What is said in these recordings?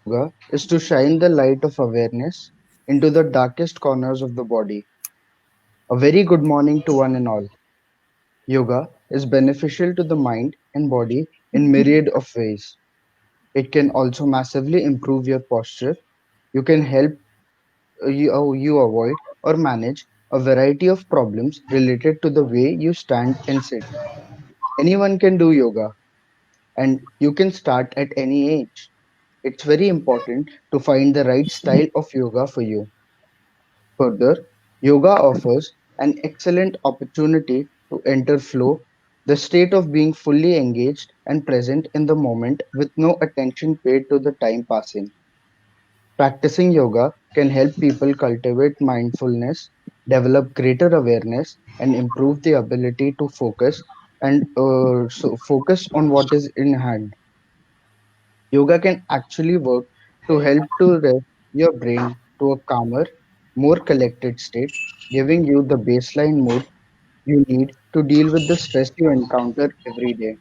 Yoga is to shine the light of awareness into the darkest corners of the body. A very good morning to one and all. Yoga is beneficial to the mind and body in myriad of ways. It can also massively improve your posture. You can help you avoid or manage a variety of problems related to the way you stand and sit. Anyone can do yoga, and you can start at any age. It's very important to find the right style of yoga for you. Further, yoga offers an excellent opportunity to enter flow, the state of being fully engaged and present in the moment with no attention paid to the time passing. Practicing yoga can help people cultivate mindfulness, develop greater awareness, and improve the ability to focus on what is in hand. Yoga can actually work to help to rev your brain to a calmer, more collected state, giving you the baseline mood you need to deal with the stress you encounter every day.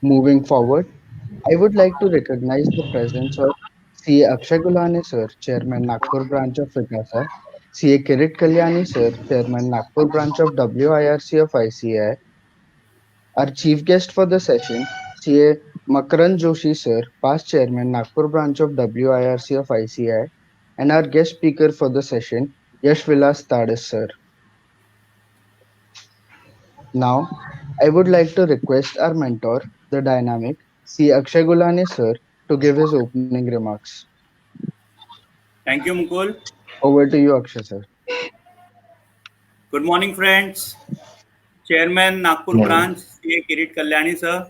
Moving forward, I would like to recognize the presence of CA Akshay Gulane sir, Chairman Nagpur branch of Vikasa, CA Kirit Kalyani sir, Chairman Nagpur branch of WIRC of ICI, our chief guest for the session, CA Makaran Joshi sir, past Chairman Nagpur branch of WIRC of ICI, and our guest speaker for the session, Yash Vilas Tadis sir. Now, I would like to request our mentor, the dynamic C. Akshay Gulane sir, to give his opening remarks. Thank you, Mukul. Over to you, Akshay sir. Good morning, friends. Chairman Nagpur Morning. branch, CA Kirit Kalyani sir.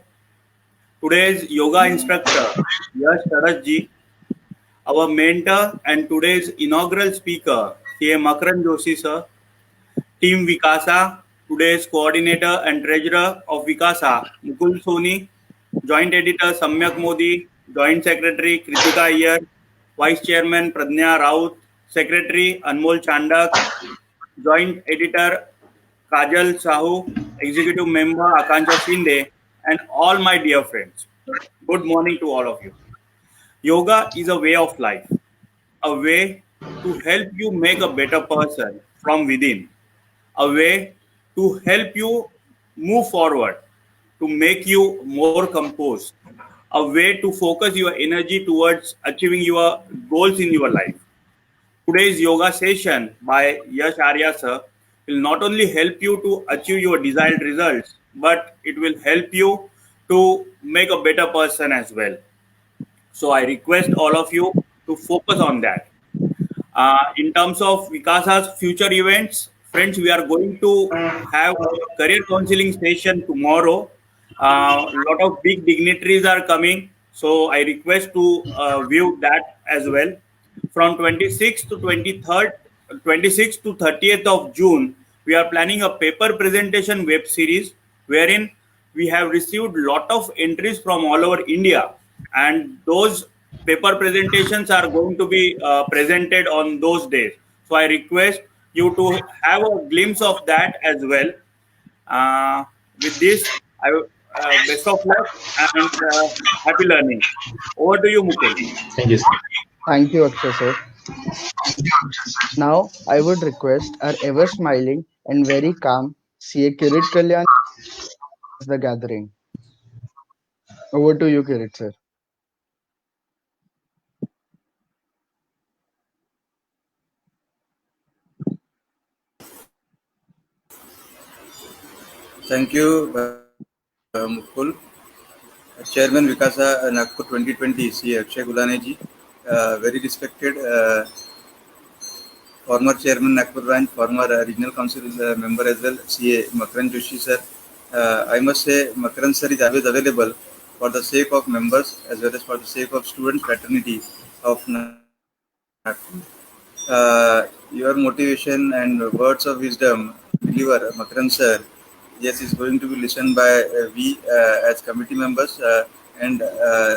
Today's yoga instructor, Yash Taras ji. Our mentor and today's inaugural speaker, CA Makaran Joshi sir. Team Vikasa, today's coordinator and treasurer of Vikasa, Mukul Soni. Joint editor, Samyak Modi. Joint secretary, Kritika Iyer. Vice chairman, Pradnya Raut. Secretary, Anmol Chandak. Joint editor Kajal Sahu, executive member Akansha Shinde, and all my dear friends. Good morning to all of you. Yoga is a way of life, a way to help you make a better person from within, a way to help you move forward, to make you more composed, a way to focus your energy towards achieving your goals in your life. Today's yoga session by Yash Arya sir will not only help you to achieve your desired results, but it will help you to make a better person as well. So I request all of you to focus on that. In terms of Vikasa's future events, friends, we are going to have a career counseling session tomorrow. A lot of big dignitaries are coming, so I request to view that as well. From 26th to 23rd, 26th to 30th of June, we are planning a paper presentation web series wherein we have received lot of entries from all over India, and those paper presentations are going to be presented on those days. So I request you to have a glimpse of that as well. Uh, with this, best of luck and happy learning. Over to you, Mukul. Thank you, sir. Thank you, Akshay sir. Now, I would request our ever smiling and very calm CA Kirit Kalyan as the gathering. Over to you, Kirit sir. Thank you, Mukul. Chairman Vikasa Nagpur 2020, C. Akshay Gulane ji, very respected former Chairman Nagpur branch, former Regional Council member as well, CA Makaran Joshi sir. I must say Makaran sir is always available for the sake of members as well as for the sake of student fraternity of Nagpur. Your motivation and words of wisdom, believer Makaran sir, yes, is going to be listened by we as committee members and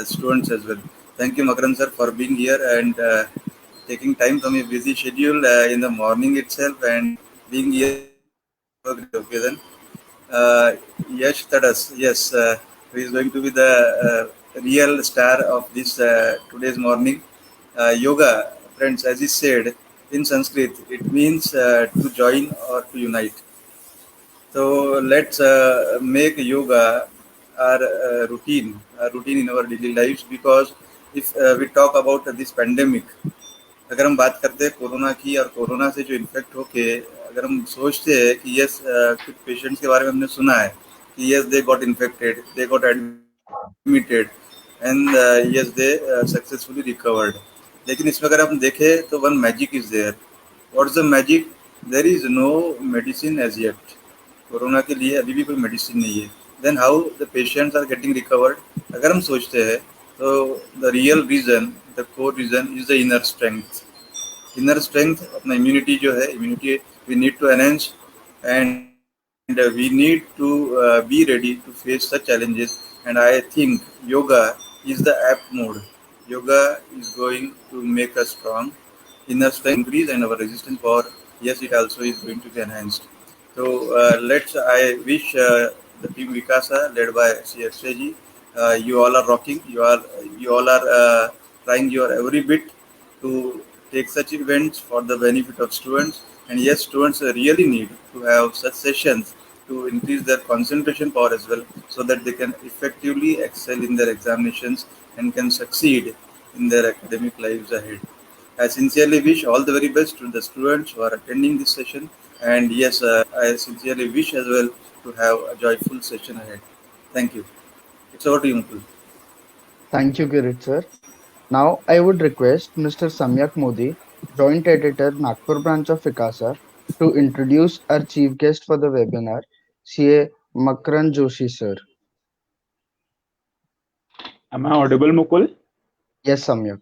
students as well. Thank you, Makaran sir, for being here and taking time from your busy schedule in the morning itself and being here for the occasion. Yash Tadas, yes, who is going to be the real star of this today's morning. Yoga, friends, as he said in Sanskrit, it means to join or to unite. So let's make yoga our routine in our daily lives, because if we talk about this pandemic, अगर हम बात करते हैं corona की और corona से जो infect होके, अगर हम सोचते हैं कि यस कुछ पेशेंट्स के बारे में हमने सुना है कि yes they got infected, they got admitted and yes they successfully recovered, लेकिन इसमें अगर हम देखें तो one magic is there. What is the magic? There is no medicine as yet. Corona के लिए अभी भी कोई मेडिसिन नहीं है. Then how the patients are getting recovered? अगर हम सोचते हैं तो the real reason, the core reason is the inner strength. Inner strength, अपना इम्यूनिटी जो है, immunity we need to enhance and we need to be ready to face such challenges. And I think yoga is the apt mode. Yoga is going to make us strong, inner strength increase, and our resistance power, yes, it also is going to be enhanced. So I wish the team Vikasa led by CSJ, you all are rocking. You all are trying your every bit to take such events for the benefit of students. And yes, students really need to have such sessions to increase their concentration power as well, so that they can effectively excel in their examinations and can succeed in their academic lives ahead. I sincerely wish all the very best to the students who are attending this session, and yes, I sincerely wish as well to have a joyful session ahead. Thank you. It's over to you, Mukul. Thank you, Kirit sir. Now I would request Mr. Samyak Modi, Joint Editor, Nagpur branch of ICASA, to introduce our chief guest for the webinar, CA Makran Joshi sir. Am I audible, Mukul? Yes, Samyak.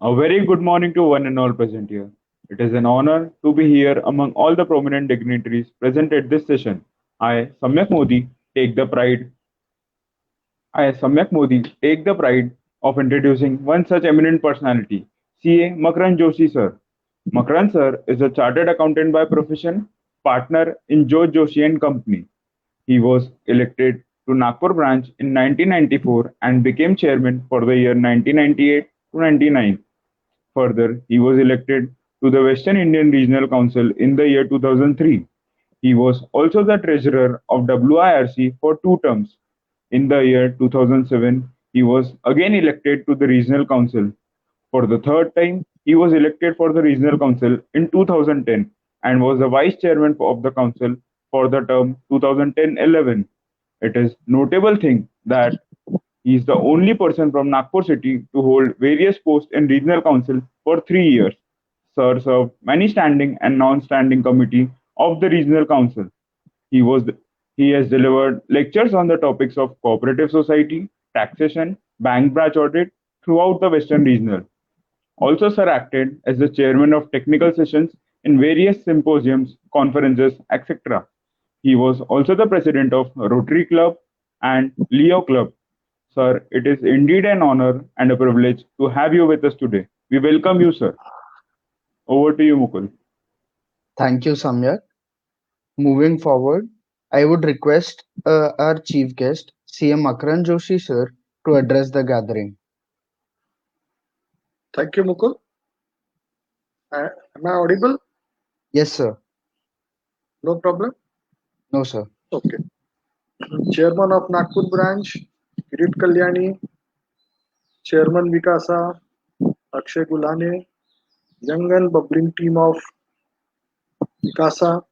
A very good morning to one and all present here. It is an honor to be here among all the prominent dignitaries present at this session. I, Samyak Modi, take the pride of introducing one such eminent personality, CA Makran Joshi sir. Makran sir is a chartered accountant by profession, partner in George Joshi and Company. He was elected to Nagpur branch in 1994 and became chairman for the year 1998 to 99. Further, he was elected to the Western Indian Regional Council in the year 2003. He was also the treasurer of WIRC for 2 terms. In the year 2007, he was again elected to the Regional Council. For the 3rd time, he was elected for the Regional Council in 2010 and was the vice chairman of the council for the term 2010-11. It is notable thing that he is the only person from Nagpur city to hold various posts in regional council for 3 years. Sir served many standing and non-standing committee of the regional council. He has delivered lectures on the topics of cooperative society, taxation, bank branch audit throughout the Western Regional. Also, sir acted as the chairman of technical sessions in various symposiums, conferences, etc. He was also the president of Rotary Club and Leo Club. Sir, it is indeed an honor and a privilege to have you with us today. We welcome you, sir. Over to you, Mukul. Thank you, Samyak. Moving forward, I would request our chief guest, CM Makran Joshi sir, to address the gathering. Thank you, Mukul. Am I audible? Yes, sir. No problem? No, sir. Okay. Chairman of Nagpur branch, Kirit Kalyani, Chairman Vikasa, Akshay Gulane, young and bubbling team of Vikasa,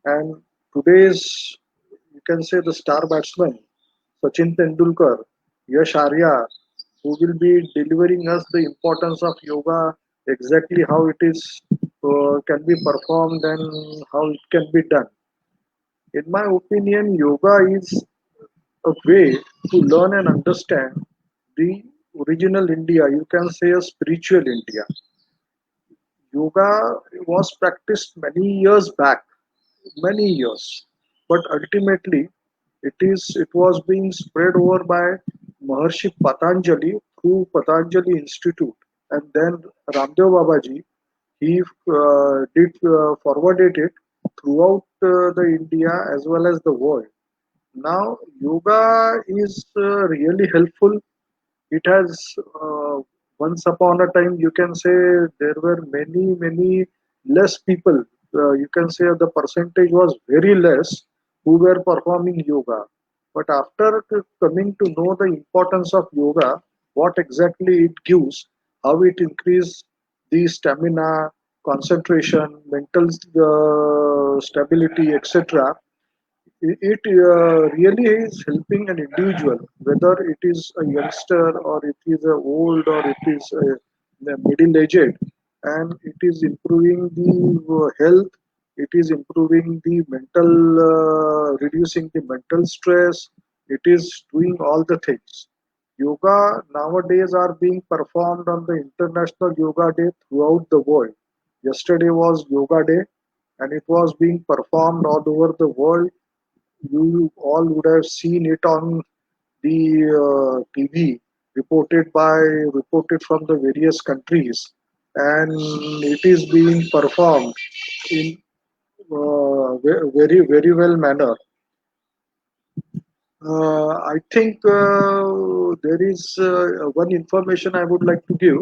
and today's, you can say, the star batsman, Sachin Tendulkar, Yash Arya, who will be delivering us the importance of yoga, exactly how it is can be performed and how it can be done. In my opinion, yoga is a way to learn and understand the original India. You can say a spiritual India. Yoga was practiced many years back, many years, but ultimately it was being spread over by Maharshi Patanjali through Patanjali Institute, and then Ramdev Babaji he did forwarded it throughout the India as well as the world. Now, yoga is really helpful. It has, once upon a time, you can say there were many less people. You can say the percentage was very less who were performing yoga. But after coming to know the importance of yoga, what exactly it gives, how it increases the stamina, concentration, mental stability, etc., it really is helping an individual, whether it is a youngster or it is a old or it is a middle aged, and it is improving the health. It is improving the mental, reducing the mental stress. It is doing all the things. Yoga nowadays are being performed on the International Yoga Day throughout the world. Yesterday was Yoga Day, and it was being performed all over the world. You all would have seen it on the TV, reported from the various countries, and it is being performed in very well manner. I think there is one information I would like to give.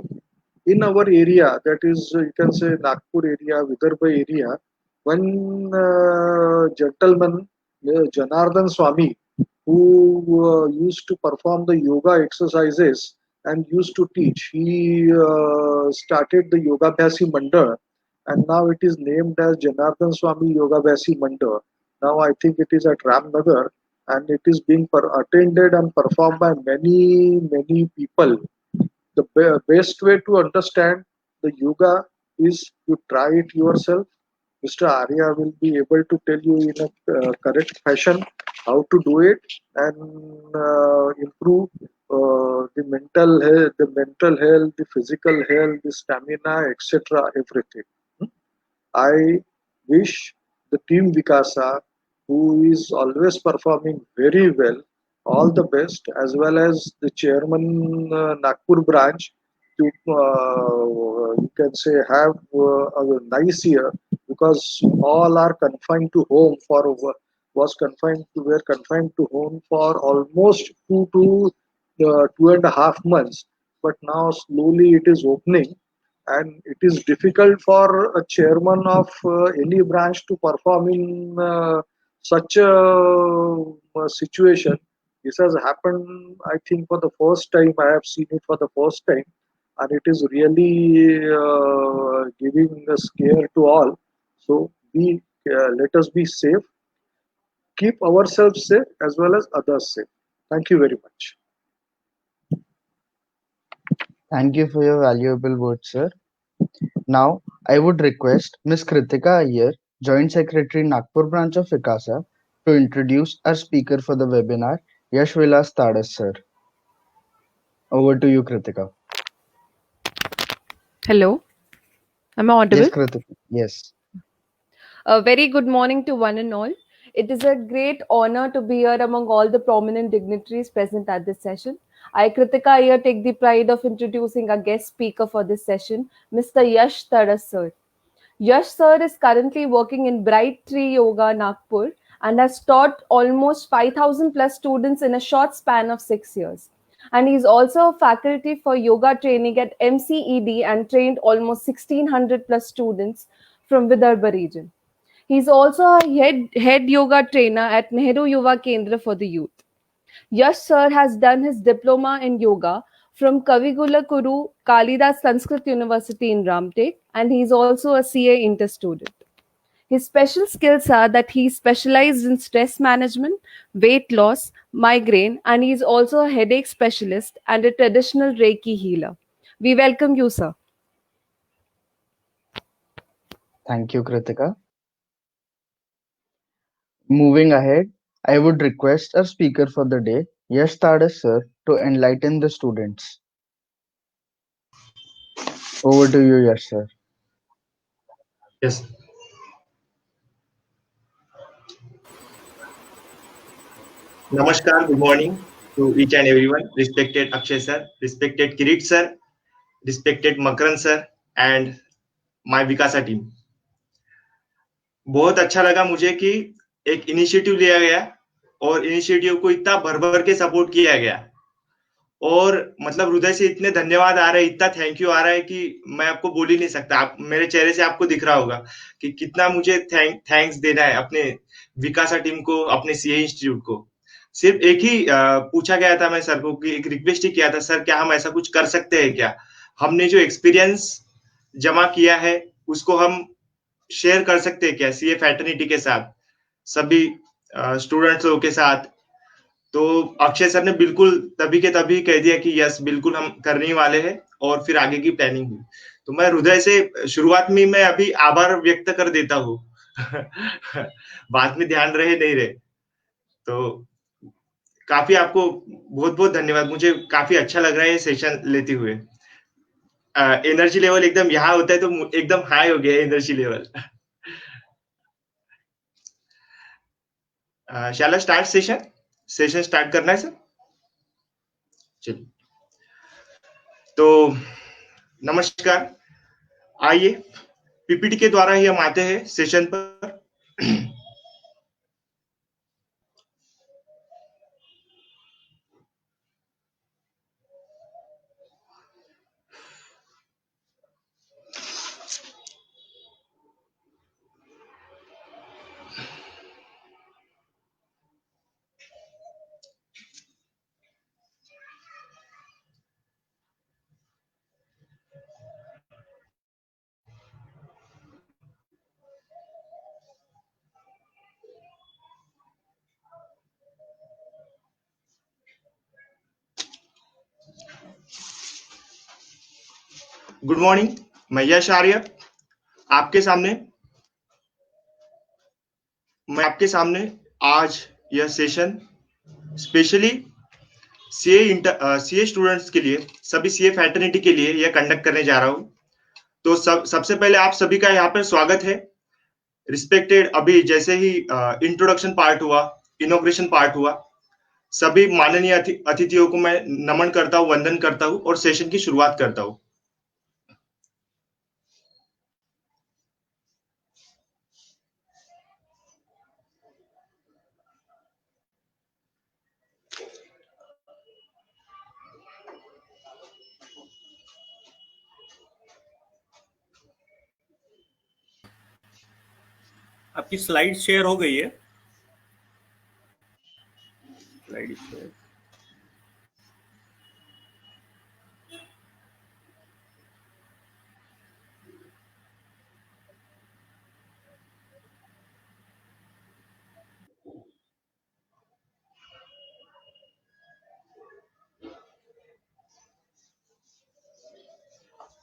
In our area, that is, you can say Nagpur area, Vidarbha area, one gentleman, Janardhan Swami, who used to perform the yoga exercises and used to teach. He started the Yoga Bhyasi Mandal, and now it is named as Janardhan Swami Yoga Bhyasi Mandal. Now I think it is at Ramnagar, and it is being attended and performed by many people. The best way to understand the yoga is to try it yourself. Mr. Arya will be able to tell you in a correct fashion how to do it and improve the mental health, the physical health, the stamina, etc. Everything. I wish the team Vikasa, who is always performing very well, all the best, as well as the chairman Nagpur branch to, you can say, have a nice year, because all are confined to home for over was confined to were confined to home for almost 2 to 2.5 months, but now slowly it is opening, and it is difficult for a chairman of any branch to perform in such a situation. This has happened, I think, for the first time. I have seen it for the first time, and it is really giving a scare to all. So let us be safe, keep ourselves safe as well as others safe. Thank you very much. Thank you for your valuable words, sir. Now, I would request Ms. Kritika Iyer, Joint Secretary, Nagpur branch of ICASA, to introduce our speaker for the webinar, Yash Vilas Tadas, sir. Over to you, Kritika. Hello, am I Yes, audible? Kritika. Yes. A very good morning to one and all. It is a great honor to be here among all the prominent dignitaries present at this session. I, Kritika here, take the pride of introducing our guest speaker for this session, Mr. Yash Taras sir. Yash sir is currently working in Bright Tree Yoga, Nagpur, and has taught almost 5,000 plus students in a short span of 6 years. And he is also a faculty for yoga training at MCED and trained almost 1,600 plus students from Vidarbha region. He is also a head yoga trainer at Nehru Yuva Kendra for the youth. Yash sir has done his diploma in yoga from Kavigula Kuru Kalidas Sanskrit University in Ramtek, and he is also a CA Inter student. His special skills are that he specialized in stress management, weight loss, migraine, and he is also a headache specialist and a traditional Reiki healer. We welcome you, sir. Thank you, Kritika. Moving ahead, I would request our speaker for the day, Yash Tadas, sir, to enlighten the students. Over to you, Yash, sir. Yes. Namaskar, good morning to each and everyone. Respected Akshay sir, respected Kirit sir, respected Makaran sir and my Vikasa team. बहुत अच्छा लगा मुझे कि एक initiative लिया गया और initiative को इतना भर भर के सपोर्ट किया गया, और मतलब हृदय से इतने धन्यवाद आ रहे हैं, इतना थैंक यू आ रहा है कि मैं आपको बोल ही नहीं सकता। आप मेरे चेहरे से आपको दिख रहा होगा कि कितना मुझे थैंक्स देना है अपने विकासा टीम को, अपने सीए इंस्टीट्यूट को। सिर्फ एक ही पूछा गया था मैं सर को कि एक रिक्वेस्ट ही किया था, सर क्या हम ऐसा कुछ कर सकते हैं क्या? हमने जो एक्सपीरियंस जमा किया है उसको हम शेयर कर सकते हैं क्या सीए फैटर्निटी के साथ, सभी स्टूडेंट्स के साथ? तो अक्षय सर ने बिल्कुल तभी के तभी कह दिया कि यस बिल्कुल हम करने वाले हैं, और फिर आगे की प्लानिंग हुई। तो मैं हृदय से शुरुआत में मैं अभी आभार व्यक्त कर देता हूँ। बाद में ध्यान रहे नहीं रहे, तो काफी आपको बहुत बहुत धन्यवाद। मुझे काफी अच्छा लग रहा है ये सेशन लेते हुए। एनर्जी लेवल एकदम यहाँ होता है तो एकदम हाई हो गया energy level. Shall I start session? Session start करना है सर? चलिए, तो नमस्कार। आइए पीपीटी के द्वारा ही हम आते हैं सेशन पर। गुड मॉर्निंग, मैं यश आर्य आपके सामने आज यह सेशन स्पेशली सीए स्टूडेंट्स के लिए, सभी सीए फैटर्निटी के लिए यह कंडक्ट करने जा रहा हूं। तो सबसे पहले आप सभी का यहाँ पर स्वागत है। रिस्पेक्टेड, अभी जैसे ही इंट्रोडक्शन पार्ट हुआ, इनॉग्रेशन पार्ट हुआ, सभी माननीय अतिथियों को मैं नमन करता हूँ, वंदन करता हूँ और सेशन की शुरुआत करता हूँ। आपकी स्लाइड शेयर हो गई है? Slide share.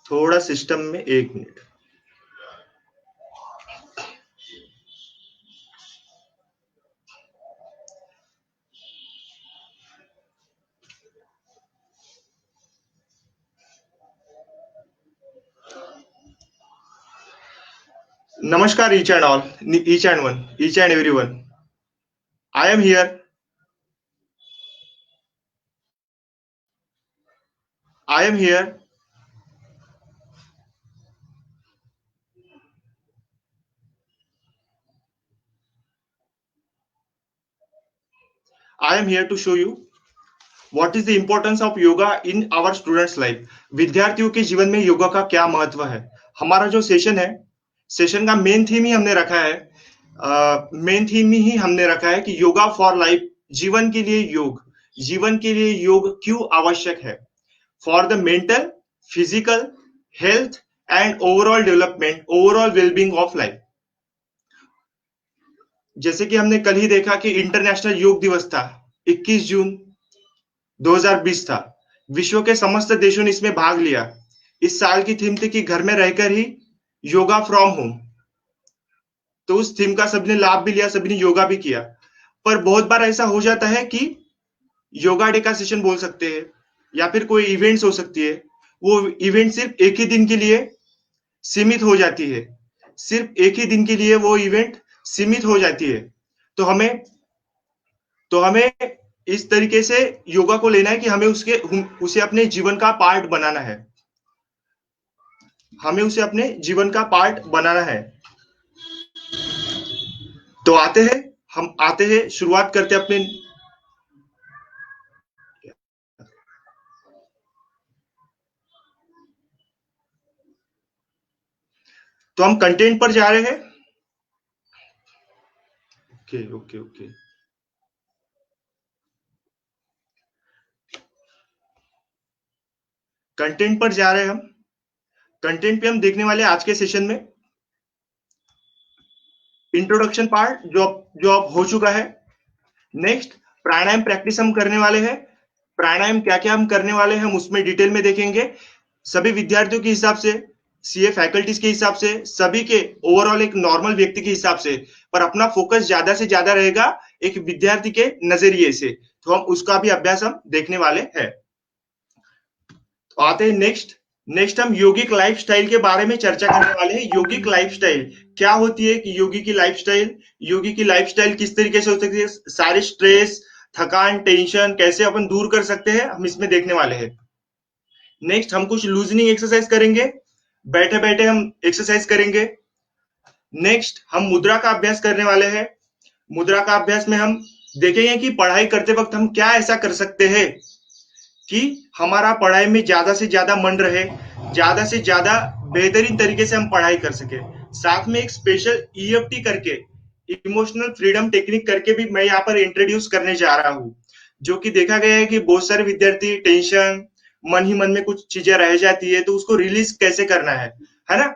थोड़ा सिस्टम में 1 minute. Namaskar each and all, each and one, each and everyone. I am here. I am here to show you what is the importance of yoga in our students' life. विद्यार्थियों के जीवन में योगा का क्या महत्व है। हमारा जो सेशन है, सेशन का मेन थीम ही हमने रखा है कि योगा फॉर लाइफ, जीवन के लिए योग क्यों आवश्यक है। For the mental, physical health and overall development, overall wellbeing of life. जैसे कि हमने कल ही देखा कि इंटरनेशनल योग दिवस था, 21 जून 2020 था। विश्व के समस्त देशों ने इसमें भाग लिया। इस साल की थीम थी कि घर में रहकर ही योगा फ्रॉम होम। तो उस थीम का सबने लाभ भी लिया, सभी ने योगा भी किया। पर बहुत बार ऐसा हो जाता है कि योगा डे का सेशन बोल सकते हैं या फिर कोई इवेंट्स हो सकती है, वो इवेंट सिर्फ एक ही दिन के लिए सीमित हो जाती है, सिर्फ एक ही दिन के लिए वो इवेंट सीमित हो जाती है। तो हमें इस तरीके से योगा को लेना है कि हमें उसे अपने जीवन का पार्ट बनाना है। तो आते हैं हम आते हैं, शुरुआत करते हैं अपने। तो हम कंटेंट पर जा रहे हैं। Okay okay okay. कंटेंट पर जा रहे हैं हम। कंटेंट पे हम देखने वाले हैं आज के सेशन में इंट्रोडक्शन पार्ट जो अब हो चुका है। नेक्स्ट प्राणायाम प्रैक्टिस हम करने वाले हैं। प्राणायाम क्या क्या हम करने वाले हैं हम उसमें डिटेल में देखेंगे। सभी विद्यार्थियों के हिसाब से, सीए फैकल्टीज के हिसाब से, सभी के ओवरऑल एक नॉर्मल व्यक्ति के हिसाब से, पर अपना फोकस ज्यादा से ज्यादा रहेगा एक विद्यार्थी के नजरिए से। तो हम उसका भी अभ्यास हम देखने वाले हैं। तो आते हैं नेक्स्ट हम योगिक लाइफस्टाइल के बारे में चर्चा करने वाले हैं। योगिक लाइफस्टाइल क्या होती है कि योगी की लाइफस्टाइल किस तरीके से हो सकती है, सारे स्ट्रेस, थकान, टेंशन कैसे अपन दूर कर सकते हैं, हम इसमें देखने वाले हैं। नेक्स्ट हम कुछ लूजनिंग एक्सरसाइज करेंगे, बैठे बैठे हम एक्सरसाइज करेंगे। नेक्स्ट हम मुद्रा का अभ्यास करने वाले हैं। मुद्रा का अभ्यास में हम देखेंगे कि पढ़ाई करते वक्त हम क्या ऐसा कर सकते हैं कि हमारा पढ़ाई में ज्यादा से ज्यादा मन रहे, ज्यादा से ज्यादा बेहतरीन तरीके से हम पढ़ाई कर सके। साथ में एक स्पेशल ईएफटी करके, इमोशनल फ्रीडम टेक्निक करके भी मैं यहाँ पर इंट्रोड्यूस करने जा रहा हूँ, जो कि देखा गया है कि बहुत सारे विद्यार्थी टेंशन, मन ही मन में कुछ चीजें रह जाती है, तो उसको रिलीज कैसे करना है ना,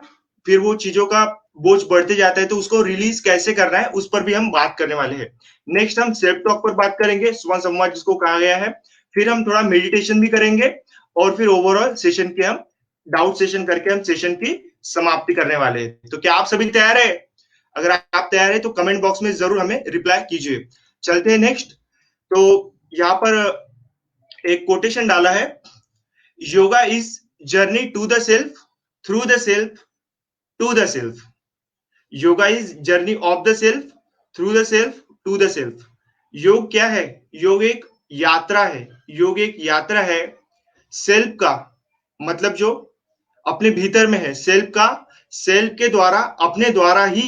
फिर वो चीजों का बोझ बढ़ते जाता है, तो उसको रिलीज कैसे करना है उस पर भी हम बात करने वाले हैं। नेक्स्ट हम सेल्फ टॉक पर बात करेंगे, स्व संवाद जिसको कहा गया है। फिर हम थोड़ा मेडिटेशन भी करेंगे और फिर ओवरऑल सेशन के हम डाउट सेशन करके हम सेशन की समाप्ति करने वाले हैं। तो क्या आप सभी तैयार है? अगर आप तैयार है तो कमेंट बॉक्स में जरूर हमें रिप्लाई कीजिए। चलते हैं नेक्स्ट। तो यहाँ पर एक कोटेशन डाला है, yoga is journey to the self, through the self, to the self. Yoga is journey of the self, through the self, to the self. योग क्या है? योग एक यात्रा है। योग एक यात्रा है सेल्फ का, मतलब जो अपने भीतर में है, सेल्फ का, सेल्फ के द्वारा, अपने द्वारा ही,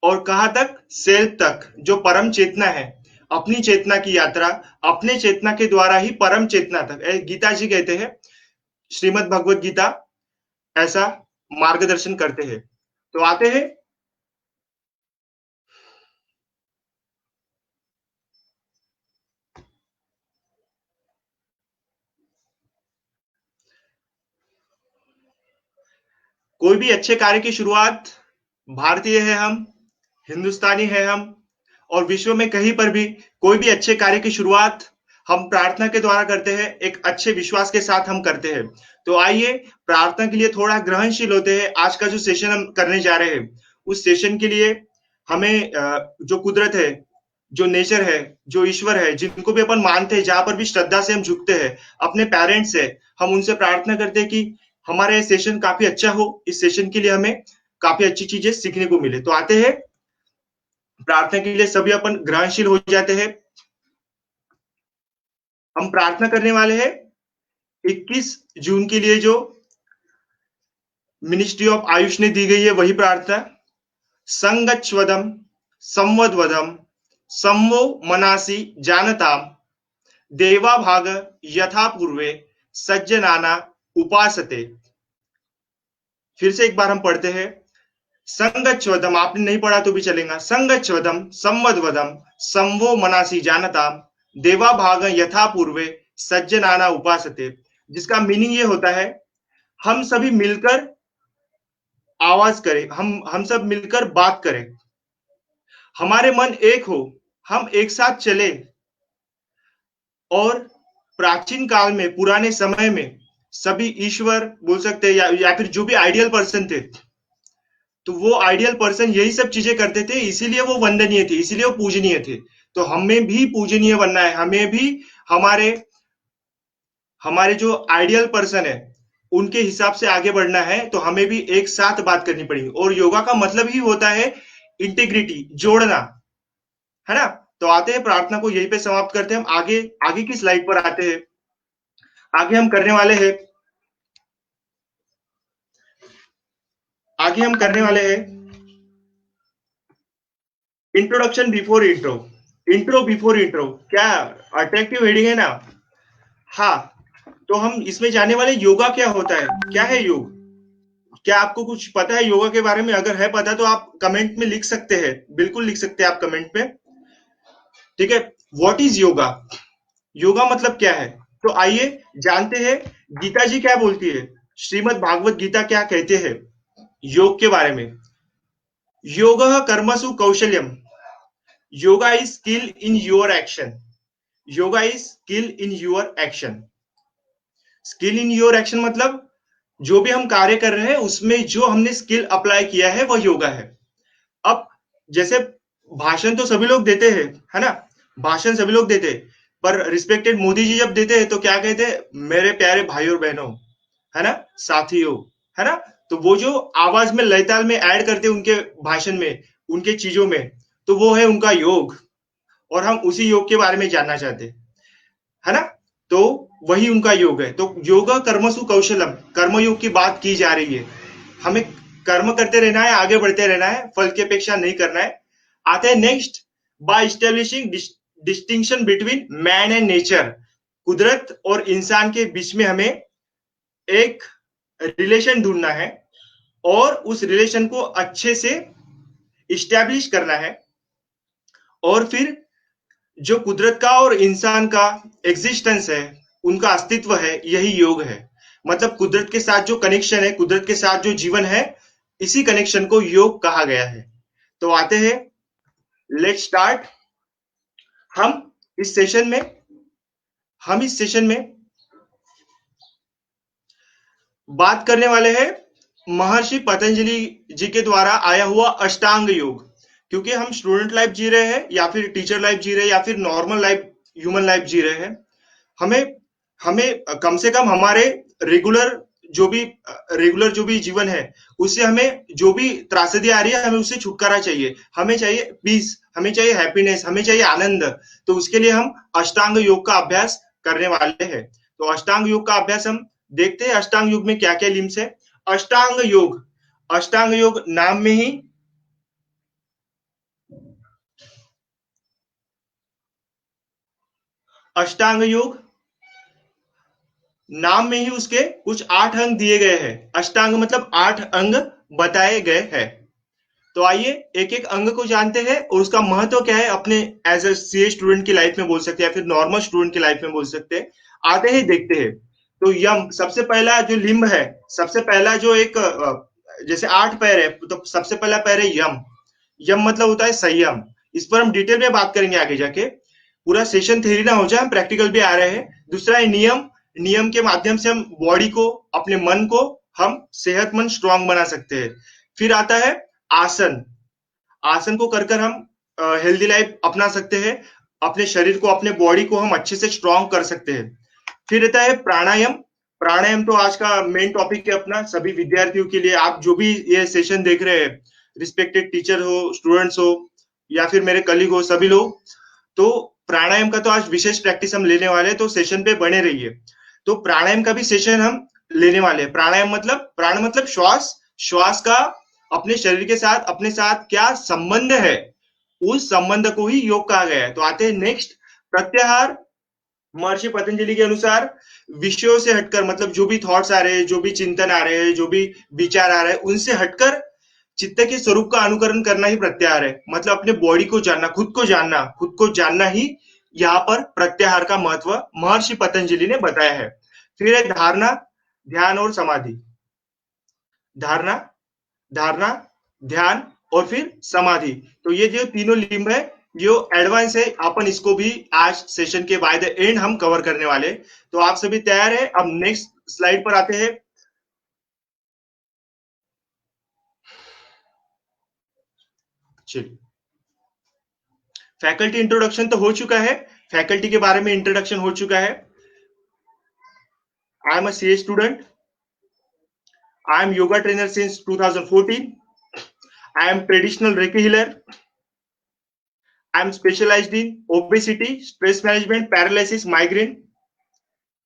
और कहां तक? सेल्फ तक, जो परम चेतना है, अपनी चेतना की यात्रा, अपने चेतना के द्वारा ही परम चेतना तक। गीता जी कहते हैं, श्रीमद् भगवत गीता ऐसा मार्गदर्शन करते हैं। तो आते हैं कोई भी अच्छे कार्य की शुरुआत, भारतीय है हम, हिंदुस्तानी है हम, और विश्व में कहीं पर भी कोई भी अच्छे कार्य की शुरुआत हम प्रार्थना के द्वारा करते हैं, एक अच्छे विश्वास के साथ हम करते हैं। तो आइए प्रार्थना के लिए थोड़ा ग्रहणशील होते हैं। आज का जो सेशन हम करने जा रहे हैं, उस सेशन के लिए हमें जो कुदरत है, जो नेचर है, जो ईश्वर है, जिनको भी अपन मानते हैं, जहां पर भी श्रद्धा से हम झुकते हैं, अपने पेरेंट्स से हम उनसे प्रार्थना करते हैं कि हमारा ये सेशन काफी अच्छा हो, इस सेशन के लिए हमें काफी अच्छी चीजें सीखने को मिले। तो आते हैं प्रार्थना के लिए, सभी अपन ग्रहणशील हो जाते हैं। हम प्रार्थना करने वाले हैं 21 जून के लिए, जो मिनिस्ट्री ऑफ आयुष ने दी गई है, वही प्रार्थना। संगच्छवदम संवद्वदम सम्वो मनासी जानताम देवा भाग यथा पूर्वे सज्जनाना उपासते। फिर से एक बार हम पढ़ते हैं, संगच्छवदम, आपने नहीं पढ़ा तो भी चलेगा, संगच्छवदम संवद्वदम सम्वो मनासी जानताम देवा भाग यथा पूर्वे सज्जनाना उपासते। जिसका मीनिंग ये होता है, हम सभी मिलकर आवाज करें, हम सब मिलकर बात करें, हमारे मन एक हो, हम एक साथ चले। और प्राचीन काल में, पुराने समय में सभी ईश्वर बोल सकते हैं, या फिर जो भी आइडियल पर्सन थे, तो वो आइडियल पर्सन यही सब चीजें करते थे, इसीलिए वो वंदनीय थे, इसीलिए वो पूजनीय थे। तो हमें भी पूजनीय बनना है, हमें भी हमारे हमारे जो आइडियल पर्सन है उनके हिसाब से आगे बढ़ना है, तो हमें भी एक साथ बात करनी पड़ेगी। और योगा का मतलब ही होता है इंटीग्रिटी, जोड़ना, है ना। तो आते हैं प्रार्थना को यहीं पे समाप्त करते हैं। हम आगे आगे की स्लाइड पर आते हैं। आगे हम करने वाले हैं आगे हम करने वाले हैं introduction before intro, intro before intro, क्या अट्रैक्टिव हेडिंग है ना। हाँ, तो हम इसमें जाने वाले योगा क्या होता है, क्या है योग। क्या आपको कुछ पता है योगा के बारे में? अगर है पता तो आप कमेंट में लिख सकते हैं, बिल्कुल लिख सकते हैं आप कमेंट में, ठीक है। व्हाट इज योगा, योगा मतलब क्या है? तो आइए जानते हैं गीता जी क्या बोलती है, श्रीमद् भागवत गीता क्या कहते हैं योग के बारे में। योगः कर्मसु कौशल्यम, yoga is skill in your action, yoga is skill in your action. Skill in your action मतलब जो भी हम कार्य कर रहे हैं उसमें जो हमने स्किल अप्लाई किया है वह योगा है। अब जैसे भाषण तो सभी लोग देते हैं, है ना, भाषण सभी लोग देते हैं, पर रिस्पेक्टेड मोदी जी जब देते हैं तो क्या कहते हैं, मेरे प्यारे भाइयों बहनों, है ना, साथियों, है ना। तो वो जो आवाज में लय ताल में ऐड करते हैं उनके भाषण में, उनके चीजों में, तो वो है उनका योग, और हम उसी योग के बारे में जानना चाहते हैं, है ना। तो वही उनका योग है। तो योगा कर्मसु कौशलम, कर्मयोग की बात की जा रही है। हमें कर्म करते रहना है, आगे बढ़ते रहना है, फल की अपेक्षा नहीं करना है। आते हैं next, by establishing distinction between man and nature, कुदरत और इंसान के बीच में हमें एक रिलेशन ढूंढना है और उस रिलेशन को अच्छे से इस्टेब्लिश करना है, और फिर जो कुदरत का और इंसान का एग्जिस्टेंस है, उनका अस्तित्व है, यही योग है। मतलब कुदरत के साथ जो कनेक्शन है, कुदरत के साथ जो जीवन है, इसी कनेक्शन को योग कहा गया है। तो आते हैं, लेट्स स्टार्ट। हम इस सेशन में बात करने वाले हैं महर्षि पतंजलि जी के द्वारा आया हुआ अष्टांग योग। क्योंकि हम स्टूडेंट लाइफ जी रहे हैं, या फिर टीचर लाइफ जी रहे हैं, या फिर नॉर्मल लाइफ, ह्यूमन लाइफ जी रहे हैं, हमें हमें कम से कम हमारे रेगुलर जो भी जीवन है, उससे हमें जो भी त्रासदी आ रही है, हमें उससे छुटकारा चाहिए, हमें चाहिए पीस, हमें चाहिए हैप्पीनेस, हमें चाहिए आनंद। तो उसके लिए हम अष्टांग योग का अभ्यास करने वाले हैं। तो अष्टांग योग का अभ्यास हम देखते हैं। अष्टांग योग में क्या क्या लिम्स है। अष्टांग योग नाम में ही अष्टांग योग नाम में ही उसके कुछ 8 अंग दिए गए हैं। अष्टांग मतलब 8 अंग बताए गए हैं। तो आइए एक एक अंग को जानते हैं और उसका महत्व क्या है, अपने एज ए सीए स्टूडेंट की लाइफ में बोल सकते हैं, या फिर नॉर्मल स्टूडेंट की लाइफ में बोल सकते हैं। आते ही देखते हैं। तो यम, सबसे पहला जो लिम्ब है, सबसे पहला जो एक जैसे 8 पैर है, तो सबसे पहला पैर है यम। यम मतलब होता है संयम। इस पर हम डिटेल में बात करेंगे आगे जाके, पूरा सेशन थ्योरी ना हो जाए, हम प्रैक्टिकल भी आ रहे हैं। दूसरा है नियम। नियम के माध्यम से हम बॉडी को, अपने मन को हम सेहतमंद स्ट्रांग बना सकते हैं। फिर आता है आसन। आसन को कर हम हेल्दी लाइफ अपना सकते हैं, अपने शरीर को, अपने बॉडी को हम अच्छे से स्ट्रांग कर सकते हैं। फिर रहता है प्राणायाम। प्राणायाम तो आज का मेन टॉपिक है अपना, सभी विद्यार्थियों के लिए। आप जो भी ये सेशन देख रहे हैं, रिस्पेक्टेड टीचर हो, स्टूडेंट्स हो, या फिर मेरे कलीग हो, सभी लोग, तो प्राणायाम का तो आज विशेष प्रैक्टिस हम लेने वाले हैं, तो सेशन पे बने रहिए। तो प्राणायाम का भी सेशन हम लेने वाले हैं। प्राणायाम मतलब, प्राण मतलब श्वास, श्वास का अपने शरीर के साथ, अपने साथ क्या संबंध है, उस संबंध को ही योग कहा गया है। तो आते हैं नेक्स्ट, प्रत्याहार। महर्षि पतंजलि के अनुसार विषयों से हटकर, मतलब जो भी थॉट्स आ रहे हैं, जो भी चिंतन आ रहे हैं, जो भी विचार आ रहे हैं, उनसे हटकर चित्त के स्वरूप का अनुकरण करना ही प्रत्याहार है। मतलब अपने बॉडी को जानना, खुद को जानना ही यहाँ पर प्रत्याहार का महत्व महर्षि पतंजलि ने बताया है। फिर है धारणा, ध्यान और समाधि। धारणा, ध्यान और फिर समाधि। तो ये जो तीनों लिम्ब है, जो एडवांस है, अपन इसको भी आज सेशन के बाय द एंड हम कवर करने वाले। तो आप सभी तैयार है? अब नेक्स्ट स्लाइड पर आते हैं। चलिए, फैकल्टी इंट्रोडक्शन तो हो चुका है, फैकल्टी के बारे में इंट्रोडक्शन हो चुका है। I am a CA student, I am yoga trainer since 2014, I am traditional recce healer, I am specialized in obesity, stress management, paralysis, migraine.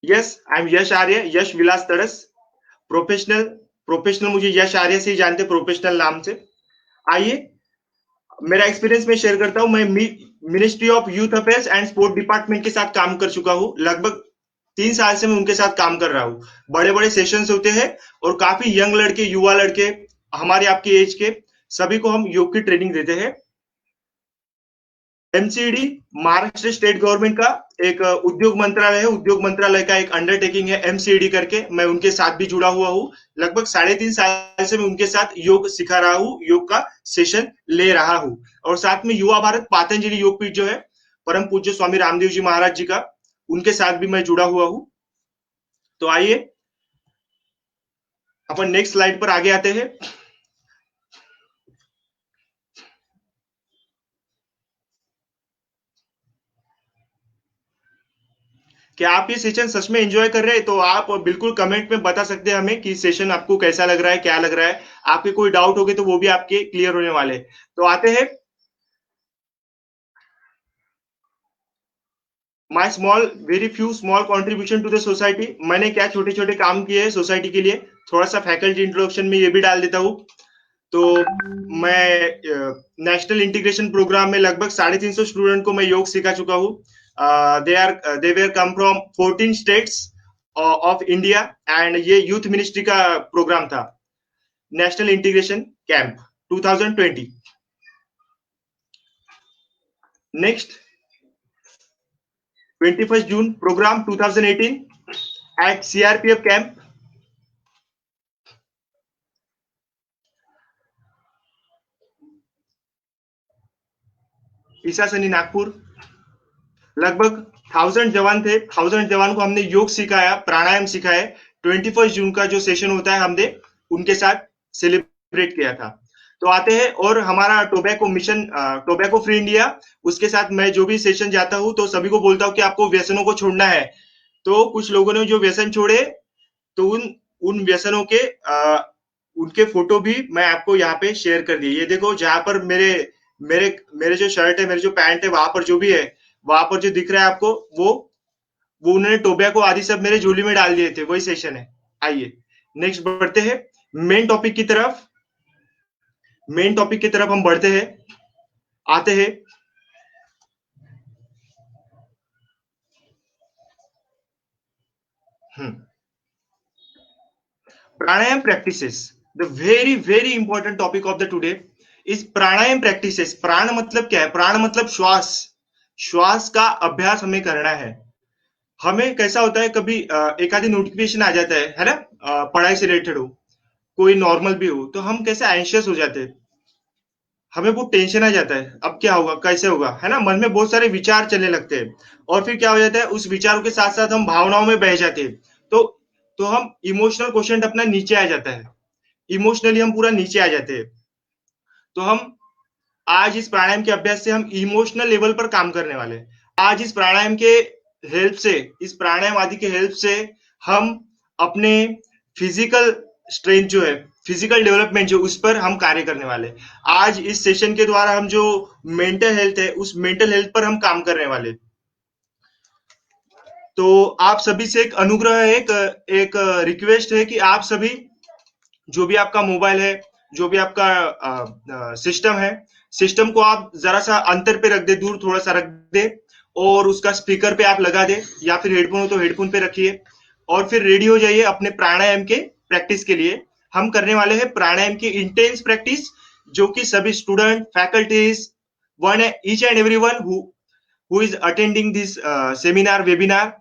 Yes, I am यश आर्य, यश विलास तरस। प्रोफेशनल मुझे यश आर्य से ही जानते, प्रोफेशनल नाम से। आइए मेरा एक्सपीरियंस मैं शेयर करता हूं। मैं ministry of youth affairs and sport department के साथ काम कर चुका हूं। लगभग 3 साल से मैं उनके साथ काम कर रहा हूं। बड़े बड़े सेशंस होते हैं और काफी यंग लड़के, युवा लड़के, हमारे आपकी एज के सभी को हम योग की ट्रेनिंग देते हैं। एमसीडी महाराष्ट्र स्टेट गवर्नमेंट का एक उद्योग मंत्रालय है। उद्योग मंत्रालय का एक अंडरटेकिंग है एमसीडी करके। मैं उनके साथ भी जुड़ा हुआ हूँ। लगभग 3.5 साल से मैं उनके साथ योग सिखा रहा हूँ, योग का सेशन ले रहा हूँ। और साथ में युवा भारत पातंजलि योगपीठ जो है परम पूज्य स्वामी रामदेव जी महाराज जी का, उनके साथ भी मैं जुड़ा हुआ हूँ। तो आइए अपन नेक्स्ट स्लाइड पर आगे आते हैं। क्या आप ये सेशन सच में एंजॉय कर रहे हैं? तो आप बिल्कुल कमेंट में बता सकते हैं हमें कि सेशन आपको कैसा लग रहा है, क्या लग रहा है। आपके कोई डाउट होगे तो वो भी आपके क्लियर होने वाले। तो आते हैं my small very few small contribution to the society. मैंने क्या छोटे छोटे काम किए हैं सोसाइटी के लिए, थोड़ा सा फैकल्टी इंट्रोडक्शन में ये भी डाल देता हूँ। तो मैं नेशनल इंटीग्रेशन प्रोग्राम में लगभग 350 स्टूडेंट को मैं योग सिखा चुका हूँ। They were come from 14 states of India and ये यूथ मिनिस्ट्री का प्रोग्राम था, national integration camp 2020। Next 21 June programme 2018 at CRPF camp. ईसासनी नागपुर, लगभग 1000 जवान थे। 1000 जवान को हमने योग सिखाया, प्राणायाम सिखाया। 21 जून का जो सेशन होता है हमने उनके साथ सेलिब्रेट किया था। तो आते हैं और हमारा tobacco mission, tobacco free India, उसके साथ मैं जो भी सेशन जाता हूँ तो सभी को बोलता हूँ कि आपको व्यसनों को छोड़ना है। तो कुछ लोगों ने जो व्यसन छोड़े तो उन व्यसनों के उनके फोटो भी मैं आपको यहाँ पे शेयर कर दिए। ये देखो, जहां पर मेरे मेरे मेरे जो शर्ट है, मेरे जो पैंट है, वहां पर जो भी है, वहां पर जो दिख रहा है आपको, वो उन्होंने टोबैको आदि सब मेरे झोली में डाल दिए थे, वही सेशन है। आइए नेक्स्ट बढ़ते हैं मेन टॉपिक की तरफ। मेन टॉपिक की तरफ हम बढ़ते हैं, आते हैं। Pranayama practices, the very very important topic of the today is pranayama practices. प्राण मतलब क्या है? प्राण मतलब श्वास। श्वास का अभ्यास हमें करना है। हमें कैसा होता है, कभी एक आधी नोटिफिकेशन आ जाता है ना, पढ़ाई से रिलेटेड हो, कोई नॉर्मल भी हो, तो हम कैसे एंशियस हो जाते हैं, हमें बहुत टेंशन आ जाता है, अब क्या होगा, कैसे होगा, है ना। मन में बहुत सारे विचार चलने लगते हैं और फिर क्या हो जाता है, उस विचारों के साथ साथ हम भावनाओं में बह जाते हैं। तो हम इमोशनल क्वेश्चन अपना नीचे आ जाता है, इमोशनली हम पूरा नीचे आ जाते हैं। तो हम आज इस प्राणायाम के अभ्यास से हम इमोशनल लेवल पर काम करने वाले हैं। आज इस प्राणायाम के हेल्प से, इस प्राणायाम आदि के हेल्प से हम अपने फिजिकल स्ट्रेंथ जो है, फिजिकल डेवलपमेंट जो, उस पर हम कार्य करने वाले। आज इस सेशन के द्वारा हम जो मेंटल हेल्थ है, उस मेंटल हेल्थ पर हम काम करने वाले। तो आप सभी से एक अनुग्रह है, एक रिक्वेस्ट है कि आप सभी, जो भी आपका मोबाइल है, जो भी आपका सिस्टम है, सिस्टम को आप जरा सा अंतर पे रख दे, दूर थोड़ा सा रख दे, और उसका स्पीकर पे आप लगा दे, या फिर हेडफोन हो तो हेडफोन पे रखिए, और फिर रेडी हो जाइए अपने प्राणायाम के प्रैक्टिस के लिए। हम करने वाले हैं प्राणायाम की इंटेंस प्रैक्टिस, जो कि सभी student, faculties, one each and everyone who is attending this seminar, webinar,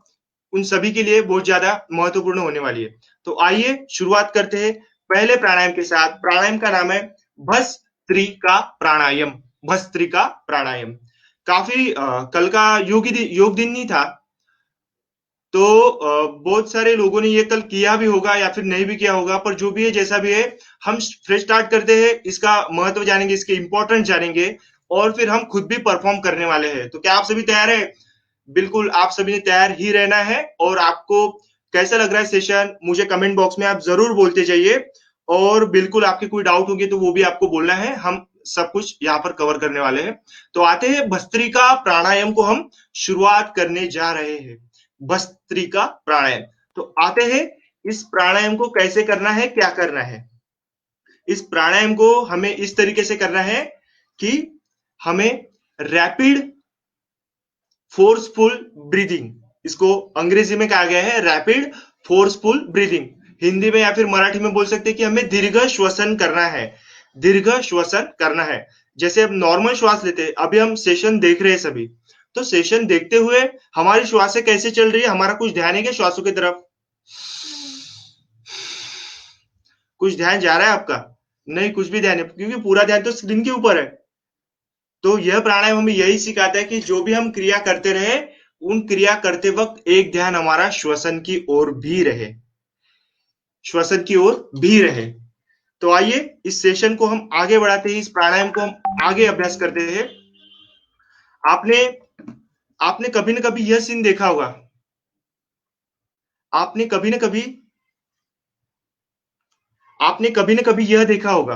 उन सभी के लिए बहुत ज्यादा महत्वपूर्ण होने वाली है। तो आइए शुरुआत करते हैं पहले प्राणायाम के साथ। प्राणायाम का नाम है भस्त्रिका प्राणायाम। भस्त्रिका प्राणायाम। काफी कल का योग दिन नहीं था, तो बहुत सारे लोगों ने ये कल किया भी होगा या फिर नहीं भी किया होगा, पर जो भी है, जैसा भी है, हम फ्रेश स्टार्ट करते हैं। इसका महत्व जानेंगे, इसके इंपॉर्टेंट जानेंगे, और फिर हम खुद भी परफॉर्म करने वाले हैं। तो क्या आप सभी तैयार है? बिल्कुल आप सभी ने तैयार ही रहना है। और आपको कैसा लग रहा है सेशन, मुझे कमेंट बॉक्स में आप जरूर बोलते जाइए, और बिल्कुल आपके कोई डाउट होंगे तो वो भी आपको बोलना है, हम सब कुछ यहाँ पर कवर करने वाले हैं। तो आते हैं भस्त्रिका प्राणायाम को हम शुरुआत करने जा रहे हैं। भस्त्रिका प्राणायाम। तो आते हैं इस प्राणायाम को कैसे करना है, क्या करना है। इस प्राणायाम को हमें इस तरीके से करना है कि हमें रैपिड फोर्सफुल ब्रीदिंग, इसको अंग्रेजी में कहा गया है रैपिड फोर्सफुल ब्रीदिंग, हिंदी में या फिर मराठी में बोल सकते हैं कि हमें दीर्घ श्वसन करना है, दीर्घ श्वसन करना है। जैसे अब नॉर्मल श्वास लेते हैं, अभी हम सेशन देख रहे हैं सभी, तो सेशन देखते हुए हमारी श्वासें कैसे चल रही है, हमारा कुछ ध्यान है क्या श्वासों की तरफ? कुछ ध्यान जा रहा है आपका? नहीं, कुछ भी ध्यान नहीं, क्योंकि पूरा ध्यान तो स्क्रीन के ऊपर है। तो यह प्राणायाम हमें यही सिखाता है कि जो भी हम क्रिया करते रहे, उन क्रिया करते वक्त एक ध्यान हमारा श्वसन की ओर भी रहे, श्वसन की ओर भी रहे। तो आइए इस सेशन को हम आगे बढ़ाते हैं, इस प्राणायाम को हम आगे अभ्यास करते हैं। आपने कभी न कभी यह सीन देखा होगा, आपने कभी न कभी यह देखा होगा,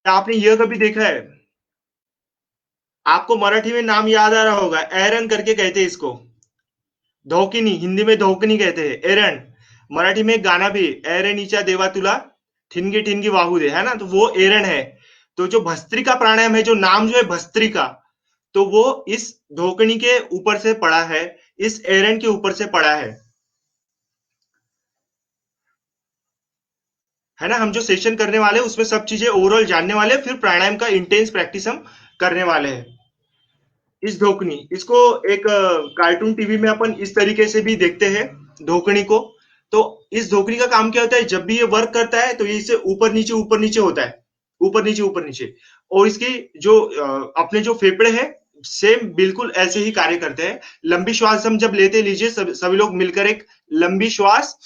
आपने यह कभी देखा है, आपको मराठी में नाम याद आ रहा होगा, एरन करके कहते हैं इसको, धोकिनी, हिंदी में धोकनी कहते हैं, एरन। मराठी में गाना भी, एरणीच्या देवा तुला ठिणगी ठिणगी वाहू दे, है ना, तो वो एरन है। तो जो भस्त्रिका प्राणायाम है, जो नाम जो है भस्त्रिका, तो वो इस धोकनी के ऊपर से पड़ा है, इस एरन के ऊपर से पड़ा है ना। हम जो सेशन करने वाले हैं उसमें सब चीजें ओवरऑल जानने वाले हैं, फिर प्राणायाम का इंटेंस प्रैक्टिस हम करने वाले हैं। इस धोकनी, इसको एक कार्टून टीवी में अपन इस तरीके से भी देखते हैं धोकनी को। तो इस धोकनी का काम क्या होता है, जब भी ये वर्क करता है तो ये इसे ऊपर नीचे होता है, ऊपर नीचे, और इसकी जो अपने जो फेफड़े हैं सेम बिल्कुल ऐसे ही कार्य करते हैं। लंबी श्वास हम जब लेते, लीजिए सभी लोग मिलकर एक लंबी श्वास,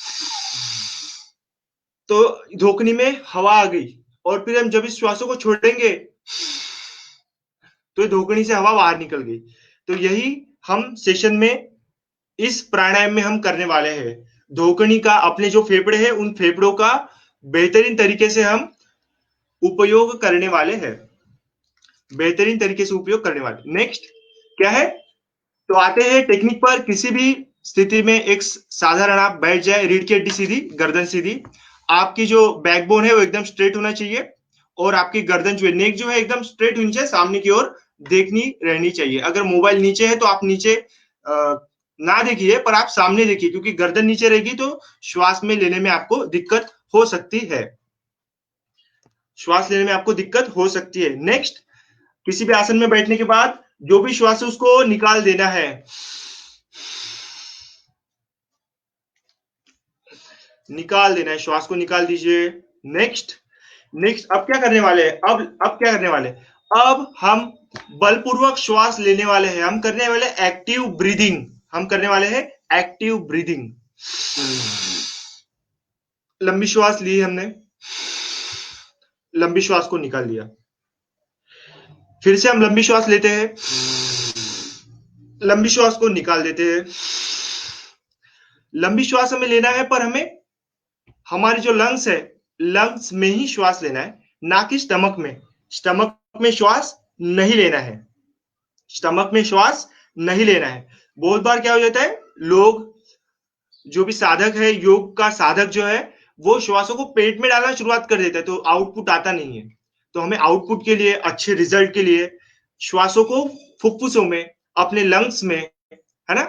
तो धोकनी में हवा आ गई, और फिर हम जब इस श्वासों को छोड़ेंगे तो धोकनी से हवा बाहर निकल गई। तो यही हम सेशन में इस प्राणायाम में हम करने वाले हैं। धोकनी का अपने जो फेफड़े हैं, उन फेफड़ों का बेहतरीन तरीके से हम उपयोग करने वाले हैं, बेहतरीन तरीके से उपयोग करने वाले। नेक्स्ट क्या है, तो आते हैं टेक्निक पर। किसी भी स्थिति में एक साधारण आप बैठ जाए, रीढ़ की हड्डी सीधी, गर्दन सीधी, आपकी जो बैकबोन है वो एकदम स्ट्रेट होना चाहिए, और आपकी गर्दन जो है, नेक जो है एकदम स्ट्रेट होनी चाहिए, सामने की ओर देखनी रहनी चाहिए। अगर मोबाइल नीचे है तो आप नीचे ना देखिए, पर आप सामने देखिए, क्योंकि गर्दन नीचे रहेगी तो श्वास में लेने में आपको दिक्कत हो सकती है, श्वास लेने में आपको दिक्कत हो सकती है। नेक्स्ट, किसी भी आसन में बैठने के बाद जो भी श्वास है उसको निकाल देना है, निकाल देना है, श्वास को निकाल दीजिए। नेक्स्ट अब क्या करने वाले हैं, अब क्या करने वाले हैं, अब हम बलपूर्वक श्वास लेने वाले हैं, हम करने वाले एक्टिव ब्रीदिंग, हम करने वाले हैं एक्टिव ब्रीदिंग। लंबी श्वास ली हमने, लंबी श्वास को निकाल दिया, फिर से हम लंबी श्वास लेते हैं, लंबी श्वास को निकाल देते हैं। लंबी श्वास हमें लेना है, पर हमें हमारी जो लंग्स है, लंग्स में ही श्वास लेना है, ना कि स्टमक में। स्टमक में श्वास नहीं लेना है, स्टमक में श्वास नहीं लेना है। बहुत बार क्या हो जाता है, लोग जो भी साधक है, योग का साधक जो है, वो श्वासों को पेट में डालना शुरुआत कर देता है, तो आउटपुट आता नहीं है। तो हमें आउटपुट के लिए, अच्छे रिजल्ट के लिए श्वासों को फुफ्फुसों में, अपने लंग्स में, है ना,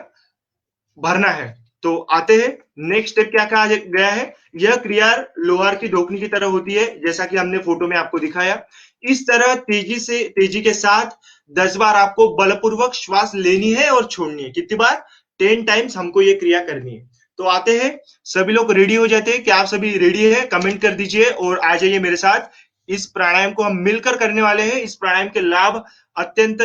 भरना है। तो आते हैं, नेक्स्ट स्टेप क्या कहा गया है, यह क्रिया लोहार की धोकनी की तरह होती है, जैसा कि हमने फोटो में आपको दिखाया। इस तरह तेजी के साथ 10 बार आपको बलपूर्वक श्वास लेनी है और छोड़नी है। कितनी बार? 10 टाइम्स हमको ये क्रिया करनी है। तो आते हैं, सभी लोग रेडी हो जाते हैं, क्या आप सभी रेडी है? कमेंट कर दीजिए और आ जाइए मेरे साथ। इस प्राणायाम को हम मिलकर करने वाले हैं। इस प्राणायाम के लाभ अत्यंत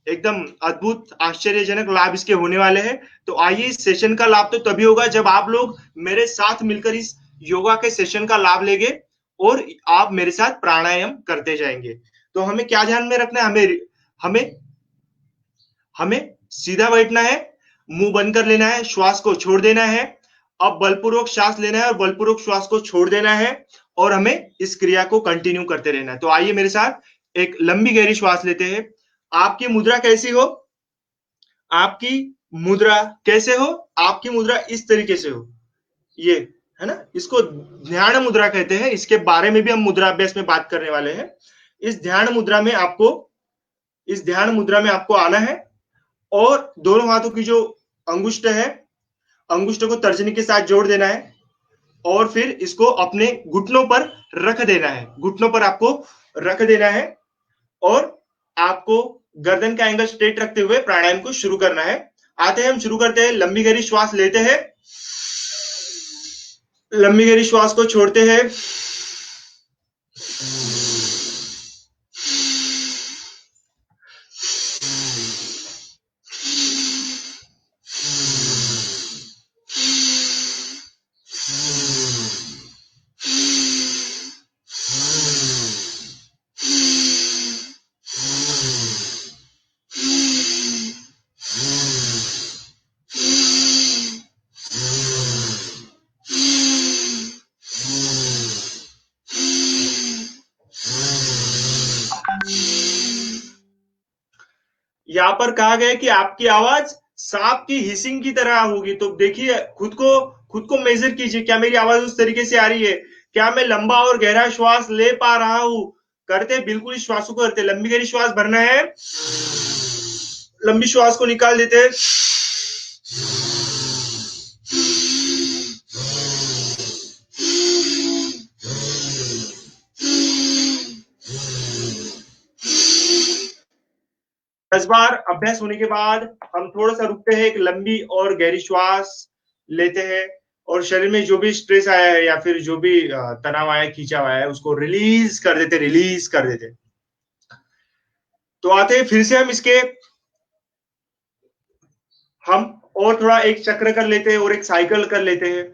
एकदम अद्भुत, आश्चर्यजनक लाभ इसके होने वाले हैं। तो आइए, इस सेशन का लाभ तो तभी होगा जब आप लोग मेरे साथ मिलकर इस योगा के सेशन का लाभ लेंगे और आप मेरे साथ प्राणायाम करते जाएंगे। तो हमें क्या ध्यान में रखना है, हमें सीधा बैठना है, मुंह बंद कर लेना है, श्वास को छोड़ देना है। अब बलपूर्वक श्वास लेना है और बलपूर्वक श्वास को छोड़ देना है, और हमें इस क्रिया को कंटिन्यू करते रहना है। तो आइए मेरे साथ, एक लंबी गहरी श्वास लेते हैं। आपकी मुद्रा कैसी हो? आपकी मुद्रा कैसे हो, आपकी मुद्रा इस तरीके से हो, ये है ना, इसको ध्यान मुद्रा कहते हैं। इसके बारे में भी हम मुद्रा अभ्यास में बात करने वाले हैं। इस ध्यान मुद्रा में आपको आना है और दोनों हाथों की जो अंगुष्ठ है, अंगुष्ठ को तर्जनी के साथ जोड़ देना है और फिर इसको अपने घुटनों पर रख देना है, घुटनों पर आपको रख देना है और आपको गर्दन का एंगल स्ट्रेट रखते हुए प्राणायाम को शुरू करना है। आते हैं, हम शुरू करते हैं। लंबी गहरी श्वास लेते हैं, लंबी गहरी श्वास को छोड़ते हैं, यहां पर कहा गया है कि आपकी आवाज सांप की हिसिंग की तरह होगी। तो देखिए, खुद को मेजर कीजिए, क्या मेरी आवाज उस तरीके से आ रही है, क्या मैं लंबा और गहरा श्वास ले पा रहा हूं। करते बिल्कुल इस श्वासों को करते, लंबी गहरी श्वास भरना है, लंबी श्वास को निकाल देते हैं, दस बार अभ्यास होने के बाद हम थोड़ा सा रुकते हैं, एक लंबी और गहरी श्वास लेते हैं और शरीर में जो भी स्ट्रेस आया है या फिर जो भी तनाव आया, खींचाव आया है, उसको रिलीज कर देते। तो आते हैं फिर से हम और थोड़ा एक चक्र कर लेते हैं और एक साइकिल कर लेते हैं।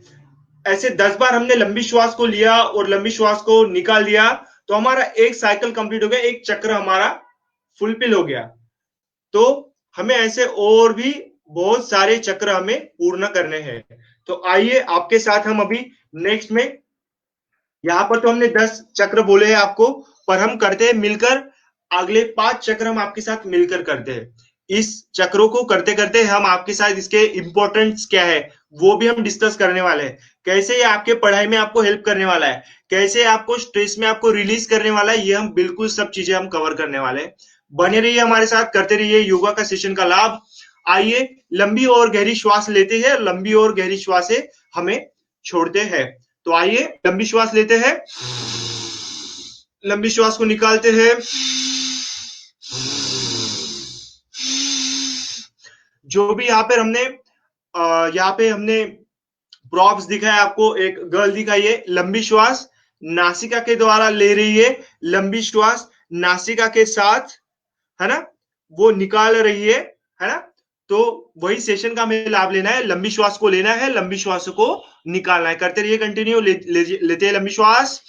ऐसे 10 बार हमने लंबी श्वास को लिया और लंबी श्वास को निकाल दिया, तो हमारा एक साइकिल कंप्लीट हो गया, एक चक्र हमारा फुलफिल हो गया। तो हमें ऐसे और भी बहुत सारे चक्र हमें पूर्ण करने हैं। तो आइए आपके साथ हम अभी नेक्स्ट में, यहां पर तो हमने 10 चक्र बोले हैं आपको, पर हम करते हैं मिलकर, अगले 5 चक्र हम आपके साथ मिलकर करते हैं। इस चक्रों को करते करते हम आपके साथ इसके इंपॉर्टेंस क्या है वो भी हम डिस्कस करने वाले हैं। कैसे ये आपके पढ़ाई में आपको हेल्प करने वाला है, कैसे आपको स्ट्रेस में आपको रिलीज करने वाला है, ये हम बिल्कुल सब चीजें हम कवर करने वाले हैं। बने रहिए हमारे साथ, करते रहिए योगा का सेशन का लाभ। आइए लंबी और गहरी श्वास लेते हैं, लंबी और गहरी श्वास से हमें छोड़ते हैं। तो आइए लंबी श्वास लेते हैं, लंबी श्वास को निकालते हैं, जो भी यहाँ पे हमने प्रॉप्स दिखाया आपको, एक गर्ल दिखाई है, लंबी श्वास नासिका के द्वारा ले रही है, लंबी श्वास नासिका के साथ, है ना, वो निकाल रही है ना। तो वही सेशन का हमें लाभ लेना है, लंबी श्वास को लेना है, लंबी श्वास को निकालना है। करते रहिए कंटिन्यू, लेते हैं लंबी श्वास,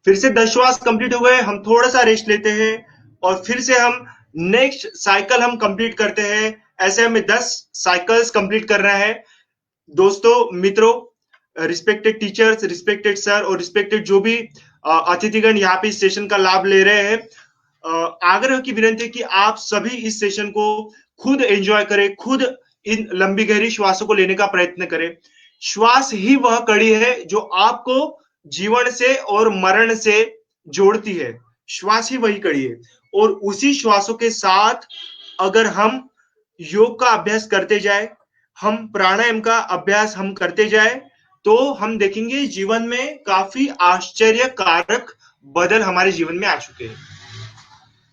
फिर से 10 श्वास कंप्लीट हो गए, हम थोड़ा सा रेस्ट लेते हैं और फिर से हम नेक्स्ट साइकिल हम कंप्लीट करते हैं। ऐसे हमें 10 साइकिल्स कंप्लीट करना है। दोस्तों, मित्रों, रिस्पेक्टेड टीचर्स, रिस्पेक्टेड सर और रिस्पेक्टेड जो भी अतिथिगण यहाँ पे इस सेशन का लाभ ले रहे हैं, आग्रह की विनती है कि आप सभी इस सेशन को खुद एंजॉय करें, खुद इन लंबी गहरी श्वासों को लेने का प्रयत्न करें। श्वास ही वह कड़ी है जो आपको जीवन से और मरण से जोड़ती है। श्वास ही वही कड़ी है और उसी श्वासों के साथ अगर हम योग का अभ्यास करते जाए, हम प्राणायाम का अभ्यास हम करते जाए, तो हम देखेंगे जीवन में काफी आश्चर्यकारक बदल हमारे जीवन में आ चुके हैं,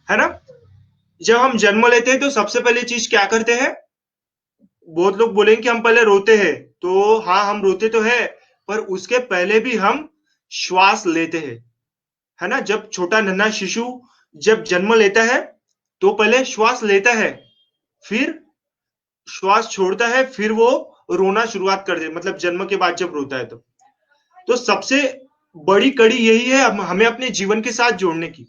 है ना। जब हम जन्म लेते हैं तो सबसे पहले चीज क्या करते हैं, बहुत लोग बोलेंगे कि हम पहले रोते हैं, तो हाँ हम रोते तो है, पर उसके पहले भी हम श्वास लेते हैं, है ना, जब छोटा नन्हा शिशु जब जन्म लेता है तो पहले श्वास लेता है, फिर श्वास छोड़ता है, फिर वो रोना शुरुआत कर दे, मतलब जन्म के बाद जब रोता है तो सबसे बड़ी कड़ी यही है हमें अपने जीवन के साथ जोड़ने की।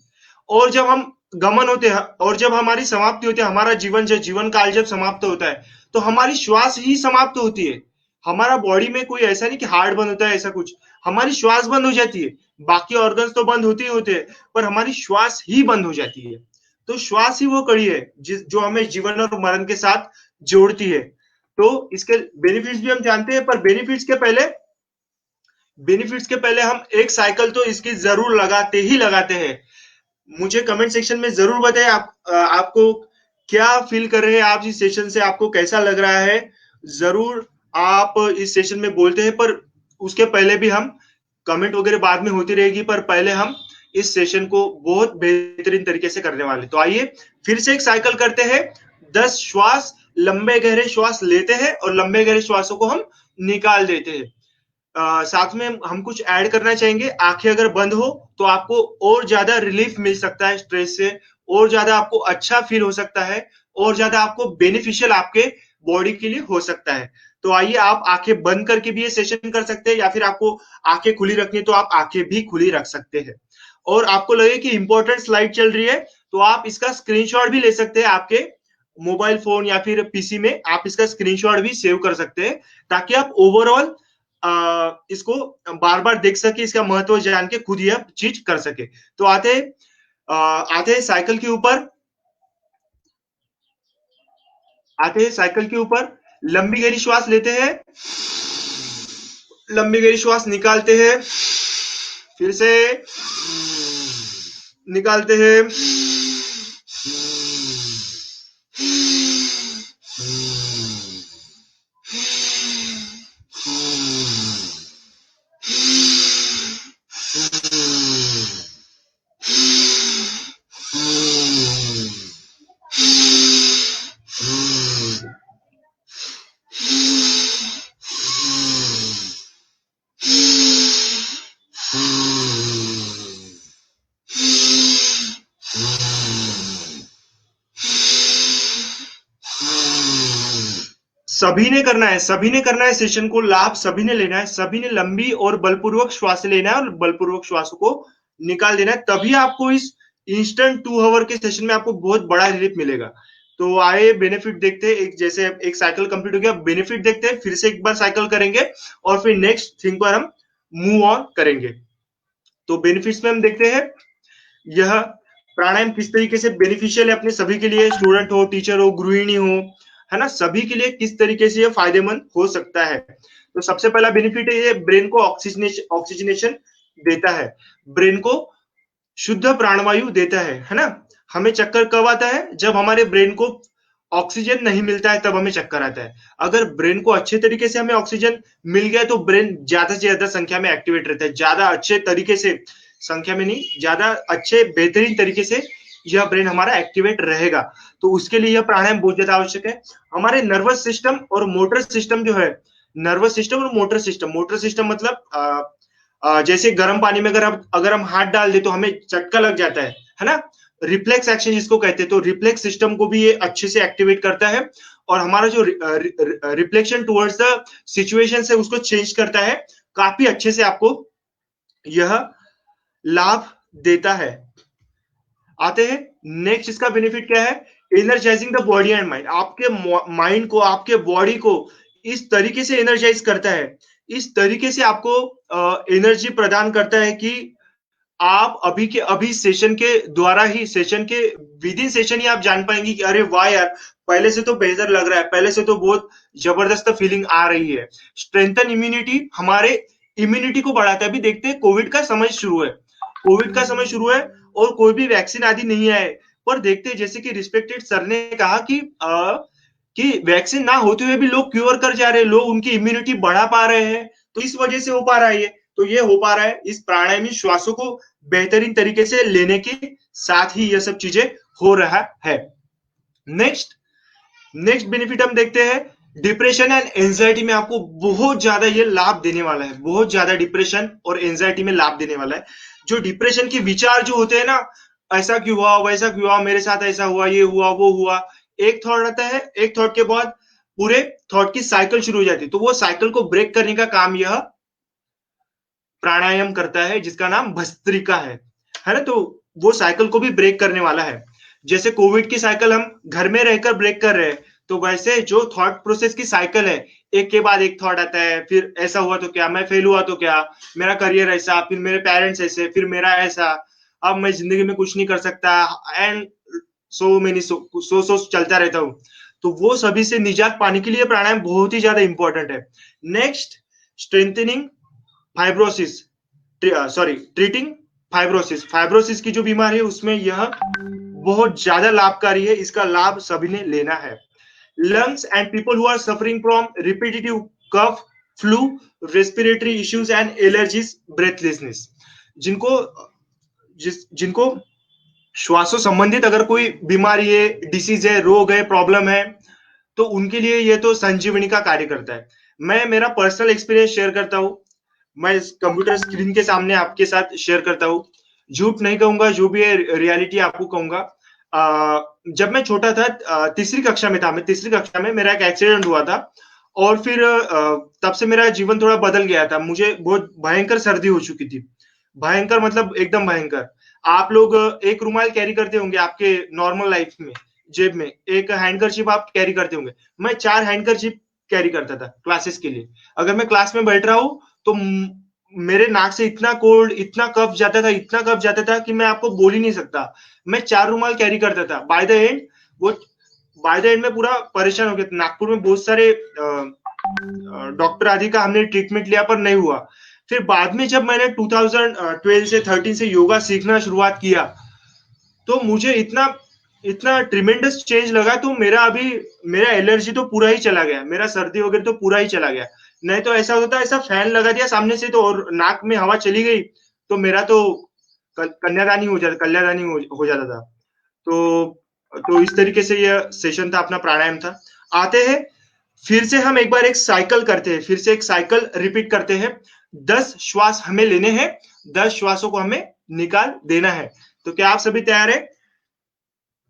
और जब हम गमन होते हैं और जब हमारी समाप्ति होती है, हमारा जीवन काल जब समाप्त होता है तो हमारी श्वास ही समाप्त होती है। हमारा बॉडी में कोई ऐसा नहीं कि हार्ट बंद होता है, ऐसा कुछ, हमारी श्वास बंद हो जाती है, बाकी ऑर्गन्स तो बंद होते ही होते हैं, पर हमारी श्वास ही बंद हो जाती है। तो श्वास ही वो कड़ी है जो हमें जीवन और मरण के साथ जोड़ती है। तो इसके बेनिफिट्स भी हम जानते हैं, पर बेनिफिट्स के पहले हम एक साइकिल तो इसकी जरूर लगाते हैं। मुझे कमेंट सेक्शन में जरूर बताएं आपको क्या फील कर रहे हैं आप इस सेशन से, आपको कैसा लग रहा है, जरूर आप इस सेशन में बोलते हैं। पर उसके पहले भी हम कमेंट वगैरह बाद में होती रहेगी, पर पहले हम इस सेशन को बहुत बेहतरीन तरीके से करने वाले। तो आइए फिर से एक साइकिल करते हैं। 10 श्वास, लंबे गहरे श्वास लेते हैं और लंबे गहरे श्वासों को हम निकाल देते हैं। साथ में हम कुछ ऐड करना चाहेंगे। आंखें अगर बंद हो तो आपको और ज्यादा रिलीफ मिल सकता है स्ट्रेस से, और ज्यादा आपको अच्छा फील हो सकता है, और ज्यादा आपको बेनिफिशियल आपके बॉडी के लिए हो सकता है। तो आइए, आप आंखें बंद करके भी ये सेशन कर सकते हैं, या फिर आपको आंखें खुली रखनी है तो आप आंखें भी खुली रख सकते हैं। और आपको लगे कि इंपॉर्टेंट स्लाइड चल रही है तो आप इसका स्क्रीनशॉट भी ले सकते हैं। आपके मोबाइल फोन या फिर पीसी में आप इसका स्क्रीनशॉट भी सेव कर सकते हैं, ताकि आप ओवरऑल इसको बार बार देख सके, इसका महत्व जान के खुद यह चीज कर सके। तो आते हैं साइकिल के ऊपर। लंबी गहरी श्वास लेते हैं, लंबी गहरी श्वास निकालते हैं, फिर से निकालते हैं, सभी ने करना है सेशन को, लाभ सभी ने लेना है, सभी ने लंबी और बलपूर्वक श्वास लेना है और बलपूर्वक श्वास को निकाल देना है, तभी आपको इस इंस्टेंट 2 आवर के सेशन में आपको बहुत बड़ा रिलीफ मिलेगा। तो आए बेनिफिट देखते हैं। जैसे एक साइकिल कंप्लीट हो गया, बेनिफिट देखते हैं, फिर से एक बार साइकिल करेंगे और फिर नेक्स्ट थिंग पर हम मूव ऑन करेंगे। तो बेनिफिट्स में हम देखते हैं यह प्राणायाम किस तरीके से बेनिफिशियल है अपने सभी के लिए, स्टूडेंट हो, टीचर हो, गृहिणी हो, है ना, सभी के लिए किस तरीके से ये फायदेमंद हो सकता है। तो सबसे पहला बेनिफिट है ये ब्रेन को ऑक्सीजनेशन देता है, ब्रेन को शुद्ध प्राणवायु देता है ना। हमें चक्कर कब आता है? जब हमारे ब्रेन को ऑक्सीजन नहीं मिलता है, तब हमें चक्कर आता है। अगर ब्रेन को अच्छे तरीके से हमें ऑक्सीजन मिल गया तो ब्रेन ज्यादा से ज्यादा संख्या में एक्टिवेट रहता है, ज्यादा अच्छे तरीके से, संख्या में नहीं, ज्यादा अच्छे बेहतरीन तरीके से यह ब्रेन हमारा एक्टिवेट रहेगा। तो उसके लिए यह प्राणायाम बहुत ज्यादा आवश्यक है। हमारे नर्वस सिस्टम और मोटर सिस्टम जो है, नर्वस सिस्टम और मोटर सिस्टम मतलब जैसे गर्म पानी में अगर हम हाथ डाल दे तो हमें चटका लग जाता है ना, रिफ्लेक्स एक्शन जिसको कहते हैं। तो रिफ्लेक्स सिस्टम को भी ये अच्छे से एक्टिवेट करता है और हमारा जो रिफ्लेक्शन टुवर्ड्स द सिचुएशन है उसको चेंज करता है, काफी अच्छे से आपको यह लाभ देता है। आते हैं नेक्स्ट, इसका बेनिफिट क्या है? Energising the body and mind. आपके माइंड को, आपके बॉडी को इस तरीके से एनर्जाइज करता है, इस तरीके से आपको एनर्जी प्रदान करता है कि आप अभी के अभी सेशन के द्वारा ही, सेशन के विद इन सेशन ही आप जान पाएंगे कि अरे वाह यार, पहले से तो बेहतर लग रहा है, पहले से तो बहुत जबरदस्त फीलिंग आ रही है। स्ट्रेंथन इम्यूनिटी, हमारे इम्यूनिटी को बढ़ाता है। अभी देखते हैं कोविड का समय शुरू है और कोई भी वैक्सीन आदि नहीं आए, पर देखते हैं जैसे कि रिस्पेक्टेड सर ने कहा कि वैक्सीन ना होते हुए भी लोग क्योर कर जा रहे हैं, लोग उनकी इम्यूनिटी बढ़ा पा रहे हैं। तो इस वजह से हो पा रहा है ये हो पा रहा है इस प्राणायामी श्वासों को बेहतरीन तरीके से लेने के साथ ही यह सब चीजें हो रहा है। नेक्स्ट बेनिफिट हम देखते हैं, डिप्रेशन एंड एंजाइटी में आपको बहुत ज्यादा ये लाभ देने वाला है, बहुत ज्यादा डिप्रेशन और एंजाइटी में लाभ देने वाला है। जो डिप्रेशन के विचार जो होते हैं ना, ऐसा क्यों हुआ, वैसा क्यों हुआ, मेरे साथ ऐसा हुआ, ये हुआ, वो हुआ, एक थॉट आता है, एक थॉट के बाद पूरे थॉट की साइकिल शुरू हो जाती है। तो वो साइकिल को ब्रेक करने का काम यह प्राणायाम करता है, जिसका नाम भस्त्रिका है ना। तो वो साइकिल को भी ब्रेक करने वाला है। जैसे कोविड की साइकिल हम घर में रहकर ब्रेक कर रहे हैं, तो वैसे जो थॉट प्रोसेस की साइकिल है, एक के बाद एक थॉट आता है, फिर ऐसा हुआ तो क्या, मैं फेल हुआ तो क्या, मेरा करियर ऐसा, फिर मेरे पेरेंट्स ऐसे, फिर मेरा ऐसा, अब मैं जिंदगी में कुछ नहीं कर सकता, एंड सो मेनी सो चलता रहता हूँ। तो वो सभी से निजात पाने के लिए प्राणायाम बहुत ही ज्यादा इंपॉर्टेंट है। Next, strengthening fibrosis, sorry treating fibrosis. Fibrosis की जो बीमारी है उसमें यह बहुत ज्यादा लाभकारी है, इसका लाभ सभी ने लेना है। Lungs and people who are suffering from repetitive cough, flu, respiratory issues and allergies, breathlessness, जिनको श्वासों संबंधित अगर कोई बीमारी है, डिसीज है, रोग है, प्रॉब्लम है, तो उनके लिए ये तो संजीवनी का कार्य करता है। मैं मेरा पर्सनल एक्सपीरियंस शेयर करता हूँ, मैं इस कंप्यूटर स्क्रीन के सामने आपके साथ शेयर करता हूँ। झूठ नहीं कहूंगा, जो भी है रियलिटी आपको कहूंगा। जब मैं छोटा था, तीसरी कक्षा में था, मैं तीसरी कक्षा में मेरा एक एक्सीडेंट हुआ था, और फिर तब से मेरा जीवन थोड़ा बदल गया था। मुझे बहुत भयंकर सर्दी हो चुकी थी, भयंकर मतलब एकदम भयंकर। आप लोग एक रुमाल कैरी करते होंगे आपके नॉर्मल लाइफ में, जेब में एक हैंडकरचिप आप कैरी करते होंगे। मैं 4 हैंडकरचिप कैरी करता था क्लासेस के लिए। अगर मैं क्लास में बैठ रहा हूं तो मेरे नाक से इतना कोल्ड, इतना कफ जाता था, इतना कफ जाता था कि मैं आपको बोल ही नहीं सकता। मैं 4 रुमाल कैरी करता था। बाय द एंड में पूरा परेशान हो गया। नागपुर में बहुत सारे डॉक्टर आदि का हमने ट्रीटमेंट लिया, पर नहीं हुआ। फिर बाद में जब मैंने 2012 से 13 से योगा सीखना शुरुआत किया, तो मुझे इतना इतना ट्रिमेंडस चेंज लगा। तो मेरा एलर्जी तो पूरा ही चला गया, मेरा सर्दी वगैरह तो पूरा ही चला गया। नहीं तो ऐसा होता, ऐसा फैन लगा दिया सामने से तो और नाक में हवा चली गई तो मेरा तो कन्यादानी हो जाता था। तो इस तरीके से यह सेशन था, अपना प्राणायाम था। आते हैं, फिर से हम एक बार एक साइकिल करते हैं, फिर से एक साइकिल रिपीट करते हैं। 10 श्वास हमें लेने हैं, 10 श्वासों को हमें निकाल देना है। तो क्या आप सभी तैयार है?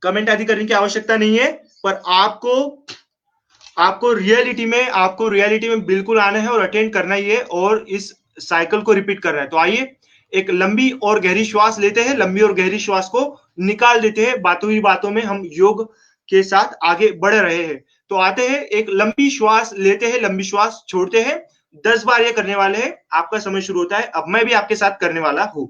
कमेंट आदि करने की आवश्यकता नहीं है, पर आपको रियलिटी में बिल्कुल आना है और अटेंड करना ही है, और इस साइकिल को रिपीट करना है। तो आइए, एक लंबी और गहरी श्वास लेते हैं, लंबी और गहरी श्वास को निकाल देते हैं। बातों ही बातों में हम योग के साथ आगे बढ़ रहे हैं। तो आते हैं, एक लंबी श्वास लेते हैं, लंबी श्वास छोड़ते हैं। 10 बार ये करने वाले हैं। आपका समय शुरू होता है। अब मैं भी आपके साथ करने वाला हूं।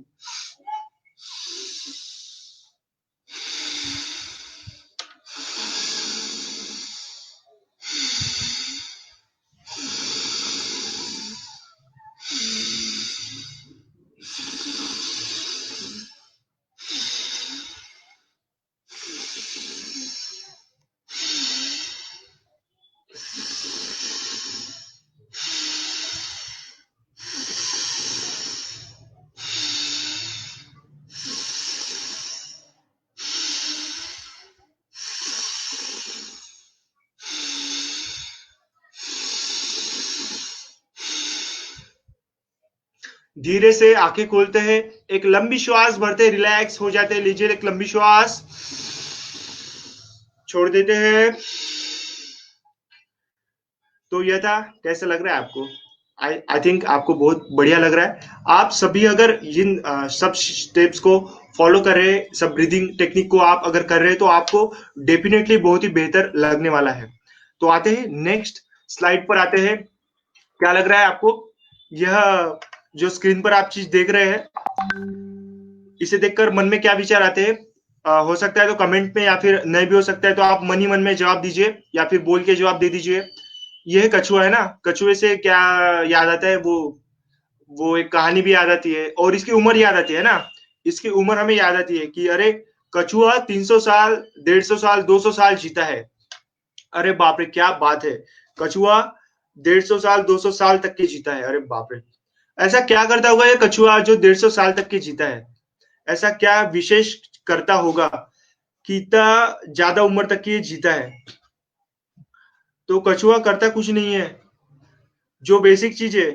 धीरे से आंखें खोलते हैं, एक लंबी श्वास भरते हैं, रिलैक्स हो जाते हैं। लीजिए एक लंबी श्वास, छोड़ देते हैं। तो यह था, कैसा लग रहा है आपको? आई थिंक आपको बहुत बढ़िया लग रहा है। आप सभी अगर इन सब स्टेप्स को फॉलो कर रहे हैं, सब ब्रीदिंग टेक्निक को आप अगर कर रहे हैं, तो आपको डेफिनेटली बहुत ही बेहतर लगने वाला है। तो आते हैं नेक्स्ट स्लाइड पर आते हैं। क्या लग रहा है आपको? यह जो स्क्रीन पर आप चीज देख रहे हैं, इसे देखकर मन में क्या विचार आते हैं? हो सकता है तो कमेंट में, या फिर नहीं भी हो सकता है तो आप मन ही मन में जवाब दीजिए, या फिर बोल के जवाब दे दीजिए। यह कछुआ है ना, कछुए से क्या याद आता है? वो एक कहानी भी याद आती है, और इसकी उम्र याद आती है ना। इसकी उम्र हमें याद आती है कि अरे कछुआ 300 साल, 150 साल, 200 साल जीता है। अरे बाप रे, क्या बात है! कछुआ 150 साल, 200 साल तक के जीता है। अरे बाप रे, ऐसा क्या करता होगा ये कछुआ जो 150 साल तक के जीता है? ऐसा क्या विशेष करता होगा कि इतना ज्यादा उम्र तक की जीता है? तो कछुआ करता कुछ नहीं है, जो बेसिक चीज है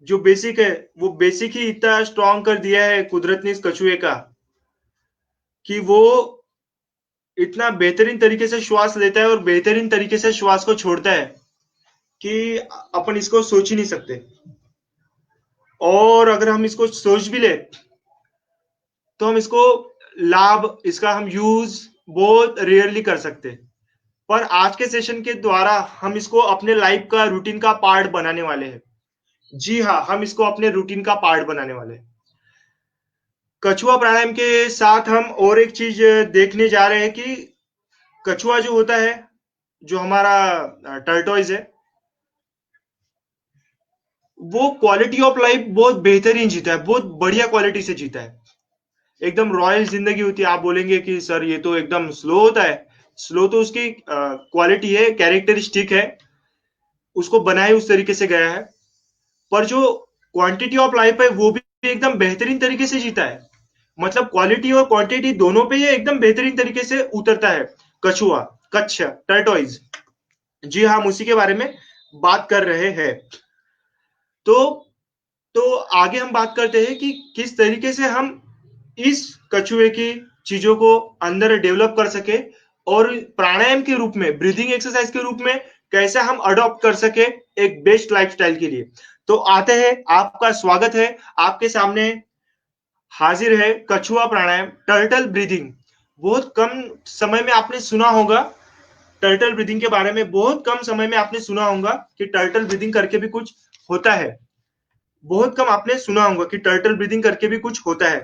जो बेसिक है वो बेसिक ही इतना स्ट्रांग कर दिया है कुदरत ने इस कछुए का कि वो इतना बेहतरीन तरीके से श्वास लेता है और बेहतरीन तरीके से श्वास को छोड़ता है कि अपन इसको सोच ही नहीं सकते। और अगर हम इसको सोच भी ले तो हम इसको लाभ इसका हम यूज बहुत रेयरली कर सकते, पर आज के सेशन के द्वारा हम इसको अपने लाइफ का रूटीन का पार्ट बनाने वाले हैं। जी हाँ, हम इसको अपने रूटीन का पार्ट बनाने वाले हैं। कछुआ प्राणायाम के साथ हम और एक चीज देखने जा रहे हैं कि कछुआ जो होता है, जो हमारा टर्टोइज है, वो क्वालिटी ऑफ लाइफ बहुत बेहतरीन जीता है, बहुत बढ़िया क्वालिटी से जीता है। एकदम रॉयल जिंदगी होती है। आप बोलेंगे कि सर ये तो एकदम स्लो होता है। स्लो तो उसकी क्वालिटी है, कैरेक्टरिस्टिक है, उसको बनाए उस तरीके से गया है, पर जो क्वांटिटी ऑफ लाइफ है वो भी एकदम बेहतरीन तरीके से जीता है। मतलब क्वालिटी और क्वांटिटी दोनों पे ये एकदम बेहतरीन तरीके से उतरता है कछुआ, कच्छ, टर्टोइज। जी हाँ, हम उसी के बारे में बात कर रहे हैं। तो आगे हम बात करते हैं कि किस तरीके से हम इस कछुए की चीजों को अंदर डेवलप कर सके और प्राणायाम के रूप में, ब्रीदिंग एक्सरसाइज के रूप में कैसे हम अडॉप्ट कर सके एक बेस्ट लाइफस्टाइल के लिए। तो आते हैं, आपका स्वागत है। आपके सामने हाजिर है कछुआ प्राणायाम, टर्टल ब्रीदिंग। बहुत कम समय में आपने सुना होगा टर्टल ब्रीदिंग के बारे में, बहुत कम समय में आपने सुना होगा कि टर्टल ब्रीदिंग करके भी कुछ होता है। बहुत कम आपने सुना होगा कि टर्टल ब्रीदिंग करके भी कुछ होता है,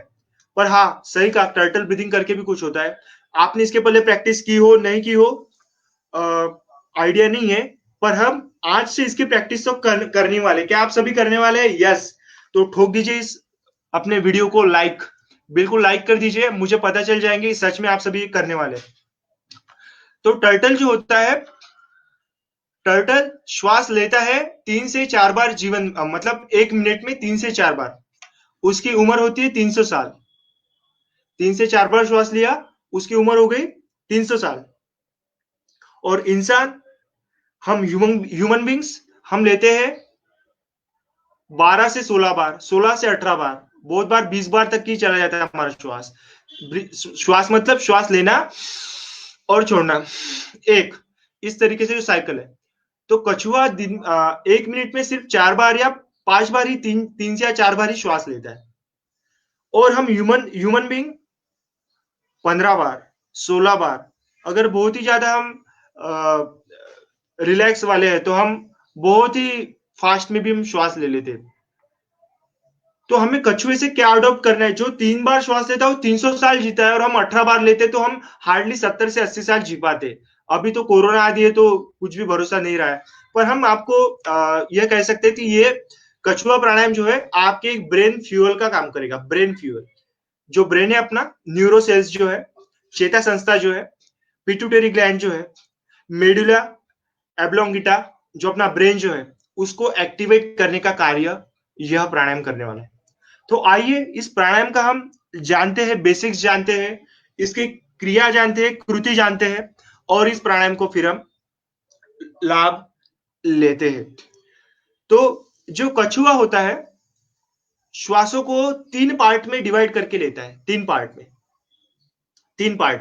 पर हाँ, सही कहा, टर्टल ब्रीदिंग करके भी कुछ होता है। आपने इसके पहले प्रैक्टिस की हो नहीं की हो आइडिया नहीं है, पर हम आज से इसकी प्रैक्टिस तो करने वाले। क्या आप सभी करने वाले हैं? यस। तो ठोक दीजिए इस अपने वीडियो को लाइक, बिल्कुल लाइक कर दीजिए, मुझे पता चल जाएंगे सच में आप सभी करने वाले। तो टर्टल जो होता है, टर्टल श्वास लेता है 3 से 4 बार जीवन, मतलब 1 मिनट में 3 से 4 बार। उसकी उम्र होती है 300 साल। 3 से 4 बार श्वास लिया, उसकी उम्र हो गई 300 साल। और इंसान, हम ह्यूमन बींग्स, हम लेते हैं 12 से 16 बार, 16 से 18 बार, बहुत बार 20 बार तक की चला जाता है हमारा श्वास। श्वास मतलब श्वास लेना और छोड़ना, एक इस तरीके से जो साइकिल है। तो कछुआ 1 मिनट में सिर्फ 4 बार या 5 बार ही, 3 से या 4 बार ही श्वास लेता है। और हम ह्यूमन बींग 15 बार, 16 बार, अगर बहुत ही ज्यादा हम रिलैक्स वाले हैं तो हम बहुत ही फास्ट में भी हम श्वास ले लेते हैं। तो हमें कछुए से क्या अडॉप्ट करना है? जो 3 बार श्वास लेता है वो 300 साल जीता है, और हम 18 बार लेते तो हम हार्डली 70 से 80 साल जी पाते। अभी तो कोरोना आ है तो कुछ भी भरोसा नहीं रहा है, पर हम आपको यह कह सकते हैं कि ये कछुआ प्राणायाम जो है आपके एक ब्रेन फ्यूअल का काम करेगा। ब्रेन फ्यूअल, जो ब्रेन है अपना, न्यूरो सेल्स जो है, चेता संस्था जो है, पिट्यूटरी ग्लैंड जो है, मेडुला एब्लोंगिटा, जो अपना ब्रेन जो है उसको एक्टिवेट करने का कार्य यह प्राणायाम करने वाला है। तो आइए इस प्राणायाम का हम जानते हैं, बेसिक्स जानते हैं, इसकी क्रिया जानते हैं, कृति जानते हैं, और इस प्राणायाम को फिर हम लाभ लेते हैं। तो जो कछुआ होता है श्वासों को 3 पार्ट में डिवाइड करके लेता है। 3 पार्ट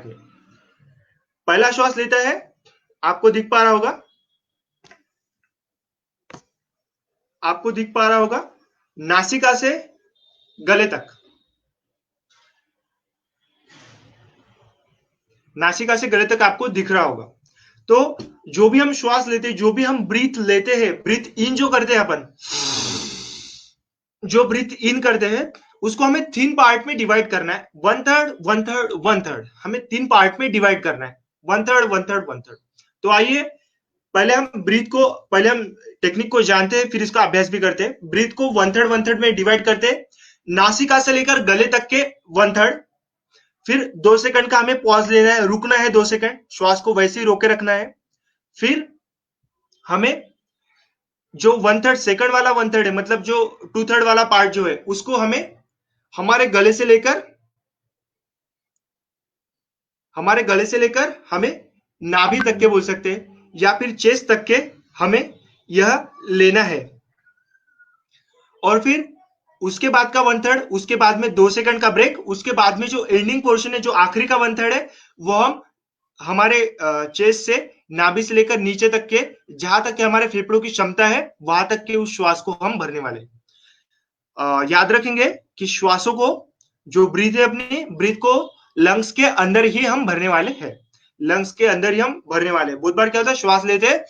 में पहला श्वास लेता है, आपको दिख पा रहा होगा, नासिका से गले तक, नासिका से गले तक आपको दिख रहा होगा। तो जो भी हम श्वास लेते हैं, जो भी हम ब्रीथ लेते हैं, ब्रीथ इन जो करते हैं अपन, जो ब्रीथ इन करते हैं उसको हमें 3 पार्ट में डिवाइड करना है। 1/3, 1/3, 1/3, हमें 3 पार्ट में डिवाइड करना है। 1/3, 1/3, 1/3। तो आइए पहले हम टेक्निक को जानते हैं, फिर इसका अभ्यास भी करते हैं। ब्रीथ को 1/3, 1/3 में डिवाइड करते हैं। नासिका से लेकर गले तक के 1/3, फिर 2 सेकंड का हमें पॉज लेना है, रुकना है 2 सेकंड, श्वास को वैसे ही रोके रखना है। फिर हमें जो 1/3 सेकंड वाला 1/3 है, मतलब जो 2/3 वाला पार्ट जो है, उसको हमें हमारे गले से लेकर हमें नाभि तक के बोल सकते हैं, या फिर चेस्ट तक के हमें यह लेना है। और फिर उसके बाद का 1/3, उसके बाद में 2 सेकंड का ब्रेक, उसके बाद में जो एंडिंग पोर्शन है, जो आखिरी का 1/3 है, वो हम हमारे चेस्ट से नाभि से लेकर नीचे तक के, जहां तक के हमारे फेफड़ों की क्षमता है, वहां तक के उस श्वास को हम भरने वाले याद रखेंगे कि श्वासों को, जो ब्रीथ है अपनी ब्रीथ को लंग्स के अंदर ही हम भरने वाले हैं, लंग्स के अंदर ही हम भरने वाले हैं। बहुत बार क्या होता है, श्वास लेते हैं,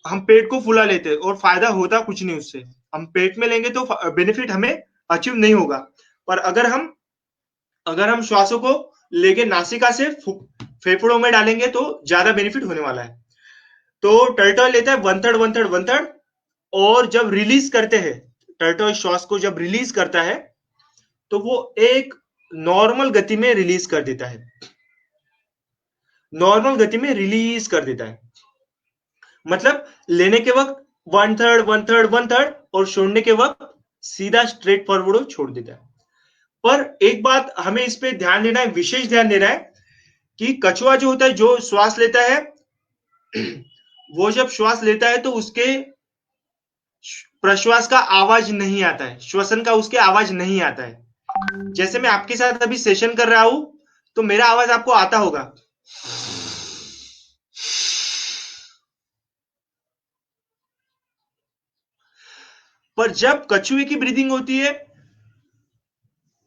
हम पेट को फुला लेते हैं और फायदा होता कुछ नहीं उससे। हम पेट में लेंगे तो बेनिफिट हमें अचीव नहीं होगा, पर अगर हम श्वासों को लेके नासिका से फेफड़ों में डालेंगे तो ज्यादा बेनिफिट होने वाला है। तो टर्टल लेता है 1/3 1/3 1/3, और जब रिलीज करते हैं, टर्टल श्वास को जब रिलीज करता है तो वो एक नॉर्मल गति में रिलीज कर देता है, नॉर्मल गति में रिलीज कर देता है। मतलब लेने के वक्त 1/3 1/3 1/3 और छोड़ने के वक्त सीधा स्ट्रेट फॉरवर्ड छोड़ देता है। पर एक बात हमें इस पे ध्यान देना है, विशेष ध्यान देना है कि कछुआ जो होता है, जो श्वास लेता है, वो जब श्वास लेता है तो उसके प्रश्वास का आवाज नहीं आता है, श्वसन का उसके आवाज नहीं आता है। जैसे मैं आपके साथ अभी सेशन कर रहा हूं तो मेरा आवाज आपको आता होगा, पर जब कछुए की ब्रीदिंग होती है,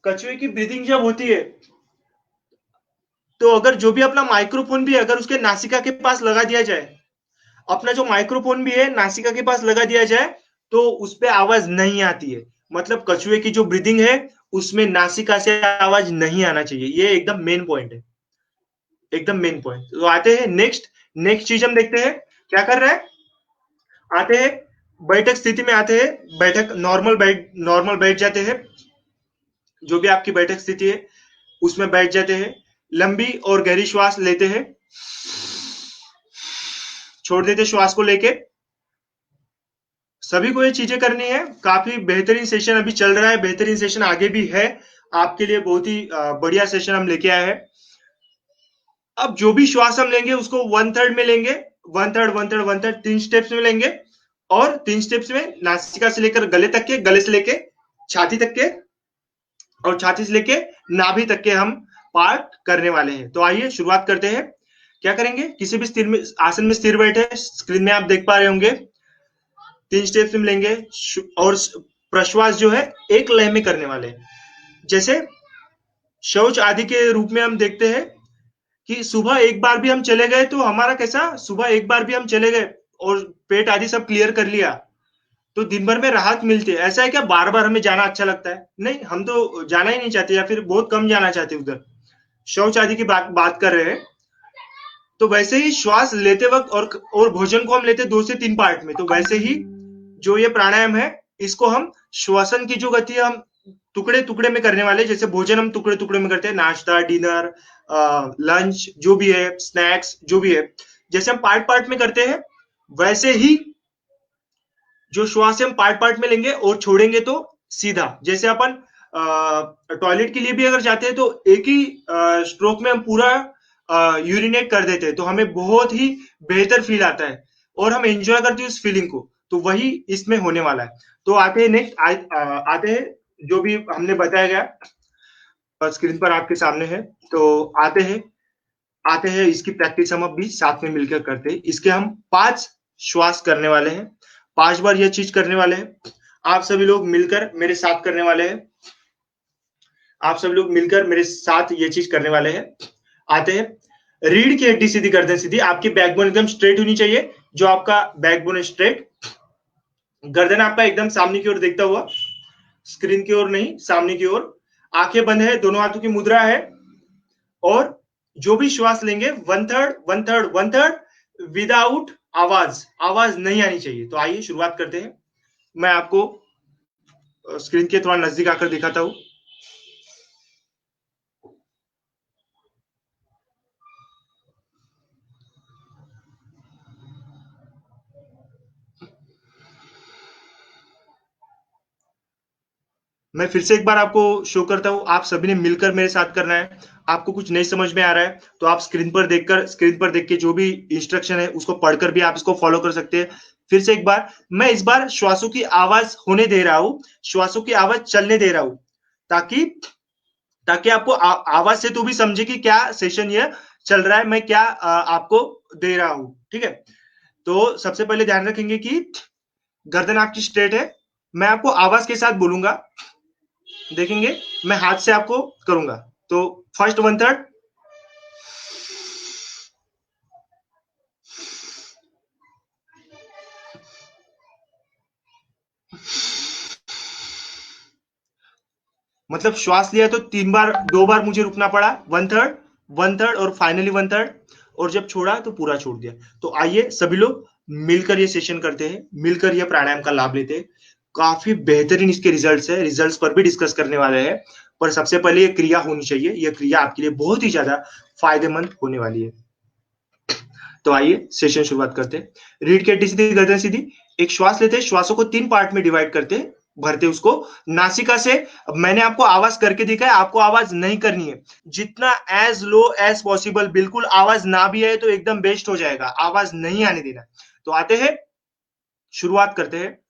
कछुए की ब्रीदिंग जब होती है, तो अगर जो भी अपना माइक्रोफोन भी अगर उसके नासिका के पास लगा दिया जाए, अपना जो माइक्रोफोन भी है नासिका के पास लगा दिया जाए, तो उस पे आवाज नहीं आती है। मतलब कछुए की जो ब्रीदिंग है उसमें नासिका से आवाज नहीं आना चाहिए। ये एकदम मेन पॉइंट है, एकदम मेन पॉइंट। तो आते हैं नेक्स्ट चीज हम देखते हैं क्या कर रहा है। आते हैं बैठक स्थिति में, आते हैं बैठक, नॉर्मल बैठ जाते हैं, जो भी आपकी बैठक स्थिति है उसमें बैठ जाते हैं। लंबी और गहरी श्वास लेते हैं, छोड़ देते श्वास को लेके। सभी को ये चीजें करनी है। काफी बेहतरीन सेशन अभी चल रहा है, बेहतरीन सेशन आगे भी है आपके लिए, बहुत ही बढ़िया सेशन हम लेके आए हैं। अब जो भी श्वास हम लेंगे उसको 1/3 में लेंगे, 1/3 1/3 1/3 3 स्टेप्स में लेंगे, और 3 स्टेप्स में नासिका से लेकर गले तक के, गले से लेके छाती तक के, और छाती से लेके नाभि तक के हम पार्ट करने वाले हैं। तो आइए शुरुआत करते हैं। क्या करेंगे, किसी भी स्थिर में, आसन में स्थिर बैठे, स्क्रीन में आप देख पा रहे होंगे 3 स्टेप्स में लेंगे, और प्रश्वास जो है एक लय में करने वाले हैं। जैसे शौच आदि के रूप में हम देखते हैं कि सुबह एक बार भी हम चले गए तो हमारा कैसा, सुबह एक बार भी हम चले गए और पेट आदि सब क्लियर कर लिया तो दिन भर में राहत मिलती है। ऐसा है क्या बार बार हमें जाना अच्छा लगता है? नहीं, हम तो जाना ही नहीं चाहते, या फिर बहुत कम जाना चाहते उधर, शौच आदि की बात कर रहे हैं। तो वैसे ही श्वास लेते वक्त और भोजन को हम लेते 2 से 3 पार्ट में, तो वैसे ही जो ये प्राणायाम है इसको हम श्वसन की जो गति है हम टुकड़े टुकड़े में करने वाले। जैसे भोजन हम टुकड़े टुकड़े में करते हैं, नाश्ता, डिनर, लंच जो भी है, स्नैक्स जो भी है, जैसे हम पार्ट पार्ट में करते हैं, वैसे ही जो श्वास हम पार्ट पार्ट में लेंगे और छोड़ेंगे तो सीधा। जैसे अपन टॉयलेट के लिए भी अगर जाते हैं तो एक ही स्ट्रोक में हम पूरा यूरिनेट कर देते हैं, तो हमें बहुत ही बेहतर फील आता है और हम एंजॉय करते हैं उस फीलिंग को। तो वही इसमें होने वाला है। तो आते हैं नेक्स्ट, आते हैं जो भी हमने बताया गया स्क्रीन पर आपके सामने है। तो आते हैं इसकी प्रैक्टिस हम अभी साथ में मिलकर करते हैं। इसके हम 5 श्वास करने वाले हैं, 5 बार यह चीज करने वाले हैं। आप सभी लोग मिलकर मेरे साथ करने वाले हैं, आप सभी लोग मिलकर मेरे साथ ये चीज करने वाले हैं। आते हैं, रीढ़ की हड्डी सीधी, गर्दन सीधी, आपकी बैकबोन एकदम स्ट्रेट होनी चाहिए। जो आपका बैकबोन है स्ट्रेट, गर्दन आपका एकदम सामने की ओर देखता हुआ, स्क्रीन की ओर नहीं, सामने की ओर। आंखें बंद है, दोनों हाथों की मुद्रा है, और जो भी श्वास लेंगे 1/3 1/3 1/3 विदाउट आवाज नहीं आनी चाहिए। तो आइए शुरुआत करते हैं। मैं आपको स्क्रीन के थोड़ा नजदीक आकर दिखाता हूं। मैं फिर से एक बार आपको शो करता हूं, आप सभी ने मिलकर मेरे साथ करना है। आपको कुछ नहीं समझ में आ रहा है तो आप स्क्रीन पर देख के जो भी इंस्ट्रक्शन है उसको पढ़कर भी आप इसको फॉलो कर सकते हैं। फिर से एक बार, मैं इस बार श्वासों की आवाज होने दे रहा हूं, श्वासों की आवाज चलने दे रहा हूं, ताकि ताकि आपको आवाज से तो भी समझे कि क्या सेशन ये चल रहा है, मैं क्या आपको दे रहा हूं। ठीक है, तो सबसे पहले ध्यान रखेंगे कि गर्दन आपकी स्ट्रेट है, मैं आपको आवाज के साथ बोलूंगा, देखेंगे मैं हाथ से आपको करूंगा। तो फर्स्ट 1/3, मतलब श्वास लिया तो 3 बार, 2 बार मुझे रुकना पड़ा, 1/3, 1/3 और फाइनली 1/3, और जब छोड़ा तो पूरा छोड़ दिया। तो आइए सभी लोग मिलकर ये सेशन करते हैं, मिलकर ये प्राणायाम का लाभ लेते हैं। काफी बेहतरीन इसके रिजल्ट्स है, रिजल्ट्स पर भी डिस्कस करने वाले हैं, पर सबसे पहले ये क्रिया होनी चाहिए, ये क्रिया आपके लिए बहुत ही ज्यादा फायदेमंद होने वाली है। तो आइए सेशन शुरुआत करते हैं। रीढ़ की हड्डी सीधी, गर्दन सीधी, एक श्वास लेते हैं, श्वासों को 3 पार्ट में डिवाइड करते हैं, भरते उसको नासिका से। मैंने आपको आवाज करके दिखा है, आपको आवाज नहीं करनी है, जितना एज लो एज पॉसिबल, बिल्कुल आवाज ना भी आए तो एकदम बेस्ट हो जाएगा, आवाज नहीं आने देना। तो आते हैं, शुरुआत करते हैं।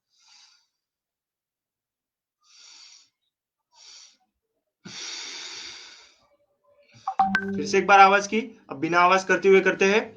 फिर से एक बार आवाज की, अब बिना आवाज करते हुए करते हैं।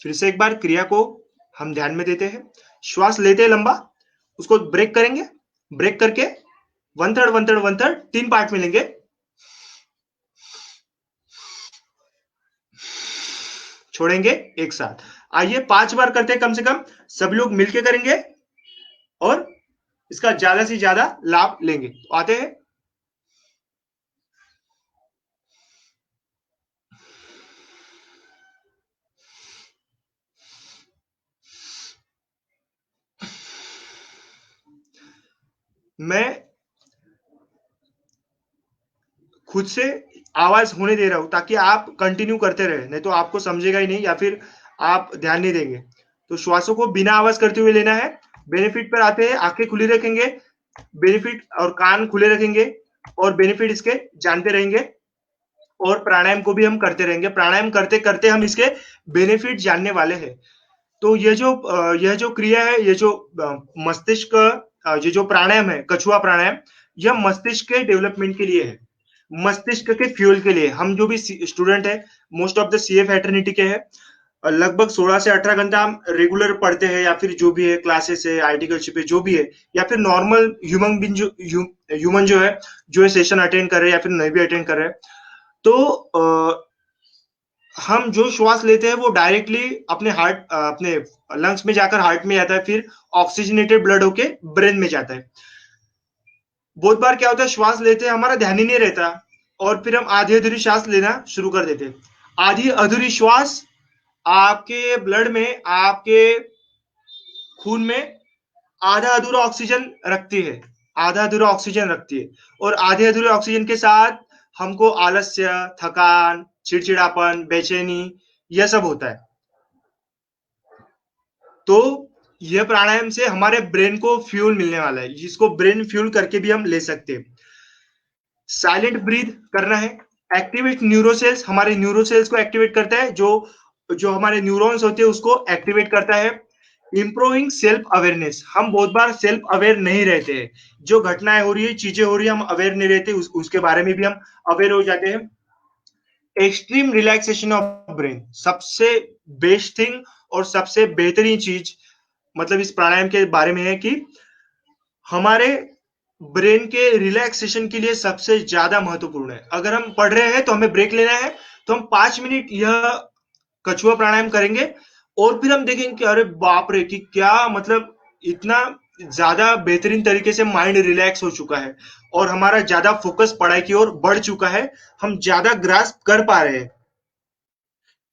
फिर से एक बार क्रिया को हम ध्यान में देते हैं। श्वास लेते हैं लंबा, उसको ब्रेक करेंगे, ब्रेक करके 1/3 1/3 1/3 3 पार्ट में लेंगे, छोड़ेंगे एक साथ। आइए 5 बार करते हैं कम से कम, सभी लोग मिलके करेंगे और इसका ज्यादा से ज्यादा लाभ लेंगे। तो आते हैं, मैं खुद से आवाज होने दे रहा हूं ताकि आप कंटिन्यू करते रहे, नहीं तो आपको समझेगा ही नहीं या फिर आप ध्यान नहीं देंगे। तो श्वासों को बिना आवाज करते हुए लेना है। बेनिफिट पर आते हैं, आंखें खुली रखेंगे, बेनिफिट और कान खुले रखेंगे और बेनिफिट इसके जानते रहेंगे, और प्राणायाम को भी हम करते रहेंगे। प्राणायाम करते करते हम इसके बेनिफिट जानने वाले हैं। तो यह जो क्रिया है, ये जो मस्तिष्क, ये जो प्राणायाम है, कछुआ प्राणायाम, यह मस्तिष्क के डेवलपमेंट के लिए है, मस्तिष्क के फ्यूल के लिए। हम जो भी स्टूडेंट है, most of the CA fraternity के है, लगभग 16 से 18 घंटा हम रेगुलर पढ़ते हैं, या फिर जो भी है क्लासेस है, आर्टिकलशिप है, जो भी है, या फिर नॉर्मल ह्यूमन जो है, जो सेशन अटेंड कर रहे हैं या फिर नहीं भी अटेंड कर रहे हैं, तो हम जो श्वास लेते हैं वो डायरेक्टली अपने हार्ट, अपने लंग्स में जाकर हार्ट में जाता है, फिर ऑक्सीजनेटेड ब्लड होके ब्रेन में जाता है। बहुत बार क्या होता है, श्वास लेते हैं, हमारा ध्यान ही नहीं रहता, और फिर हम आधी अधूरी श्वास लेना शुरू कर देते हैं। आधी अधूरी श्वास आपके ब्लड में, आपके खून में आधा अधूरा ऑक्सीजन रखती है, आधा अधूरा ऑक्सीजन रखती है, और आधे अधूरे ऑक्सीजन के साथ हमको आलस्य, थकान, चिड़चिड़ापन, बेचैनी, यह सब होता है। तो यह प्राणायाम से हमारे ब्रेन को फ्यूल मिलने वाला है, जिसको ब्रेन फ्यूल करके भी हम ले सकते हैं। साइलेंट ब्रीथ करना है, एक्टिवेट न्यूरोसेल्स, हमारे न्यूरोसेल्स को एक्टिवेट करता है, जो हमारे न्यूरॉन्स होते हैं उसको एक्टिवेट करता है। इंप्रूविंग सेल्फ अवेयरनेस, हम बहुत बार सेल्फ अवेयर नहीं रहते हैं, जो घटनाएं हो रही है, चीजें हो रही है, हम अवेयर नहीं रहते, उसके बारे में भी हम अवेयर हो जाते हैं। एक्सट्रीम रिलैक्सेशन ऑफ ब्रेन, सबसे बेस्ट थिंग और सबसे बेहतरीन चीज मतलब इस प्राणायाम के बारे में है कि हमारे ब्रेन के रिलैक्सेशन के लिए सबसे ज्यादा महत्वपूर्ण है। अगर हम पढ़ रहे हैं तो हमें ब्रेक लेना है, तो हम 5 मिनट यह कछुआ प्राणायाम करेंगे, और फिर हम देखेंगे कि अरे बाप रे, कि क्या मतलब इतना ज्यादा बेहतरीन तरीके से माइंड रिलैक्स हो चुका है और हमारा ज्यादा फोकस पढ़ाई की ओर बढ़ चुका है, हम ज्यादा ग्रास्प कर पा रहे हैं।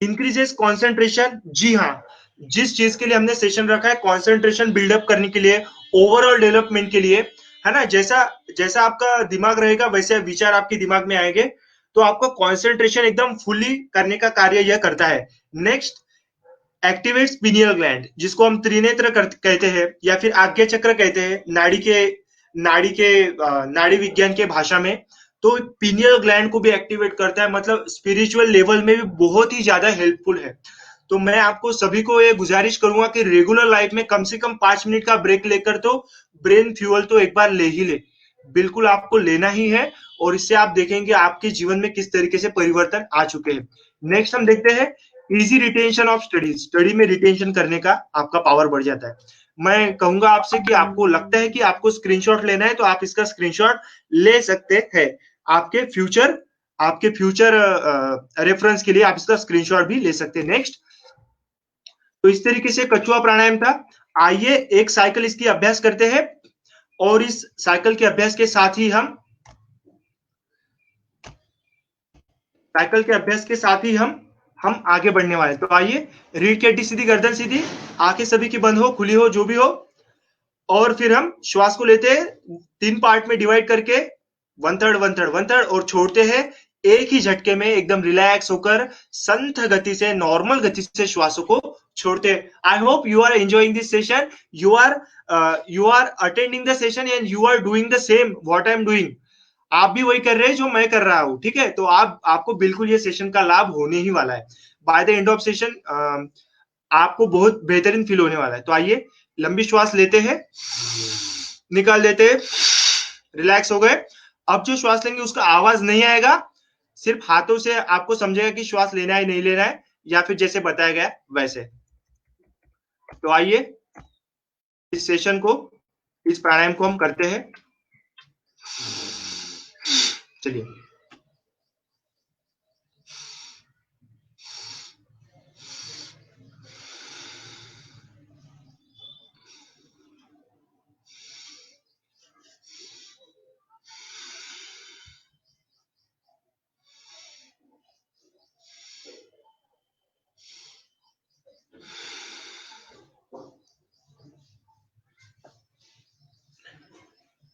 इंक्रीजेस कंसंट्रेशन, जी हाँ, जिस चीज के लिए हमने सेशन रखा है कंसंट्रेशन बिल्डअप करने के लिए, ओवरऑल डेवलपमेंट के लिए, है ना, जैसा जैसा आपका दिमाग रहेगा वैसे विचार आपके दिमाग में आएंगे, तो आपका कंसंट्रेशन एकदम फुली करने का कार्य यह करता है। नेक्स्ट, एक्टिवेट्स पिनियल ग्लैंड, जिसको हम त्रिनेत्र कहते हैं या फिर आज्ञा चक्र कहते हैं नाड़ी विज्ञान के भाषा में। तो पिनियल ग्लैंड को भी एक्टिवेट करता है, मतलब स्पिरिचुअल लेवल में भी बहुत ही ज्यादा हेल्पफुल है। तो मैं आपको सभी को ये गुजारिश करूंगा कि रेगुलर लाइफ में कम से कम 5 मिनट का ब्रेक लेकर तो ब्रेन फ्यूअल तो एक बार ले ही ले, बिल्कुल आपको लेना ही है, और इससे आप देखेंगे आपके जीवन में किस तरीके से परिवर्तन आ चुके हैं। नेक्स्ट हम देखते हैं easy retention of studies, study में रिटेंशन करने का आपका पावर बढ़ जाता है। मैं कहूंगा आपसे कि आपको लगता है कि आपको स्क्रीनशॉट लेना है तो आप इसका स्क्रीनशॉट ले सकते हैं, आपके फ्यूचर रेफरेंस के लिए आप इसका स्क्रीनशॉट भी ले सकते हैं। नेक्स्ट, तो इस तरीके से कछुआ प्राणायाम था। आइए एक साइकिल इसकी अभ्यास करते हैं, और इस साइकिल के अभ्यास के साथ ही हम आगे बढ़ने वाले। तो आइए, रीढ़ की हड्डी सीधी, गर्दन सीधी, आंखें सभी की बंद हो, खुली हो, जो भी हो, और फिर हम श्वास को लेते हैं 3 पार्ट में डिवाइड करके, 1/3 1/3 1/3, और छोड़ते हैं एक ही झटके में एकदम रिलैक्स होकर, संथ गति से, नॉर्मल गति से श्वासों को छोड़ते हैं। I hope you are enjoying this session, you are attending the session and you are doing the same what I am doing. आप भी वही कर रहे हैं जो मैं कर रहा हूं, ठीक है? तो आपको बिल्कुल ये सेशन का लाभ होने ही वाला है। By the end of session आपको बहुत बेहतरीन फील होने वाला है। तो आइए, लंबी श्वास लेते हैं, निकाल देते हैं, रिलैक्स हो गए। अब जो श्वास लेंगे उसका आवाज नहीं आएगा, सिर्फ हाथों से आपको समझेगा कि श्वास लेना है नहीं लेना है, या फिर जैसे बताया गया वैसे। तो आइए, इस सेशन को, इस प्राणायाम को हम करते हैं। चलिए,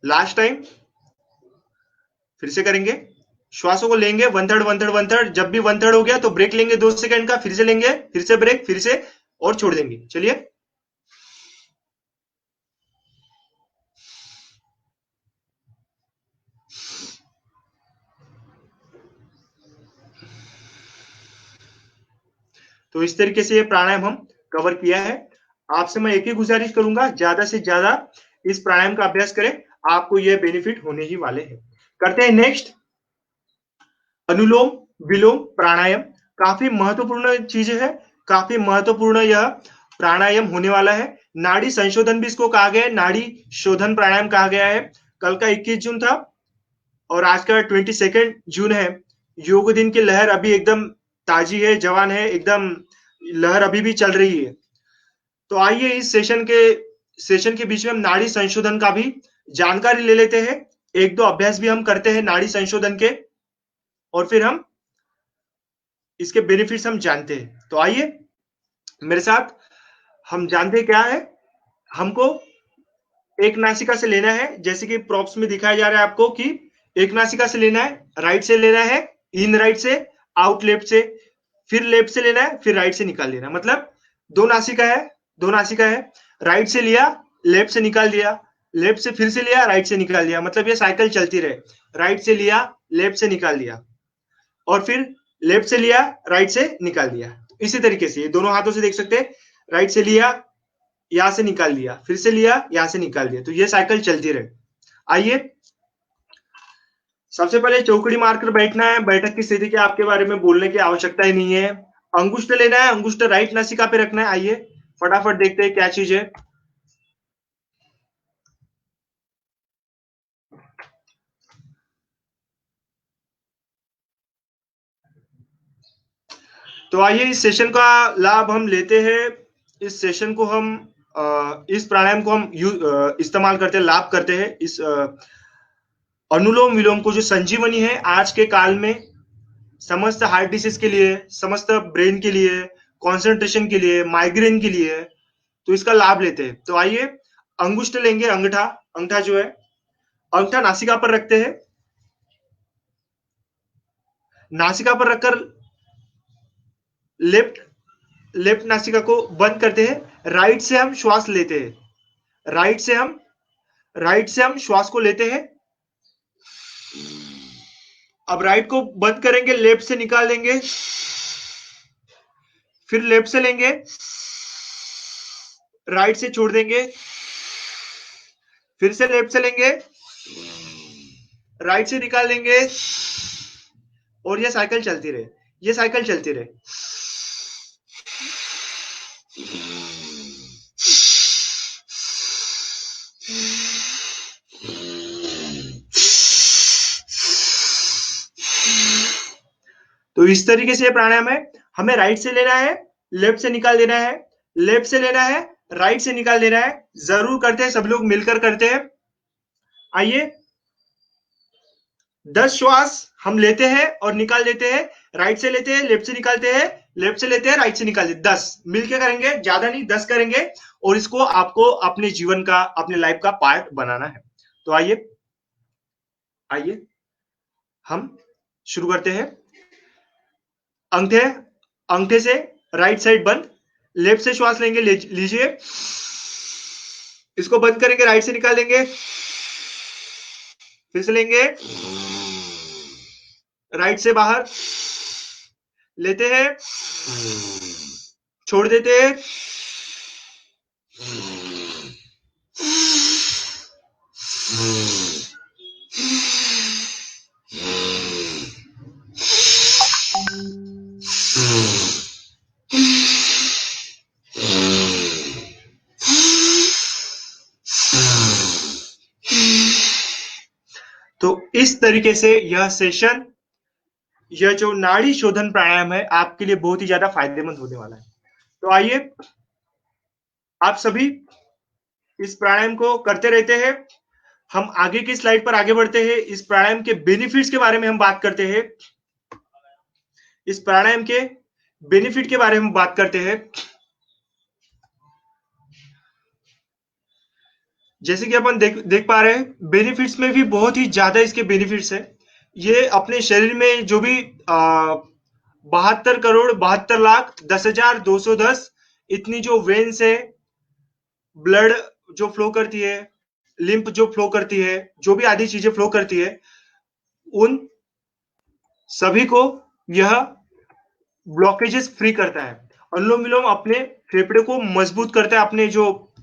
लास्ट टाइम फिर से करेंगे। श्वासों को लेंगे 1/3 1/3 1/3, जब भी 1/3 हो गया तो ब्रेक लेंगे 2 सेकंड का, फिर से लेंगे, फिर से ब्रेक, फिर से, और छोड़ देंगे। चलिए, तो इस तरीके से ये प्राणायाम हम कवर किया है। आपसे मैं एक ही गुजारिश करूंगा, ज्यादा से ज्यादा इस प्राणायाम का अभ्यास करें, आपको ये बेनिफिट होने ही वाले हैं। करते हैं नेक्स्ट, अनुलोम विलोम प्राणायाम। काफी महत्वपूर्ण चीज है, काफी महत्वपूर्ण यह प्राणायाम होने वाला है। नाड़ी संशोधन भी इसको कहा गया है, नाड़ी शोधन प्राणायाम कहा गया है। कल का 21 जून था और आज का 22 जून है। योग दिन की लहर अभी एकदम ताजी है, जवान है, एकदम लहर अभी भी चल रही है। तो आइए, इस सेशन के बीच में हम नाड़ी संशोधन का भी जानकारी ले लेते हैं, 1-2 अभ्यास भी हम करते हैं नाड़ी संशोधन के, और फिर हम इसके बेनिफिट्स हम जानते हैं। तो आइए मेरे साथ, हम जानते हैं क्या है। हमको एक नासिका से लेना है, जैसे कि प्रॉप्स में दिखाया जा रहा है आपको कि एक नासिका से लेना है, राइट से लेना है, इन राइट से, आउट लेफ्ट से, फिर लेफ्ट से लेना है, फिर राइट से निकाल देना। मतलब 2 नासिका है, राइट से लिया, लेफ्ट से निकाल दिया, लेफ्ट से फिर से लिया, राइट से निकाल दिया। मतलब ये साइकिल चलती रहे, राइट से लिया, लेफ्ट से निकाल दिया, और फिर लेफ्ट से लिया, राइट से निकाल दिया। इसी तरीके से ये दोनों हाथों से देख सकते हैं, राइट से लिया, यहां से निकाल दिया, फिर से लिया, यहां से निकाल दिया, तो ये साइकिल चलती रहे। आइए, सबसे पहले चौकड़ी मारकर बैठना है। बैठक की स्थिति के आपके बारे में बोलने की आवश्यकता ही नहीं है। अंगुष्ठ लेना है, अंगुष्ठ राइट नासिका पे रखना है। आइए फटाफट देखते हैं क्या चीज है। तो आइए, इस सेशन का लाभ हम लेते हैं। इस सेशन को हम इस प्राणायाम को हम इस्तेमाल करते हैं, लाभ करते हैं। इस अनुलोम विलोम को जो संजीवनी है आज के काल में समस्त हार्ट डिसीज के लिए, समस्त ब्रेन के लिए, कंसंट्रेशन के लिए, माइग्रेन के लिए, तो इसका लाभ लेते हैं। तो आइए अंगुष्ठ लेंगे, अंगूठा, अंगूठा जो है अंगूठा नासिका पर रखते हैं। नासिका पर रखकर लेफ्ट नासिका को बंद करते हैं। राइट से हम श्वास लेते हैं। राइट से हम श्वास को लेते हैं। अब राइट को बंद करेंगे, लेफ्ट से निकाल देंगे, फिर लेफ्ट से लेंगे, राइट से छोड़ देंगे, फिर से लेफ्ट से लेंगे, राइट से निकाल देंगे, और ये साइकिल चलती रहे, ये साइकिल चलती रहे। तो इस तरीके से प्राणायाम है। हमें राइट से लेना है, लेफ्ट से निकाल देना है, लेफ्ट से लेना है, राइट से निकाल देना है। जरूर करते हैं, सब लोग मिलकर करते हैं। आइए 10 श्वास हम लेते हैं और निकाल देते हैं। राइट से लेते हैं, लेफ्ट से निकालते हैं, लेफ्ट से लेते हैं, राइट से निकालते हैं। 10 मिलकर करेंगे, ज्यादा नहीं, 10 करेंगे, और इसको आपको अपने जीवन का, अपने लाइफ का पार्ट बनाना है। तो आइए हम शुरू करते हैं। अंगूठे से राइट साइड बंद, लेफ्ट से श्वास लेंगे, लीजिए, इसको बंद करेंगे, राइट से निकाल देंगे, फिर से लेंगे, राइट से बाहर लेते हैं, छोड़ देते हैं, तो इस तरीके से यह सेशन, यह जो नाड़ी शोधन प्राणायाम है, आपके लिए बहुत ही ज्यादा फायदेमंद होने वाला है। तो आइए आप सभी इस प्राणायाम को करते रहते हैं। हम आगे की स्लाइड पर आगे बढ़ते हैं। इस प्राणायाम के बेनिफिट्स के बारे में हम बात करते हैं। इस प्राणायाम के बेनिफिट के बारे में बात करते हैं। जैसे कि अपन देख पा रहे हैं, बेनिफिट्स में भी बहुत ही ज्यादा इसके बेनिफिट्स है। ये अपने शरीर में जो भी 72,72,10,210 इतनी जो वेन्स है, ब्लड जो फ्लो करती है, लिम्फ जो फ्लो करती है, जो भी आदि चीजें फ्लो करती है, उन सभी को यह ब्लॉकेजेस फ्री करता है। अनुलोम विलोम अपने फेफड़े को मजबूत करता है, अपने जो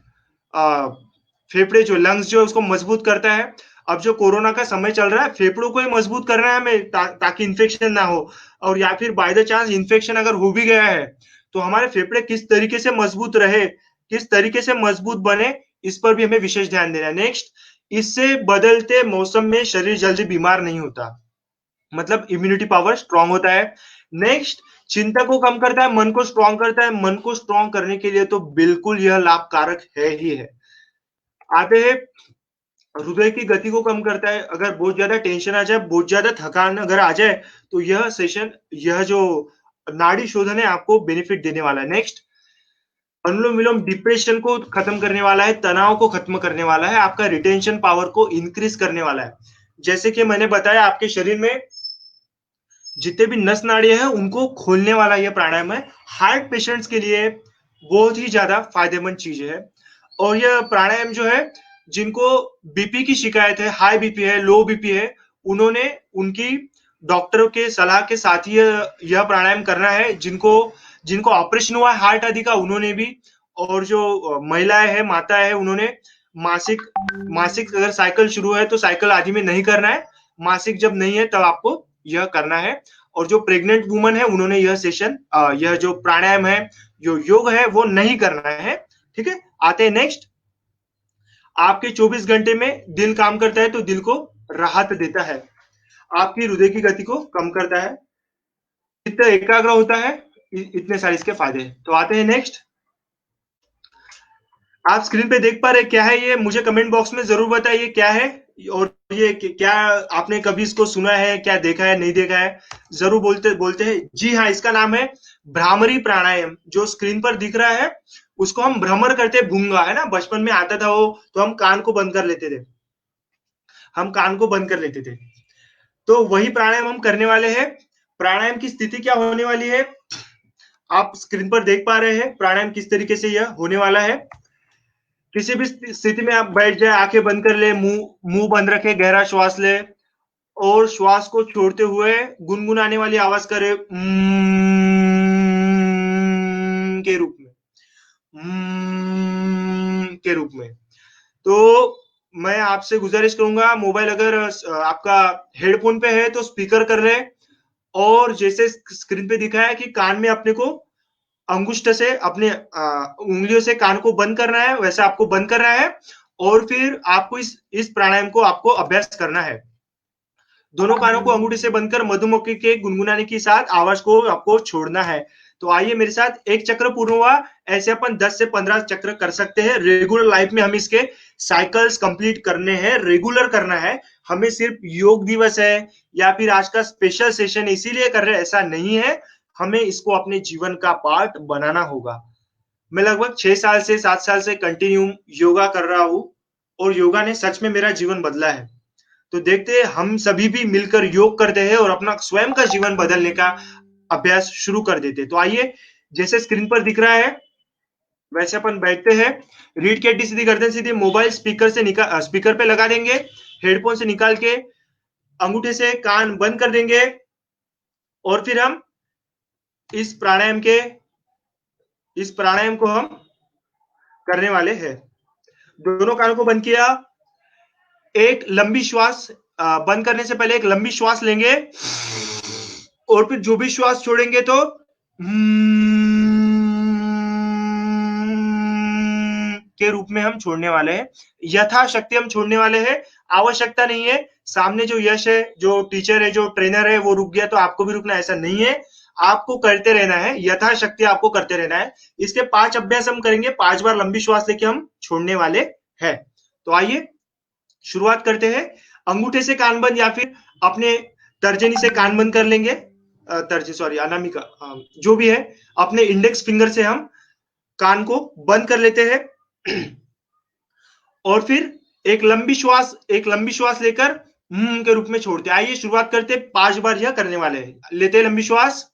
फेफड़े जो लंग्स जो उसको मजबूत करता है। अब जो कोरोना का समय चल रहा है, फेफड़ों को ही मजबूत करना है हमें, ताकि इन्फेक्शन ना हो, और या फिर बाय द चांस इन्फेक्शन अगर हो भी गया है तो हमारे फेफड़े किस तरीके से मजबूत रहे, किस तरीके से मजबूत बने, इस पर भी हमें विशेष ध्यान देना है। नेक्स्ट, इससे बदलते मौसम में शरीर जल्दी बीमार नहीं होता, मतलब इम्यूनिटी पावर स्ट्रांग होता है। नेक्स्ट, चिंता को कम करता है, मन को स्ट्रांग करता है। मन को स्ट्रांग करने के लिए तो बिल्कुल यह लाभकारक है ही है। आते हैं, हृदय की गति को कम करता है। अगर बहुत ज्यादा टेंशन आ जाए, बहुत ज्यादा थकान अगर आ जाए, तो यह सेशन, यह जो नाड़ी शोधन है, आपको बेनिफिट देने वाला है। नेक्स्ट, अनुलोम विलोम डिप्रेशन को खत्म करने वाला है, तनाव को खत्म करने वाला है, आपका रिटेंशन पावर को इंक्रीज करने वाला है। जैसे कि मैंने बताया, आपके शरीर में जितने भी नस नाड़ियां हैं उनको खोलने वाला यह प्राणायाम है। हार्ट पेशेंट्स के लिए बहुत ही ज्यादा फायदेमंद चीज है। और यह प्राणायाम जो है, जिनको बीपी की शिकायत है, हाई बीपी है, लो बीपी है, उन्होंने उनकी डॉक्टरों के सलाह के साथ ही यह प्राणायाम करना है। जिनको ऑपरेशन हुआ है हार्ट आदि का, उन्होंने भी, और जो महिलाएं हैं, माताएं हैं, उन्होंने मासिक अगर साइकिल शुरू है तो साइकिल आदि में नहीं करना है। मासिक जब नहीं है तब आपको यह करना है। और जो प्रेग्नेंट वुमन है, उन्होंने यह सेशन, यह जो प्राणायाम है, जो योग है, वो नहीं करना है। ठीक है, आते हैं नेक्स्ट। आपके 24 घंटे में दिल काम करता है, तो दिल को राहत देता है, आपकी हृदय की गति को कम करता है, चित्त एकाग्र होता है। इतने सारे इसके फायदे हैं। तो आते हैं नेक्स्ट। आप स्क्रीन पे देख पा रहे क्या है ये? मुझे कमेंट बॉक्स में जरूर बताइए क्या है, और ये क्या आपने कभी इसको सुना है, क्या देखा है, नहीं देखा है, जरूर बोलते बोलते हैं। जी हाँ, इसका नाम है भ्रामरी प्राणायाम। जो स्क्रीन पर दिख रहा है उसको हम भ्रमर करते भूंगा, है ना? बचपन में आता था वो, तो हम कान को बंद कर लेते थे, हम कान को बंद कर लेते थे। तो वही प्राणायाम हम करने वाले हैं। प्राणायाम की स्थिति क्या होने वाली है, आप स्क्रीन पर देख पा रहे हैं प्राणायाम किस तरीके से यह होने वाला है। किसी भी स्थिति में आप बैठ जाए, आंखें बंद कर ले, मुंह मुंह बंद रखे, गहरा श्वास ले और श्वास को छोड़ते हुए गुनगुनाने वाली आवाज करे के रूप में, के रूप में। तो मैं आपसे गुजारिश करूंगा, मोबाइल अगर आपका हेडफोन पे है तो स्पीकर कर ले, और जैसे स्क्रीन पे दिखा है कि कान में अपने को अंगुष्ठ से अपने उंगलियों से कान को बंद करना है, वैसा आपको बंद करना है, और फिर आपको इस प्राणायाम को आपको अभ्यास करना है। दोनों कानों को अंगूठे से बंद कर मधुमक्खी के गुनगुनाने के साथ आवाज को आपको छोड़ना है। तो आइए मेरे साथ, एक चक्र पूर्ण हुआ, ऐसे अपन 10 से 15 चक्र कर सकते हैं। रेगुलर लाइफ में हम इसके साइकिल्स कंप्लीट करने हैं, रेगुलर करना है। हमें सिर्फ योग दिवस है या फिर आज का स्पेशल सेशन इसीलिए कर रहे हैं, ऐसा नहीं है। हमें इसको अपने जीवन का पार्ट बनाना होगा। मैं लगभग 6 साल से 7 साल से कंटिन्यू योगा कर रहा हूं, और योगा ने सच में मेरा जीवन बदला है। तो देखते हैं, हम सभी भी मिलकर योग करते हैं और अपना स्वयं का जीवन बदलने का अभ्यास शुरू कर देते हैं। तो आइए, जैसे स्क्रीन पर दिख रहा है वैसे अपन बैठते हैं, रीढ़ की हड्डी सीधी, गर्दन सीधी, मोबाइल स्पीकर से निकाल, स्पीकर पे लगा देंगे, हेडफोन से निकाल के अंगूठे से कान बंद कर देंगे, और फिर हम इस प्राणायाम को हम करने वाले हैं। दोनों कानों को बंद किया, एक लंबी श्वास, बंद करने से पहले एक लंबी श्वास लेंगे, और फिर जो भी श्वास छोड़ेंगे तो के रूप में हम छोड़ने वाले हैं। यथाशक्ति हम छोड़ने वाले हैं, आवश्यकता नहीं है सामने जो यश है, जो टीचर है, जो ट्रेनर है, वो रुक गया तो आपको भी रुकना, ऐसा नहीं है। आपको करते रहना है, यथाशक्ति आपको करते रहना है। इसके 5 अभ्यास हम करेंगे, 5 बार लंबी श्वास लेके हम छोड़ने वाले हैं। तो आइए शुरुआत करते हैं। अंगूठे से कान बंद, या फिर अपने तर्जनी से कान बंद कर लेंगे, अनामिका, जो भी है, अपने इंडेक्स फिंगर से हम कान को बंद कर लेते हैं, और फिर एक लंबी श्वास लेकर के रूप में छोड़ते हैं। आइए शुरुआत करते हैं, 5 बार यह करने वाले हैं। लेते हैं लंबी श्वास,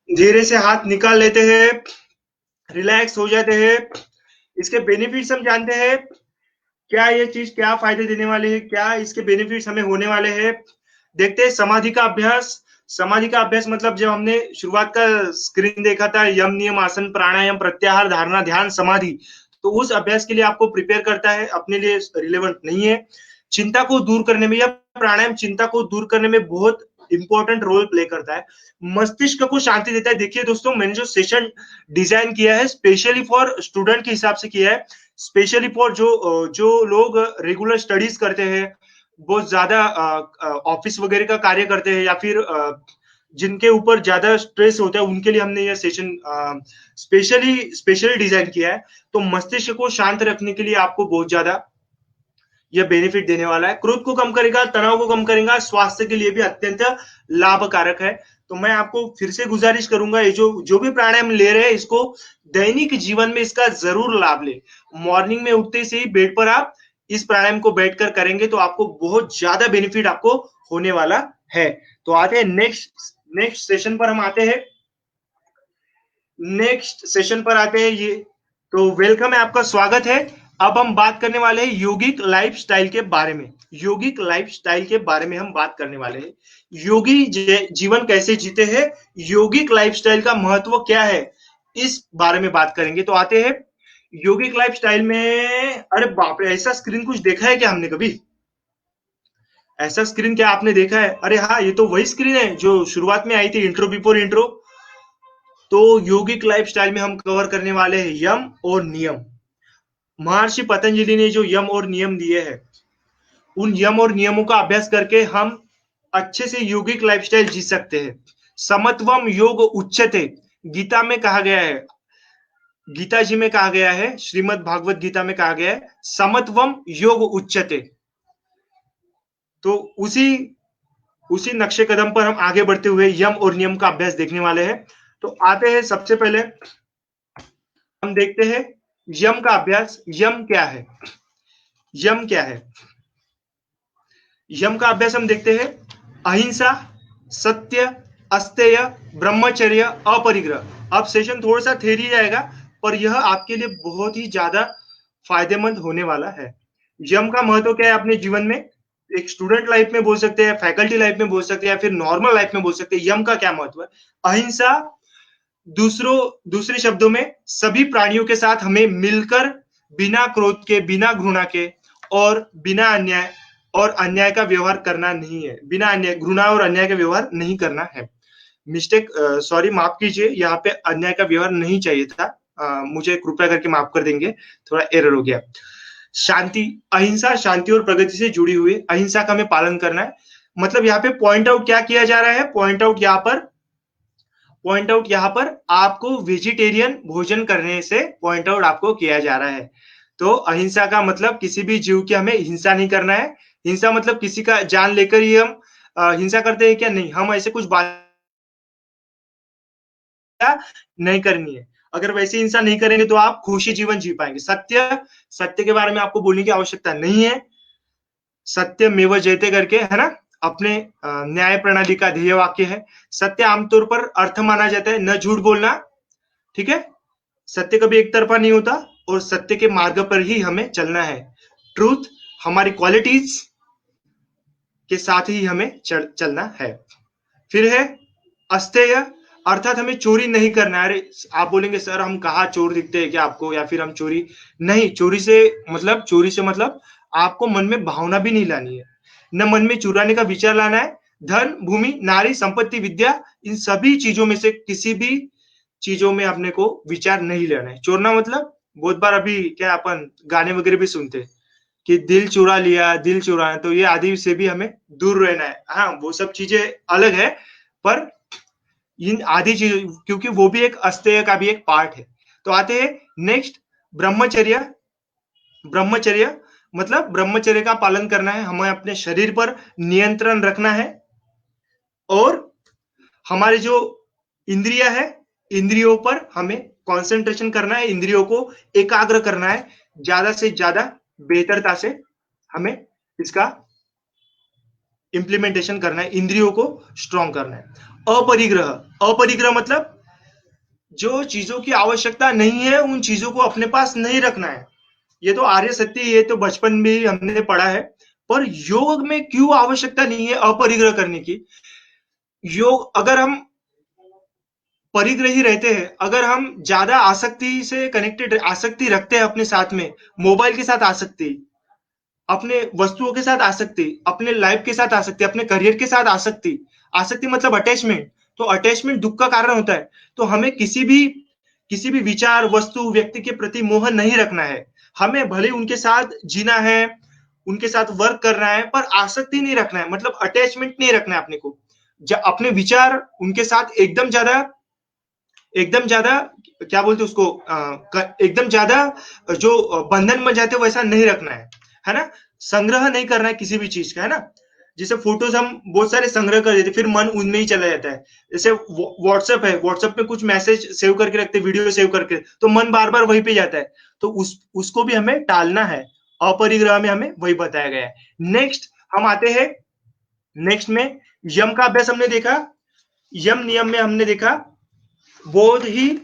धीरे से हाथ निकाल लेते हैं, रिलैक्स हो जाते हैं। इसके बेनिफिट्स हम जानते हैं, क्या ये चीज क्या फायदे देने वाले है, क्या इसके बेनिफिट्स हमें होने वाले हैं। देखते हैं समाधि का अभ्यास मतलब जब हमने शुरुआत का स्क्रीन देखा था, यम, नियम, आसन, प्राणायाम, प्रत्याहार, धारणा, ध्यान, समाधि, तो उस अभ्यास के लिए आपको प्रिपेयर करता है, अपने लिए रिलेवेंट नहीं है। चिंता को दूर करने में, यह प्राणायाम चिंता को दूर करने में बहुत इंपॉर्टेंट रोल प्ले करता है, मस्तिष्क को शांति देता है। देखिए दोस्तों, मैंने जो सेशन डिजाइन किया है स्पेशली फॉर स्टूडेंट के हिसाब से किया है, स्पेशली फॉर जो लोग रेगुलर स्टडीज करते हैं, बहुत ज्यादा ऑफिस वगैरह का कार्य करते हैं, या फिर जिनके ऊपर ज्यादा स्ट्रेस होता है, उनके लिए हमने यह सेशन स्पेशली डिजाइन किया है। तो मस्तिष्क को शांत रखने के लिए आपको बहुत ज्यादा यह बेनिफिट देने वाला है। क्रोध को कम करेगा, तनाव को कम करेगा, स्वास्थ्य के लिए भी अत्यंत लाभकारक है। तो मैं आपको फिर से गुजारिश करूंगा, ये जो भी प्राणायाम ले रहे हैं इसको दैनिक जीवन में इसका जरूर लाभ ले। मॉर्निंग में उठते से ही बेड पर आप इस प्राणायाम को बैठकर करेंगे तो आपको बहुत ज्यादा बेनिफिट आपको होने वाला है। तो आते हैं नेक्स्ट सेशन पर, हम आते हैं नेक्स्ट सेशन पर आते हैं। ये तो वेलकम है, आपका स्वागत है। अब हम बात करने वाले हैं योगिक लाइफस्टाइल के बारे में। योगिक लाइफस्टाइल के बारे में हम बात करने वाले हैं। योगी जीवन कैसे जीते हैं, योगिक लाइफस्टाइल का महत्व क्या है, इस बारे में बात करेंगे। तो आते हैं योगिक लाइफस्टाइल में। अरे बाप रे, ऐसा स्क्रीन कुछ देखा है क्या हमने कभी? ऐसा स्क्रीन क्या आपने देखा है? अरे हाँ, ये तो वही स्क्रीन है जो शुरुआत में आई थी, इंट्रो बिफोर इंट्रो। तो योगिक लाइफस्टाइल में हम कवर करने वाले हैं यम और नियम। महर्षि पतंजलि ने जो यम और नियम दिए हैं, उन यम और नियमों का अभ्यास करके हम अच्छे से योगिक लाइफस्टाइल जी सकते हैं। समत्वम योग उच्यते, गीता में कहा गया है, गीता जी में कहा गया है, श्रीमद् भागवत गीता में कहा गया है समत्वम योग उच्यते। तो उसी नक्शे कदम पर हम आगे बढ़ते हुए यम और नियम का अभ्यास देखने वाले हैं। तो आते हैं, सबसे पहले हम देखते हैं यम का अभ्यास। यम क्या है? यम क्या है? यम का अभ्यास हम देखते हैं अहिंसा, सत्य, अस्तेय, ब्रह्मचर्य, अपरिग्रह। अब सेशन थोड़ा सा थेरी जाएगा, पर यह आपके लिए बहुत ही ज्यादा फायदेमंद होने वाला है। यम का महत्व क्या है अपने जीवन में? एक स्टूडेंट लाइफ में बोल सकते हैं, फैकल्टी लाइफ में बोल सकते हैं, या फिर नॉर्मल लाइफ में बोल सकते हैं। यम का क्या महत्व है? अहिंसा, दूसरे शब्दों में सभी प्राणियों के साथ हमें मिलकर बिना क्रोध के, बिना घृणा के और बिना अन्याय का व्यवहार करना नहीं है। बिना अन्याय, घृणा और अन्याय का व्यवहार नहीं करना है। मिस्टेक, सॉरी, माफ कीजिए, यहाँ पे अन्याय का व्यवहार नहीं चाहिए था। मुझे कृपया करके माफ कर देंगे, थोड़ा एरर हो गया। शांति, अहिंसा शांति और प्रगति से जुड़ी हुई, अहिंसा का हमें पालन करना है। मतलब यहाँ पे पॉइंट आउट क्या किया जा रहा है? पॉइंट आउट यहाँ पर आपको वेजिटेरियन भोजन करने से पॉइंट आउट आपको किया जा रहा है। तो अहिंसा का मतलब किसी भी जीव की हमें हिंसा नहीं करना है। हिंसा मतलब किसी का जान लेकर ही हम हिंसा करते हैं क्या? नहीं, हम ऐसे कुछ बात नहीं करनी है। अगर वैसी हिंसा नहीं करेंगे तो आप खुशी जीवन जी पाएंगे। सत्य के बारे में आपको बोलने की आवश्यकता नहीं है। सत्य मेव जयते करके, है ना, अपने न्याय प्रणाली का ध्येय वाक्य है। सत्य आमतौर पर अर्थ माना जाता है न झूठ बोलना, ठीक है। सत्य कभी एक तरफा नहीं होता और सत्य के मार्ग पर ही हमें चलना है। ट्रूथ हमारी क्वालिटीज के साथ ही हमें चलना है। फिर है अस्तेय, अर्थात हमें चोरी नहीं करना है। अरे आप बोलेंगे सर हम कहाँ चोर दिखते हैं क्या आपको, या फिर हम चोरी नहीं। चोरी से मतलब आपको मन में भावना भी नहीं लानी है, न मन में चुराने का विचार लाना है। धन, भूमि, नारी, संपत्ति, विद्या, इन सभी चीजों में से किसी भी चीजों में अपने को विचार नहीं लेना है। चोरना मतलब बहुत बार अभी क्या अपन गाने वगैरह भी सुनते हैं कि दिल चुरा लिया, दिल चुराना, तो ये आदि से भी हमें दूर रहना है। हाँ, वो सब चीजें अलग है, पर इन आदि चीजों, क्योंकि वो भी एक अस्तेय का भी एक पार्ट है। तो आते हैं नेक्स्ट, ब्रह्मचर्य मतलब ब्रह्मचर्य का पालन करना है। हमें अपने शरीर पर नियंत्रण रखना है और हमारे जो इंद्रिया है, इंद्रियों पर हमें कंसंट्रेशन करना है, इंद्रियों को एकाग्र करना है, ज्यादा से ज्यादा बेहतरता से हमें इसका इंप्लीमेंटेशन करना है, इंद्रियों को स्ट्रॉन्ग करना है। अपरिग्रह मतलब जो चीजों की आवश्यकता नहीं है उन चीजों को अपने पास नहीं रखना है। ये तो आर्य सत्य, ये तो बचपन में ही हमने पढ़ा है, पर योग में क्यों आवश्यकता नहीं है अपरिग्रह करने की? योग, अगर हम परिग्रही रहते हैं, अगर हम ज्यादा आसक्ति से कनेक्टेड, आसक्ति रखते हैं अपने साथ में, मोबाइल के साथ आसक्ति, अपने वस्तुओं के साथ आसक्ति, अपने लाइफ के साथ आसक्ति, अपने करियर के साथ आसक्ति मतलब अटैचमेंट, तो अटैचमेंट दुख का कारण होता है। तो हमें किसी भी विचार, वस्तु, व्यक्ति के प्रति मोह नहीं रखना है। हमें भले उनके साथ जीना है, उनके साथ वर्क करना है, पर आसक्ति नहीं रखना है, मतलब अटैचमेंट नहीं रखना है अपने को। अपने विचार उनके साथ एकदम ज्यादा क्या बोलते उसको, एकदम ज्यादा जो बंधन में जाते वैसा नहीं रखना है ना। संग्रह नहीं करना है किसी भी चीज का, है ना। जैसे फोटोज हम बहुत सारे संग्रह कर देते, फिर मन उनमें ही चला जाता है। जैसे व्हाट्सएप है, व्हाट्सएप पे कुछ मैसेज सेव करके रखते, वीडियो सेव करके, तो मन बार बार वहीं पे जाता है। तो उसको भी हमें टालना है। अपरिग्रह में हमें वही बताया गया है। नेक्स्ट हम आते हैं, नेक्स्ट में यम का अभ्यास हमने देखा। यम नियम में हमने देखा बहुत ही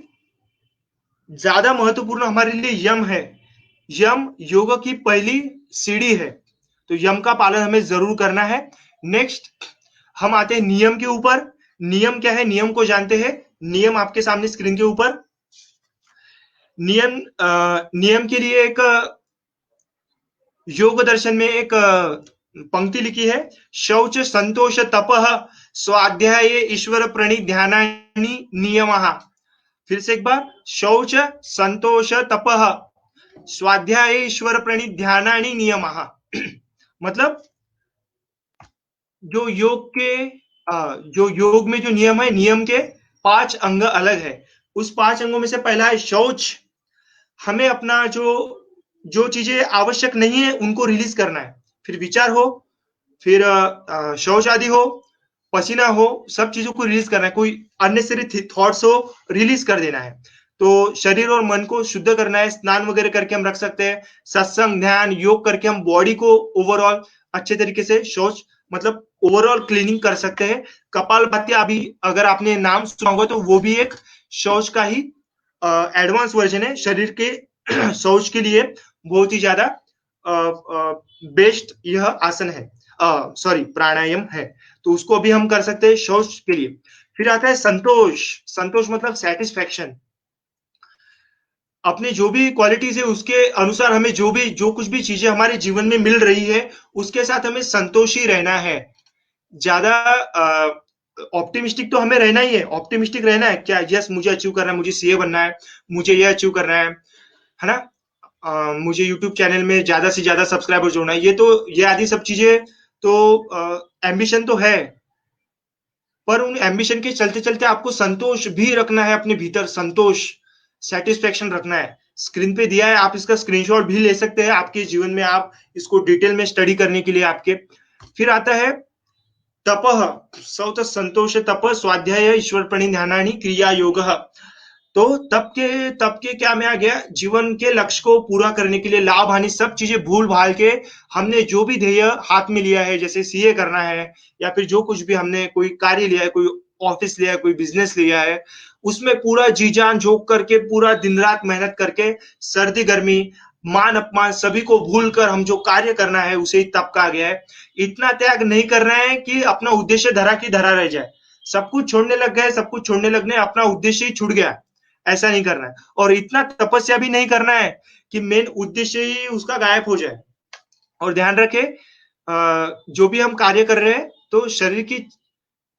ज्यादा महत्वपूर्ण हमारे लिए यम है। यम योग की पहली सीढ़ी है, तो यम का पालन हमें जरूर करना है। नेक्स्ट हम आते हैं नियम के ऊपर। नियम क्या है, नियम को जानते हैं। नियम आपके सामने स्क्रीन के ऊपर। नियम के लिए एक योग दर्शन में एक पंक्ति लिखी है, शौच संतोष तपः स्वाध्याय ईश्वर प्रणिध्यानानि नियमः। फिर से एक बार, शौच संतोष तपः स्वाध्याय ईश्वर प्रणिध्यानानि नियमः। मतलब जो योग में जो नियम है, नियम के 5 अंग अलग है। उस 5 अंगों में से पहला है शौच। हमें अपना जो चीजें आवश्यक नहीं है उनको रिलीज करना है। फिर विचार हो, फिर शौच आदि हो, पसीना हो, सब चीजों को रिलीज करना है। कोई अननेसेसरी थॉट्स हो, रिलीज कर देना है। तो शरीर और मन को शुद्ध करना है। स्नान वगैरह करके हम रख सकते हैं। सत्संग, ध्यान, योग करके हम बॉडी को ओवरऑल अच्छे तरीके से शौच मतलब ओवरऑल क्लीनिंग कर सकते हैं। कपालभाति अभी अगर आपने नाम सुना होगा तो वो भी एक शौच का ही एडवांस वर्जन है। शरीर के शौच के लिए बहुत ही ज्यादा बेस्ट यह आसन है, सॉरी प्राणायाम है। तो उसको भी हम कर सकते हैं शौच के लिए। फिर आता है संतोष। संतोष मतलब सेटिस्फैक्शन। अपने जो भी क्वालिटीज है उसके अनुसार हमें जो कुछ भी चीजें हमारे जीवन में मिल रही है उसके साथ हमें संतोषी रहना है। ज्यादा ऑप्टिमिस्टिक तो हमें रहना ही है। ऑप्टिमिस्टिक रहना है क्या, यस मुझे अचीव करना है, मुझे सीए बनना है, मुझे ये अचीव करना है ना, मुझे यूट्यूब चैनल में ज्यादा से ज्यादा सब्सक्राइबर जोड़ना है, ये आदि सब चीजें तो एम्बिशन तो है। पर उन एम्बिशन के चलते चलते आपको संतोष भी रखना है अपने भीतर। संतोष, सेटिस्फेक्शन रखना है। स्क्रीन पे दिया है, आप इसका स्क्रीनशॉट भी ले सकते हैं आपके जीवन में, आप इसको डिटेल में स्टडी करने के लिए आपके। फिर आता है तपः, सौत संतोष तप स्वाध्याय ईश्वर प्रणिध्यानानि क्रिया योगः। तो तप के क्या में आ गया, जीवन के लक्ष्य को पूरा करने के लिए लाभ हानि सब चीजें भूल भाल के हमने जो भी ध्येय हाथ में लिया है, जैसे सीए करना है या फिर जो कुछ भी हमने कोई कार्य लिया है, कोई ऑफिस लिया है, कोई बिजनेस लिया है, उसमें पूरा जी जान झोंक करके पूरा दिन रात मेहनत करके सर्दी गर्मी मान अपमान सभी को भूल कर हम जो कार्य करना है उसे ही तप कहा गया है। इतना त्याग नहीं करना है कि अपना उद्देश्य धरा की धरा रह जाए। सब कुछ छोड़ने लग गए, सब कुछ छोड़ने लगने अपना उद्देश्य ही छूट गया, ऐसा नहीं करना है। और इतना तपस्या भी नहीं करना है कि मेन उद्देश्य ही उसका गायब हो जाए। और ध्यान रखे जो भी हम कार्य कर रहे हैं तो शरीर की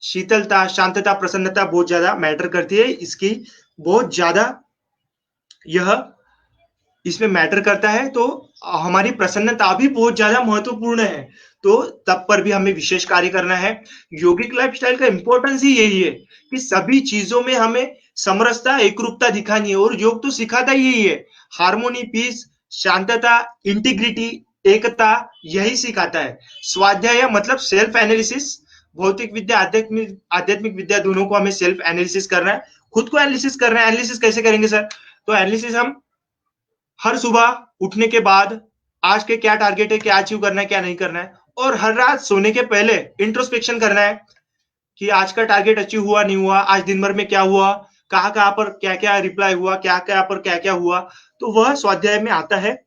शीतलता, शांतता, प्रसन्नता बहुत ज्यादा मैटर करती है। इसकी बहुत ज्यादा यह इसमें मैटर करता है। तो हमारी प्रसन्नता भी बहुत ज्यादा महत्वपूर्ण है। तो तब पर भी हमें विशेष कार्य करना है। योगिक लाइफस्टाइल का इंपॉर्टेंस ही यही है कि सभी चीजों में हमें समरसता, एकरूपता दिखानी है। और योग तो सिखाता ही यही है, हार्मोनी, पीस, शांतता, इंटीग्रिटी, एकता, यही सिखाता है। स्वाध्याय मतलब सेल्फ एनालिसिस। भौतिक विद्या, आध्यात्मिक विद्या दोनों को हमें सेल्फ एनालिसिस करना है, खुद को एनालिसिस करना है। एनालिसिस कैसे करेंगे सर? तो एनालिसिस हम हर सुबह उठने के बाद आज के क्या टारगेट है, क्या अचीव करना है, क्या नहीं करना है, और हर रात सोने के पहले इंट्रोस्पेक्शन करना है कि आज का टारगेट अचीव हुआ नहीं हुआ, आज दिन भर में क्या हुआ, कहां पर क्या क्या रिप्लाई हुआ, क्या पर क्या क्या हुआ। तो वह स्वाध्याय में आता है।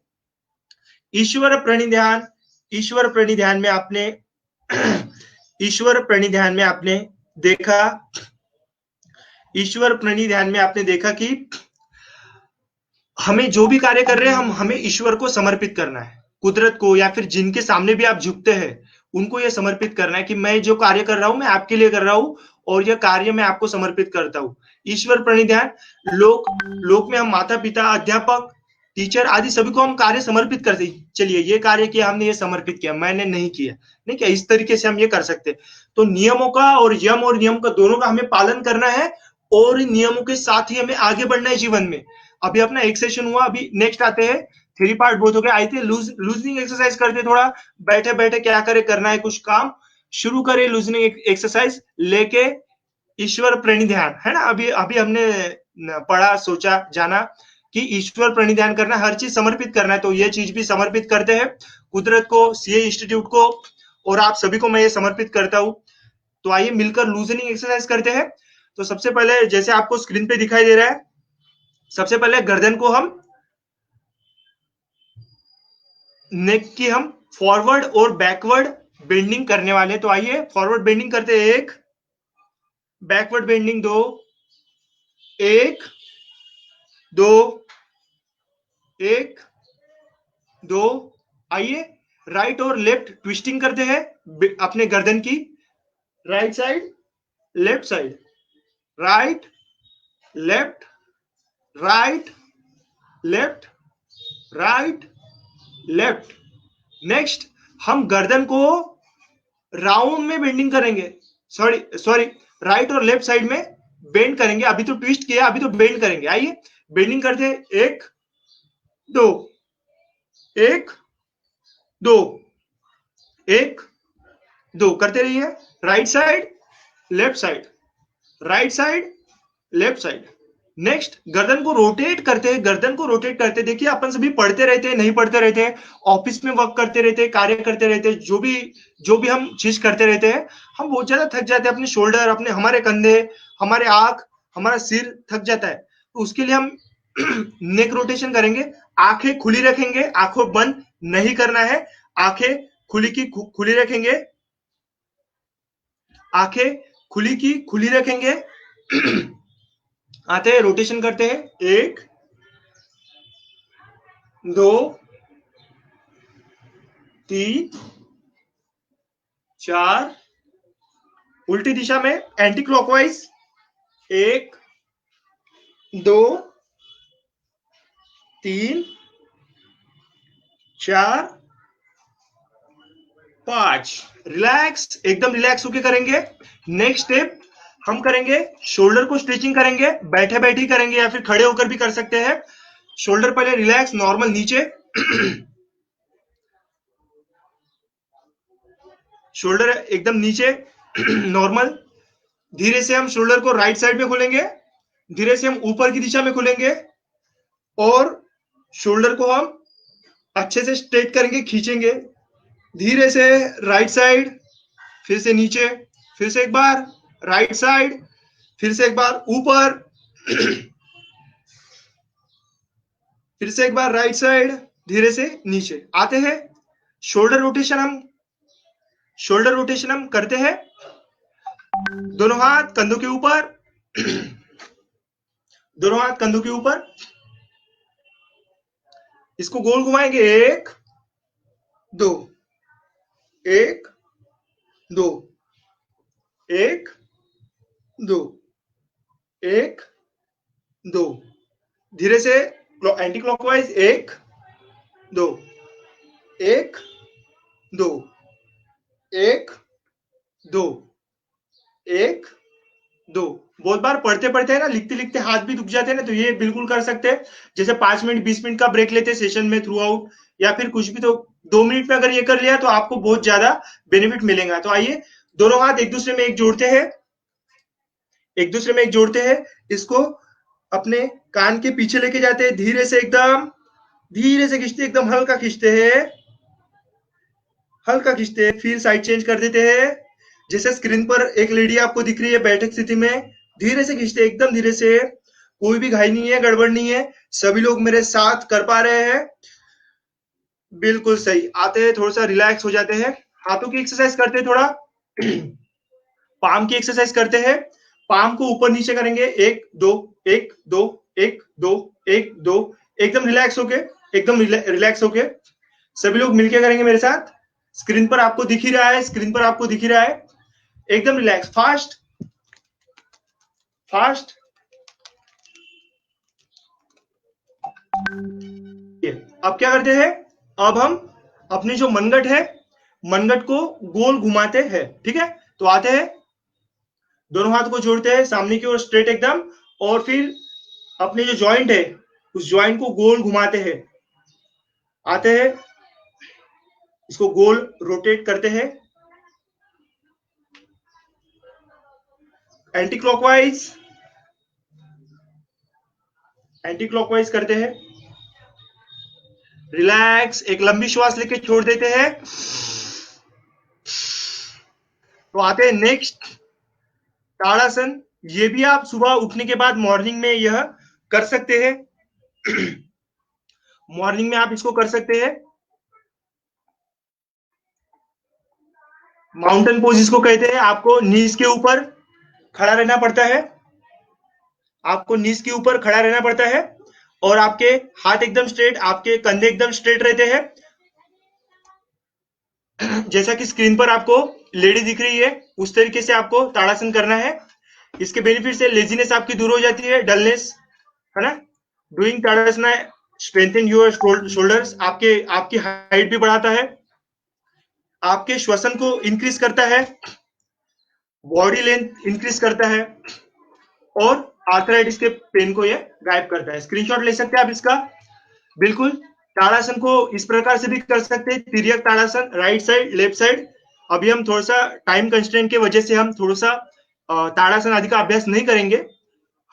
ईश्वर प्रणिध्यान। ईश्वर प्रणिध्यान में आपने ईश्वर प्रणिध्यान में आपने देखा, ईश्वर प्रणिध्यान में आपने देखा कि हमें जो भी कार्य कर रहे हैं हमें ईश्वर को समर्पित करना है, कुदरत को, या फिर जिनके सामने भी आप झुकते हैं उनको यह समर्पित करना है कि मैं जो कार्य कर रहा हूं मैं आपके लिए कर रहा हूं और यह कार्य मैं आपको समर्पित करता हूं। ईश्वर प्रणिध्यान। लोक में हम माता पिता, अध्यापक, टीचर आदि सभी को हम कार्य समर्पित करते हैं। चलिए ये कार्य किया हमने, ये समर्पित किया, मैंने नहीं किया, नहीं क्या, इस तरीके से हम ये कर सकते हैं। तो नियमों का और नियम का दोनों का हमें पालन करना है और नियमों के साथ ही हमें आगे बढ़ना है जीवन में। अभी अपना एक सेशन हुआ, अभी नेक्स्ट आते हैं। 3 पार्ट बहुत हो गया। आए थे लूजनिंग एक्सरसाइज करते, थोड़ा बैठे बैठे क्या करे, करना है कुछ काम, शुरू करें लूजनिंग एक्सरसाइज लेके ईश्वर प्रणिधान, है ना। अभी अभी हमने पढ़ा, सोचा, जाना कि ईश्वर प्रणिधान करना, हर चीज समर्पित करना है। तो ये चीज भी समर्पित करते हैं कुदरत को, सीए इंस्टीट्यूट को, और आप सभी को मैं ये समर्पित करता हूं। तो आइए मिलकर लूजनिंग एक्सरसाइज करते हैं। तो सबसे पहले जैसे आपको स्क्रीन पे दिखाई दे रहा है, सबसे पहले गर्दन को हम, नेक की हम फॉरवर्ड और बैकवर्ड बेंडिंग करने वाले। तो आइए फॉरवर्ड बेंडिंग करते हैं, 1, बैकवर्ड बेंडिंग 2, 1 2 1 2। आइए राइट और लेफ्ट ट्विस्टिंग करते हैं अपने गर्दन की, right side, left side, right, left, right, left, right, left. Next हम गर्दन को राउंड में बेंडिंग करेंगे, सॉरी राइट और लेफ्ट साइड में बेंड करेंगे। अभी तो ट्विस्ट किया, अभी तो बेंड करेंगे। आइए बेंडिंग करते हैं, 1 2 1 2 1 2 करते रहिए। Right side, left side, right side, left side. Next गर्दन को रोटेट करते हैं, गर्दन को रोटेट करते हैं। देखिए अपन सभी पढ़ते रहते हैं, नहीं पढ़ते रहते हैं, ऑफिस में वर्क करते रहते हैं, कार्य करते रहते हैं, जो भी हम चीज करते रहते हैं, हम बहुत ज्यादा थक जाते हैं। अपने शोल्डर, अपने हमारे कंधे, हमारे आंख, हमारा सिर थक जाता है। तो उसके लिए हम नेक रोटेशन करेंगे। आंखें खुली रखेंगे, आंखों बंद नहीं करना है, आंखें खुली की खुली रखेंगे, आंखें खुली की खुली रखेंगे। आते हैं, रोटेशन करते हैं, 1 2 3 4, उल्टी दिशा में एंटी क्लॉकवाइज, 1 2 3 4 5। रिलैक्स, एकदम रिलैक्स होके करेंगे। नेक्स्ट स्टेप हम करेंगे, शोल्डर को स्ट्रेचिंग करेंगे, बैठे बैठे करेंगे या फिर खड़े होकर भी कर सकते हैं। शोल्डर पहले रिलैक्स, नॉर्मल नीचे, शोल्डर एकदम नीचे, नॉर्मल। धीरे से हम शोल्डर को राइट साइड में खोलेंगे, धीरे से हम ऊपर की दिशा में खोलेंगे और शोल्डर को हम अच्छे से स्ट्रेट करेंगे, खींचेंगे धीरे से। राइट साइड, फिर से नीचे, फिर से एक बार राइट साइड, फिर से एक बार ऊपर, फिर से एक बार राइट साइड, धीरे से नीचे आते हैं। शोल्डर रोटेशन हम करते हैं। दोनों हाथ कंधों के ऊपर, दोनों हाथ कंधों के ऊपर, इसको गोल घुमाएंगे, 1 2 1 2 1 2 1 2। धीरे से एंटी क्लॉकवाइज, 1 2 1 2 1 2 1 2। बहुत बार पढ़ते पढ़ते है ना, लिखते लिखते हाथ भी दुख जाते हैं ना, तो ये बिल्कुल कर सकते हैं। जैसे 5 मिनट 20 मिनट का ब्रेक लेते हैं सेशन में थ्रू आउट, या फिर कुछ भी, तो 2 मिनट में अगर ये कर लिया तो आपको बहुत ज्यादा बेनिफिट मिलेगा। तो आइए दोनों हाथ एक दूसरे में एक जोड़ते हैं, एक दूसरे में एक जोड़ते हैं। इसको अपने कान के पीछे लेके जाते हैं, धीरे से एकदम धीरे से खींचते, एकदम हल्का खींचते हैं, हल्का खींचते हैं। फिर साइड चेंज कर देते हैं। जैसे स्क्रीन पर एक लेडी आपको दिख रही है बैठक स्थिति में, धीरे से खींचते, एकदम धीरे से, कोई भी घाई नहीं है, गड़बड़ नहीं है। सभी लोग मेरे साथ कर पा रहे हैं, बिल्कुल सही। आते हैं, थोड़ा सा रिलैक्स हो जाते हैं, हाथों की एक्सरसाइज करते हैं, थोड़ा पाम की एक्सरसाइज करते हैं। पाम को ऊपर नीचे करेंगे, 1 2 1 2 1 2 1 2, एकदम रिलैक्स होके, एकदम रिलैक्स होके सभी लोग मिलके करेंगे मेरे साथ। स्क्रीन पर आपको दिख ही रहा है, स्क्रीन पर आपको दिख ही रहा है, एकदम रिलैक्स, फास्ट फास्ट। अब क्या करते हैं, अब हम अपनी जो मनगट है, मनगट को गोल घुमाते हैं, ठीक है। तो आते हैं, दोनों हाथ को जोड़ते हैं सामने की ओर स्ट्रेट एकदम, और फिर अपने जो जॉइंट है उस जॉइंट को गोल घुमाते हैं। आते हैं, इसको गोल रोटेट करते हैं, एंटी क्लॉकवाइज, एंटी क्लॉकवाइज करते हैं, रिलैक्स, एक लंबी श्वास लेके छोड़ देते हैं। तो आते हैं नेक्स्ट ताड़ासन। ये भी आप सुबह उठने के बाद मॉर्निंग में यह कर सकते हैं। मॉर्निंग में आप इसको कर सकते हैं। माउंटेन पोज इसको कहते हैं। आपको नीज के ऊपर खड़ा रहना पड़ता है, आपको नीज के ऊपर खड़ा रहना पड़ता है और आपके हाथ एकदम स्ट्रेट, आपके कंधे एकदम स्ट्रेट रहते हैं। जैसा कि स्क्रीन पर आपको लेडी दिख रही है, उस तरीके से आपको ताड़ासन करना है। इसके बेनिफिट से लेजीनेस आपकी दूर हो जाती है, डलनेस, है ना। डूइंग ताड़ासना स्ट्रेंथन योर शोल्डर्स, आपकी हाइट भी बढ़ाता है, आपके श्वसन को इंक्रीज करता है, बॉडी लेंथ इंक्रीज करता है और आर्थराइटिस के पेन को ये गायब करता है। स्क्रीनशॉट ले सकते हैं आप इसका। बिल्कुल, ताड़ासन को इस प्रकार से भी कर सकते हैं, तिर्यक ताड़ासन, राइट साइड, लेफ्ट साइड। अभी हम थोड़ा सा टाइम कंस्ट्रेंट की वजह से हम थोड़ा सा ताड़ासन आदि का अभ्यास नहीं करेंगे,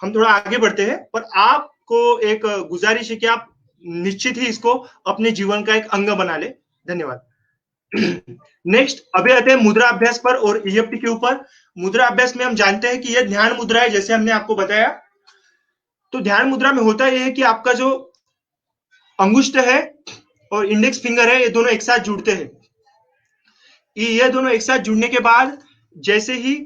हम थोड़ा आगे बढ़ते हैं। पर आपको एक गुजारिश है कि आप निश्चित ही इसको अपने जीवन का एक अंग बना ले। धन्यवाद। नेक्स्ट, अभी आते हैं मुद्रा अभ्यास पर और ईएफटी के ऊपर। मुद्रा अभ्यास में हम जानते हैं कि यह ध्यान मुद्रा है, जैसे हमने आपको बताया। तो ध्यान मुद्रा में होता यह है कि आपका जो अंगुष्ठ है और इंडेक्स फिंगर है, ये दोनों एक साथ जुड़ते हैं। ये दोनों एक साथ जुड़ने के बाद जैसे ही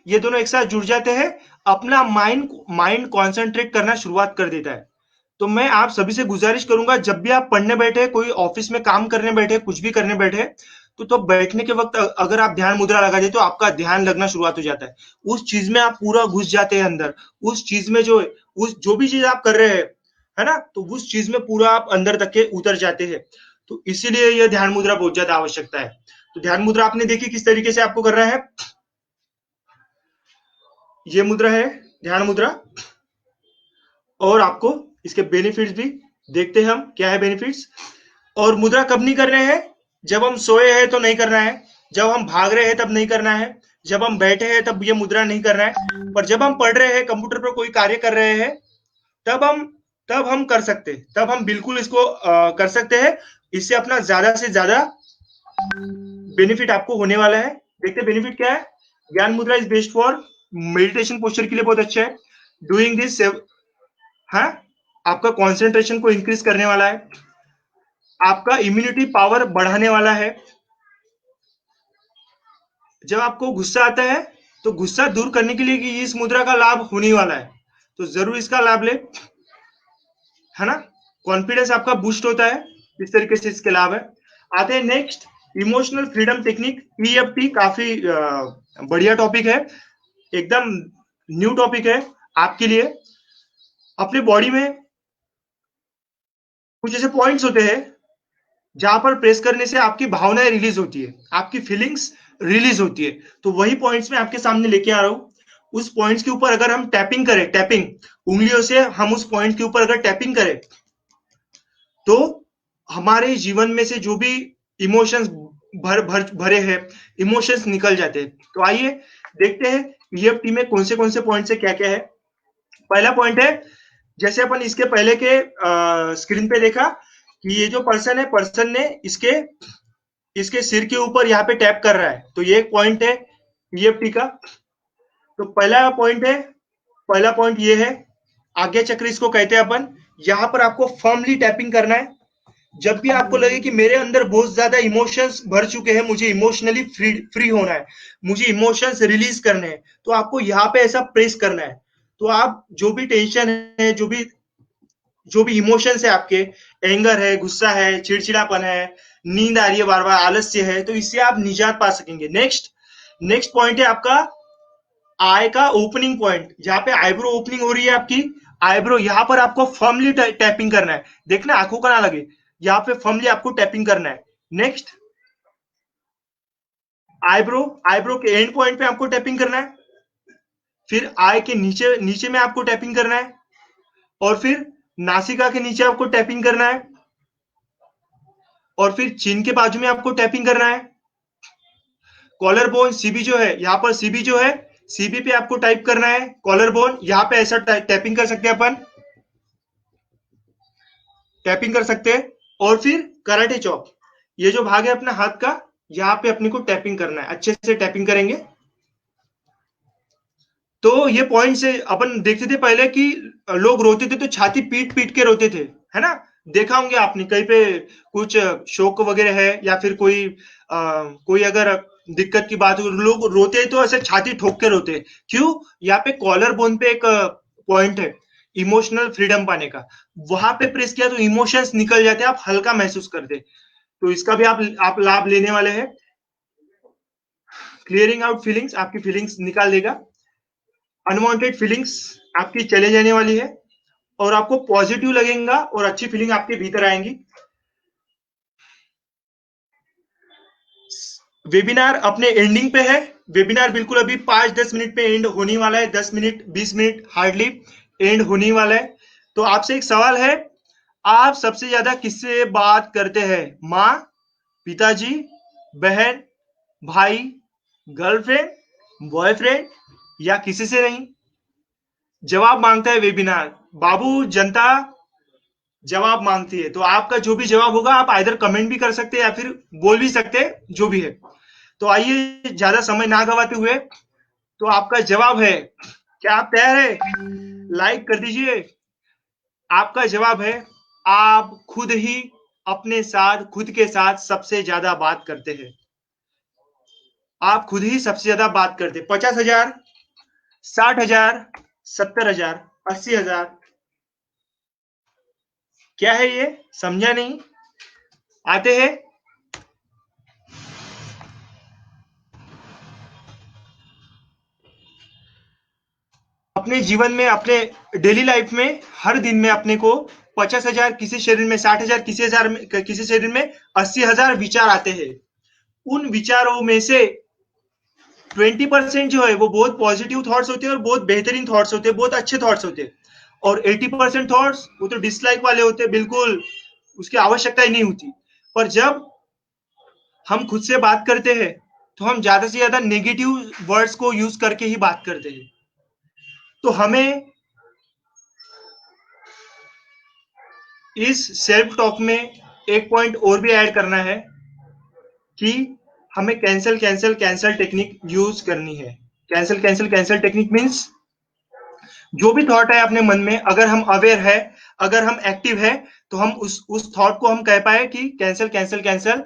ये दोनों एक साथ जुड़ जाते हैं, अपना माइंड कॉन्सेंट्रेट करना शुरुआत कर देता है। तो मैं आप सभी से गुजारिश करूंगा, जब भी आप पढ़ने बैठे, कोई ऑफिस में काम करने बैठे, कुछ भी करने बैठे, तो बैठने के वक्त अगर आप ध्यान मुद्रा लगा दे तो आपका ध्यान लगना शुरुआत हो जाता है। उस चीज में आप पूरा घुस जाते हैं अंदर, उस चीज में जो भी चीज आप कर रहे हैं, है ना, तो उस चीज में पूरा आप अंदर तक के उतर जाते हैं। तो इसीलिए यह ध्यान मुद्रा बहुत ज्यादा आवश्यकता है। तो ध्यान मुद्रा आपने देखी किस तरीके से आपको करना है। ये मुद्रा है ध्यान मुद्रा, और आपको इसके बेनिफिट्स भी देखते हैं हम, क्या है बेनिफिट्स। और मुद्रा कब नहीं कर रहे हैं? जब हम सोए हैं तो नहीं करना है, जब हम भाग रहे हैं तब नहीं करना है, जब हम बैठे हैं तब ये मुद्रा नहीं करना है। पर जब हम पढ़ रहे हैं, कंप्यूटर पर कोई कार्य कर रहे हैं, तब हम कर सकते हैं, तब हम बिल्कुल इसको कर सकते हैं। इससे अपना ज्यादा से ज्यादा बेनिफिट आपको होने वाला है। देखते हैं बेनिफिट क्या है। ज्ञान मुद्रा is best for meditation posture के लिए बहुत अच्छा है। डूइंग दिस, हाँ, आपका कॉन्सेंट्रेशन को इंक्रीज करने वाला है, आपका इम्यूनिटी पावर बढ़ाने वाला है। जब आपको गुस्सा आता है तो गुस्सा दूर करने के लिए कि इस मुद्रा का लाभ होने वाला है, तो जरूर इसका लाभ ले, है ना। कॉन्फिडेंस आपका बूस्ट होता है, इस तरीके से इसके लाभ है। आते हैं next, emotional freedom technique, EFT. काफी बढ़िया टॉपिक है, एकदम न्यू टॉपिक है आपके लिए। अपने बॉडी में कुछ ऐसे पॉइंट्स होते हैं जहां पर प्रेस करने से आपकी भावनाएं रिलीज होती है, आपकी फीलिंग्स रिलीज होती है। तो वही पॉइंट्स मैं आपके सामने लेके आ रहा हूं। उस पॉइंट्स के ऊपर अगर हम टैपिंग करें, टैपिंग उंगलियों से हम उस पॉइंट के ऊपर अगर टैपिंग करें, तो हमारे जीवन में से जो भी इमोशंस भरे हैं, इमोशंस निकल जाते हैं। तो आइए देखते हैं ईएफटी में कौन से पॉइंट्स है, क्या क्या है। पहला पॉइंट है, जैसे अपन इसके पहले के स्क्रीन पे देखा कि ये जो पर्सन है, पर्सन ने इसके सिर के ऊपर यहाँ पे टैप कर रहा है। तो ये एक पॉइंट है ईएफटी का। तो पहला पॉइंट ये है, आज्ञा चक्र इसको कहते हैं अपन। यहाँ पर आपको फर्मली टैपिंग करना है। जब भी आपको लगे कि मेरे अंदर बहुत ज्यादा इमोशंस भर चुके हैं, मुझे इमोशनली फ्री होना है, मुझे इमोशंस रिलीज करने हैं, तो आपको यहाँ पे ऐसा प्रेस करना है। तो आप जो भी टेंशन है, जो भी इमोशंस है आपके, एंगर है, गुस्सा है, चिड़चिड़ापन है, नींद आ रही है बार बार, आलस्य है, तो इससे आप निजात पा सकेंगे। नेक्स्ट पॉइंट है आपका आई का ओपनिंग पॉइंट, जहां पे आईब्रो ओपनिंग हो रही है आपकी आईब्रो, यहां पर आपको फर्मली टैपिंग करना है। देखना आंखों का ना लगे, यहाँ पे फर्मली आपको टैपिंग करना है। नेक्स्ट, आईब्रो के एंड पॉइंट पे आपको टैपिंग करना है। फिर आई के नीचे में आपको टैपिंग करना है, और फिर नासिका के नीचे आपको टैपिंग करना है, और फिर चिन के बाजू में आपको टैपिंग करना है। कॉलर बोन सीबी जो है, यहाँ पर सीबी जो है, सीबी पे आपको टाइप करना है कॉलर बोन, यहाँ पे ऐसा टैपिंग कर सकते हैं अपन, टैपिंग कर सकते हैं। और फिर कराटे चॉप, ये जो भाग है अपना हाथ का, यहाँ पे अपने को टैपिंग करना है, अच्छे से टैपिंग करेंगे। तो ये पॉइंट से अपन देखते थे पहले कि लोग रोते थे तो छाती पीट पीट के रोते थे, है ना? देखा होंगे आपने कहीं पे कुछ शोक वगैरह है या फिर कोई अगर दिक्कत की बात हो, लोग रोते तो ऐसे छाती ठोक के रोते। क्यों? यहाँ पे कॉलर बोन पे एक पॉइंट है इमोशनल फ्रीडम पाने का, वहां पे प्रेस किया तो इमोशंस निकल जाते हैं, आप हल्का महसूस करते। तो इसका भी आप लाभ लेने वाले हैं। क्लियरिंग आउट फीलिंग्स, आपकी फीलिंग्स निकाल देगा। अनवांटेड फीलिंग्स आपकी चले जाने वाली है और आपको पॉजिटिव लगेगा और अच्छी फीलिंग आपके भीतर आएंगी। वेबिनार अपने एंडिंग पे है, वेबिनार बिल्कुल अभी 5-10 मिनट पे एंड होने वाला है, 10 मिनट 20 मिनट हार्डली एंड होने वाला है। तो आपसे एक सवाल है, आप सबसे ज्यादा किससे बात करते हैं? माँ, पिताजी, बहन, भाई, गर्लफ्रेंड, बॉयफ्रेंड या किसी से नहीं? जवाब मांगता है वेबिनार, बाबू जनता जवाब मांगती है। तो आपका जो भी जवाब होगा आप आइदर कमेंट भी कर सकते हैं या फिर बोल भी सकते हैं, जो भी है। तो आइए ज्यादा समय ना गवाते हुए, तो आपका जवाब है, क्या आप तैयार है? लाइक कर दीजिए। आपका जवाब है, आप खुद ही अपने साथ, खुद के साथ सबसे ज्यादा बात करते हैं। आप खुद ही सबसे ज्यादा बात करते। 50,000, 60,000, 70,000, 80,000, क्या है ये? समझा नहीं? आते हैं। अपने जीवन में, अपने डेली लाइफ में, हर दिन में अपने को 50,000 किसी शरीर में, 60,000 किसी शरीर में, 80,000 विचार आते हैं। उन विचारों में से 20% जो है वो बहुत पॉजिटिव थॉट्स होते हैं और बहुत बेहतरीन थॉट्स होते हैं, बहुत अच्छे थॉट्स होते हैं। और 80% थॉट्स वो तो डिसलाइक वाले होते हैं, बिल्कुल उसकी आवश्यकता ही नहीं होती। पर जब हम खुद से बात करते हैं तो हम ज्यादा से ज्यादा नेगेटिव वर्ड्स को यूज करके ही बात करते हैं। तो हमें इस सेल्फ टॉक में एक पॉइंट और भी ऐड करना है कि हमें cancel cancel cancel technique use करनी है। Cancel cancel cancel technique means जो भी थॉट है अपने मन में, अगर हम अवेयर है, अगर हम एक्टिव है, तो हम उस थॉट को हम कह पाए कि कैंसल कैंसल कैंसल,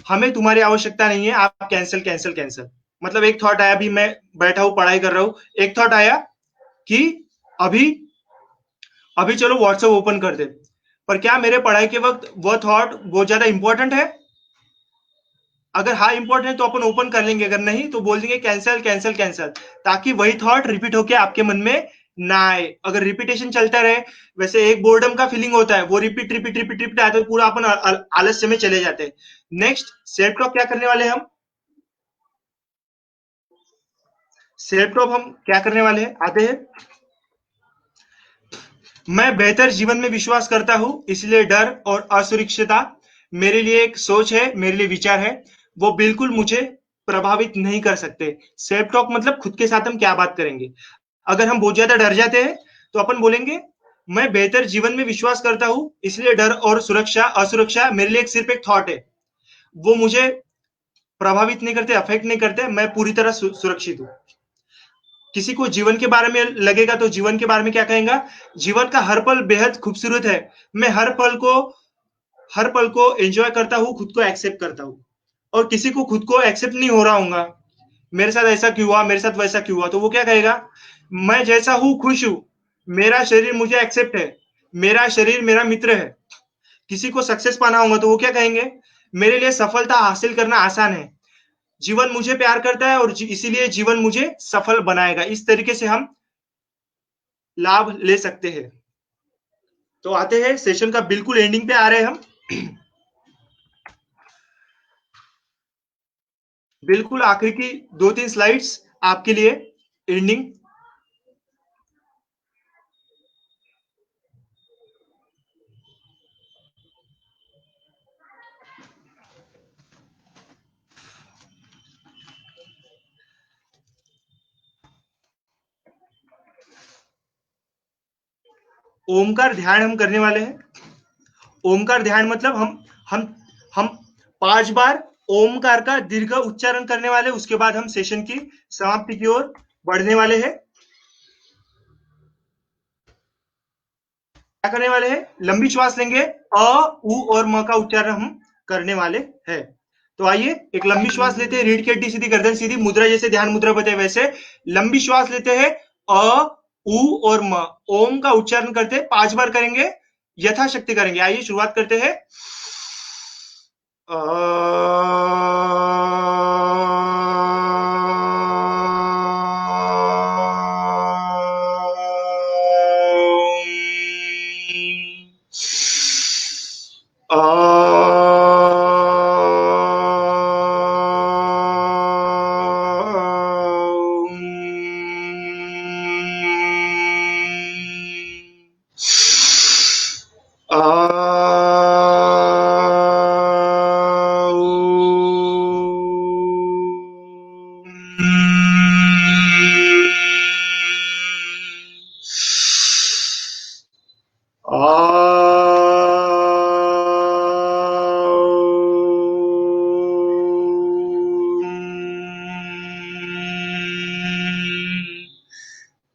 हमें तुम्हारी आवश्यकता नहीं है, आप कैंसल कैंसल कैंसल। मतलब एक थॉट आया, अभी मैं बैठा हूं पढ़ाई कर रहा हूं, एक थॉट आया कि अभी अभी चलो व्हाट्सएप ओपन कर दे, पर क्या मेरे पढ़ाई के वक्त वो थॉट बहुत ज्यादा इंपॉर्टेंट है? अगर हाँ इंपॉर्टेंट है तो अपन ओपन कर लेंगे, अगर नहीं तो बोल देंगे कैंसल कैंसल कैंसल, ताकि वही थॉट रिपीट होके आपके मन में ना आए। अगर रिपीटेशन चलता रहे, वैसे एक बोर्डम का फीलिंग होता है, वो रिपीट रिपीट रिपीट रिपीट आते तो पूरा अपन आलस्य में चले जाते हैं। नेक्स्ट सेल्फ टॉक क्या करने वाले हम? सेल्फ टॉक हम क्या करने वाले हैं, आते हैं। मैं बेहतर जीवन में विश्वास करता हूं, इसलिए डर और असुरक्षितता मेरे लिए एक सोच है, मेरे लिए विचार है, वो बिल्कुल मुझे प्रभावित नहीं कर सकते। सेल्फ टॉक मतलब खुद के साथ हम क्या बात करेंगे। अगर हम बहुत ज्यादा डर जाते हैं तो अपन बोलेंगे, मैं बेहतर जीवन में विश्वास करता हूं, इसलिए डर और असुरक्षा मेरे लिए सिर्फ एक थॉट है, वो मुझे प्रभावित नहीं करते, अफेक्ट नहीं करते, मैं पूरी तरह सुरक्षित हूं। किसी को जीवन के बारे में लगेगा तो जीवन के बारे में क्या कहेगा, जीवन का हर पल बेहद खूबसूरत है, मैं हर पल को एंजॉय करता हूं, खुद को एक्सेप्ट करता हूं। और किसी को खुद को एक्सेप्ट नहीं हो रहा हूंगा, मेरे साथ ऐसा क्यों हुआ, मेरे साथ वैसा क्यों हुआ, तो वो क्या कहेगा, मैं जैसा हूं खुश हूं, मेरा शरीर मुझे एक्सेप्ट है, मेरा शरीर मेरा मित्र है। किसी को सक्सेस पाना होगा तो वो क्या कहेंगे, मेरे लिए सफलता हासिल करना आसान है, जीवन मुझे प्यार करता है और इसीलिए जीवन मुझे सफल बनाएगा। इस तरीके से हम लाभ ले सकते हैं। तो आते हैं सेशन का बिल्कुल एंडिंग पे आ रहे हैं हम। बिल्कुल आखिरी की 2-3 स्लाइड्स आपके लिए एंडिंग। ओमकार ध्यान हम करने वाले हैं। ओमकार ध्यान मतलब हम 5 बार ओमकार का दीर्घ उच्चारण करने वाले, उसके बाद हम सेशन की समाप्ति की ओर बढ़ने वाले हैं। क्या करने वाले हैं? लंबी श्वास लेंगे, अ, उ और म का उच्चारण हम करने वाले हैं। तो आइए एक लंबी श्वास लेते हैं, रीढ़ की हड्डी सीधी, गर्दन सीधी, मुद्रा जैसे ध्यान मुद्रा बताए वैसे लंबी श्वास लेते हैं, अ, उ और म, ओम का उच्चारण करते हैं, 5 बार करेंगे, यथाशक्ति करेंगे। आइए शुरुआत करते हैं।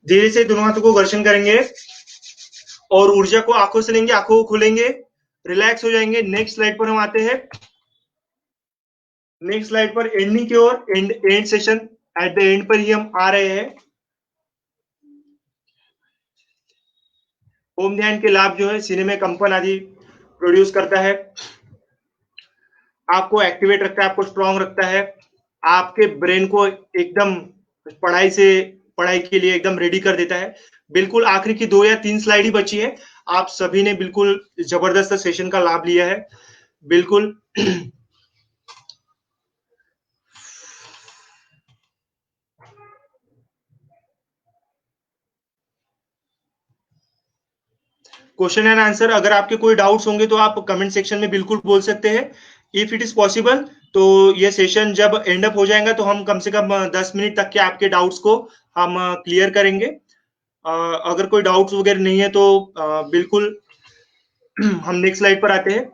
धीरे से दोनों हाथों को घर्षण करेंगे और ऊर्जा को आंखों से लेंगे, आंखों को खोलेंगे, रिलैक्स हो जाएंगे। नेक्स्ट स्लाइड पर हम आते हैं। नेक्स्ट स्लाइड पर एंडिंग की ओर, and session at the end पर ही हम आ रहे हैं। ओम ध्यान के लाभ जो है सीने में कंपन आदि प्रोड्यूस करता है, आपको एक्टिवेट रखता है, आपको स्ट्रांग रखता है, आपके ब्रेन को एकदम पढ़ाई के लिए एकदम रेडी कर देता है। बिल्कुल आखिरी की 2 या 3 स्लाइड ही बची है। आप सभी ने बिल्कुल जबरदस्त सेशन का लाभ लिया है। बिल्कुल क्वेश्चन एंड आंसर, अगर आपके कोई डाउट्स होंगे तो आप कमेंट सेक्शन में बिल्कुल बोल सकते हैं। इफ इट इज पॉसिबल तो ये सेशन जब एंड अप हो जाएगा तो हम कम से कम 10 मिनट तक के आपके डाउट्स को हम क्लियर करेंगे। अगर कोई डाउट्स वगैरह नहीं है तो बिल्कुल हम नेक्स्ट स्लाइड पर आते हैं।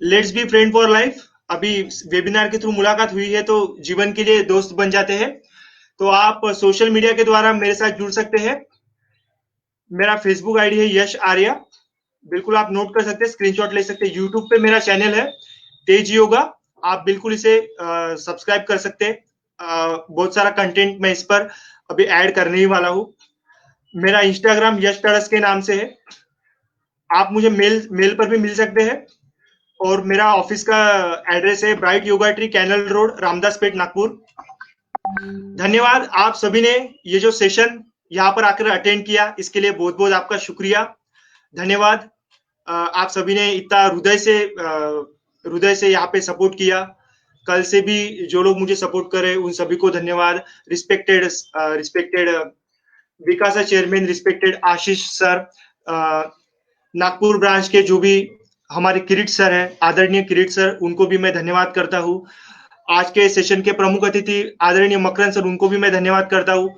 Let's be friend for life. अभी वेबिनार के थ्रू मुलाकात हुई है तो जीवन के लिए दोस्त बन जाते हैं। तो आप सोशल मीडिया के द्वारा मेरे साथ जुड़ सकते हैं। मेरा फेसबुक आईडी है यश आर्या, बिल्कुल आप नोट कर सकते हैं, स्क्रीनशॉट ले सकते हैं। यूट्यूब पे मेरा चैनल है तेज योगा, आप बिल्कुल इसे सब्सक्राइब कर सकते हैं। बहुत सारा कंटेंट मैं इस पर अभी ऐड करने ही वाला हूँ। मेरा इंस्टाग्राम यश टड़स के नाम से है, आप मुझे मेल पर भी मिल सकते हैं। और मेरा ऑफिस का एड्रेस है bright yoga tree, canal road, Ramdas Peth, Nagpur. धन्यवाद आप सभी ने ये जो सेशन यहाँ पर आकर अटेंड किया, इसके लिए बहुत बहुत आपका शुक्रिया, धन्यवाद। आप सभी ने इतना हृदय से यहाँ पे सपोर्ट किया। कल से भी जो लोग मुझे सपोर्ट कर रहे हैं उन सभी को धन्यवाद। रिस्पेक्टेड विकासा चेयरमैन, रिस्पेक्टेड आशीष सर, नागपुर ब्रांच के जो भी हमारे किरीट सर है, आदरणीय किरीट सर, उनको भी मैं धन्यवाद करता हूँ। आज के सेशन के प्रमुख अतिथि आदरणीय मकरन सर, उनको भी मैं धन्यवाद करता हूँ।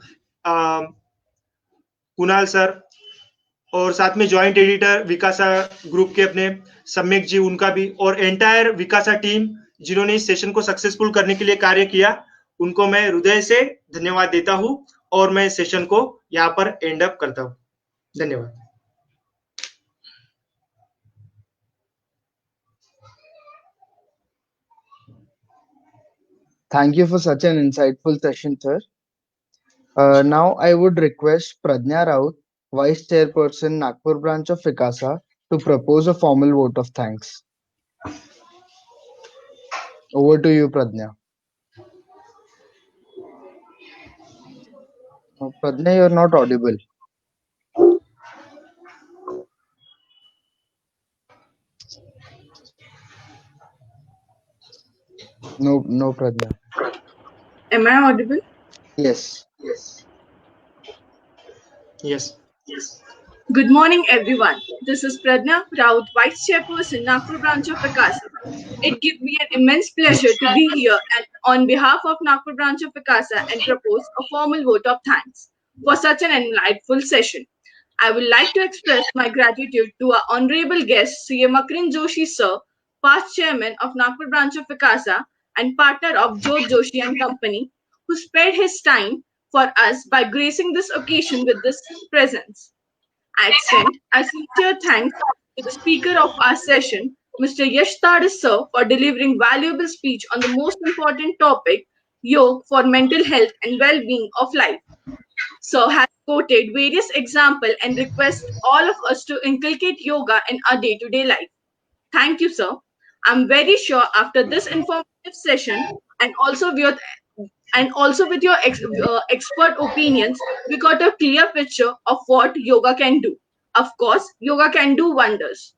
कुणाल सर और साथ में ज्वाइंट एडिटर विकासा ग्रुप के अपने सम्यक जी, उनका भी, और एंटायर विकासा टीम जिन्होंने इस सेशन को सक्सेसफुल करने के लिए कार्य किया, उनको मैं हृदय से धन्यवाद देता हूं। और मैं सेशन को यहाँ पर एंड अप करता हूं। धन्यवाद। Thank you for such an insightful session, sir. Now I would request Pradnya Raut, Vice Chairperson, Nagpur branch of Vikasa, to propose a formal vote of thanks. Over to you, Pradnya. Pradnya, you're not audible. No, Pradnya. Am I audible? Yes. Good morning, everyone. This is Pradnya Raut, Vice Chairperson, Nagpur branch of Vikasa. It gives me an immense pleasure to be here and on behalf of Nagpur branch of Vikasa and propose a formal vote of thanks for such an enlightful session. I would like to express my gratitude to our honorable guest, C.A. Makran Joshi sir, past chairman of Nagpur branch of Vikasa and partner of Jodh Joshi and Company, who spared his time for us by gracing this occasion with this presence. I extend a sincere thanks to the speaker of our session, Mr. Yash Tadis sir, for delivering valuable speech on the most important topic, yoga for mental health and well-being of life. Sir has quoted various examples and requests all of us to inculcate yoga in our day-to-day life. Thank you, sir. I'm very sure after this informative session and also with your expert opinions, we got a clear picture of what yoga can do. Of course, yoga can do wonders.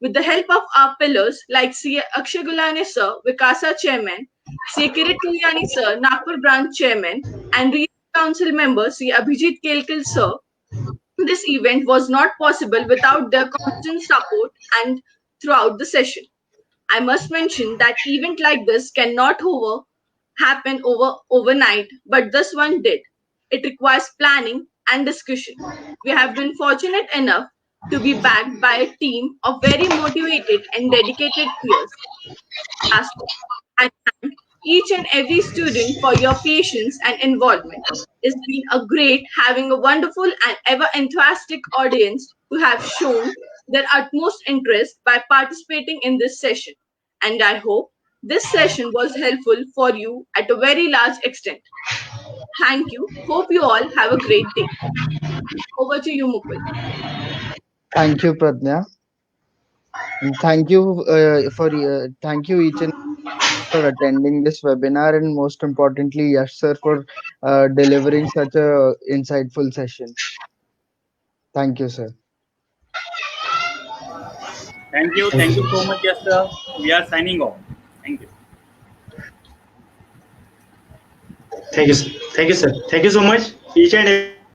With the help of our pillars like C. Akshay Gulane sir, Vikasa chairman, C. Kirit Kalyani sir, Nagpur branch chairman, and regional council member C. Abhijit Kelkal sir, this event was not possible without their constant support and throughout the session. I must mention that event like this cannot happen overnight, but this one did. It requires planning and discussion. We have been fortunate enough to be backed by a team of very motivated and dedicated peers. Lastly, I thank each and every student for your patience and involvement. It's been a great having a wonderful and ever enthusiastic audience who have shown their utmost interest by participating in this session. And I hope this session was helpful for you at a very large extent. Thank you. Hope you all have a great day. Over to you, Mukul. Thank you, Pradnya. And thank you each and for attending this webinar, and most importantly, Yash sir for delivering such a insightful session. Thank you, sir. Thank you. Thank you so much, yes, sir. We are signing off. Thank you. Thank you, sir. Thank you, sir. Thank you so much, each and every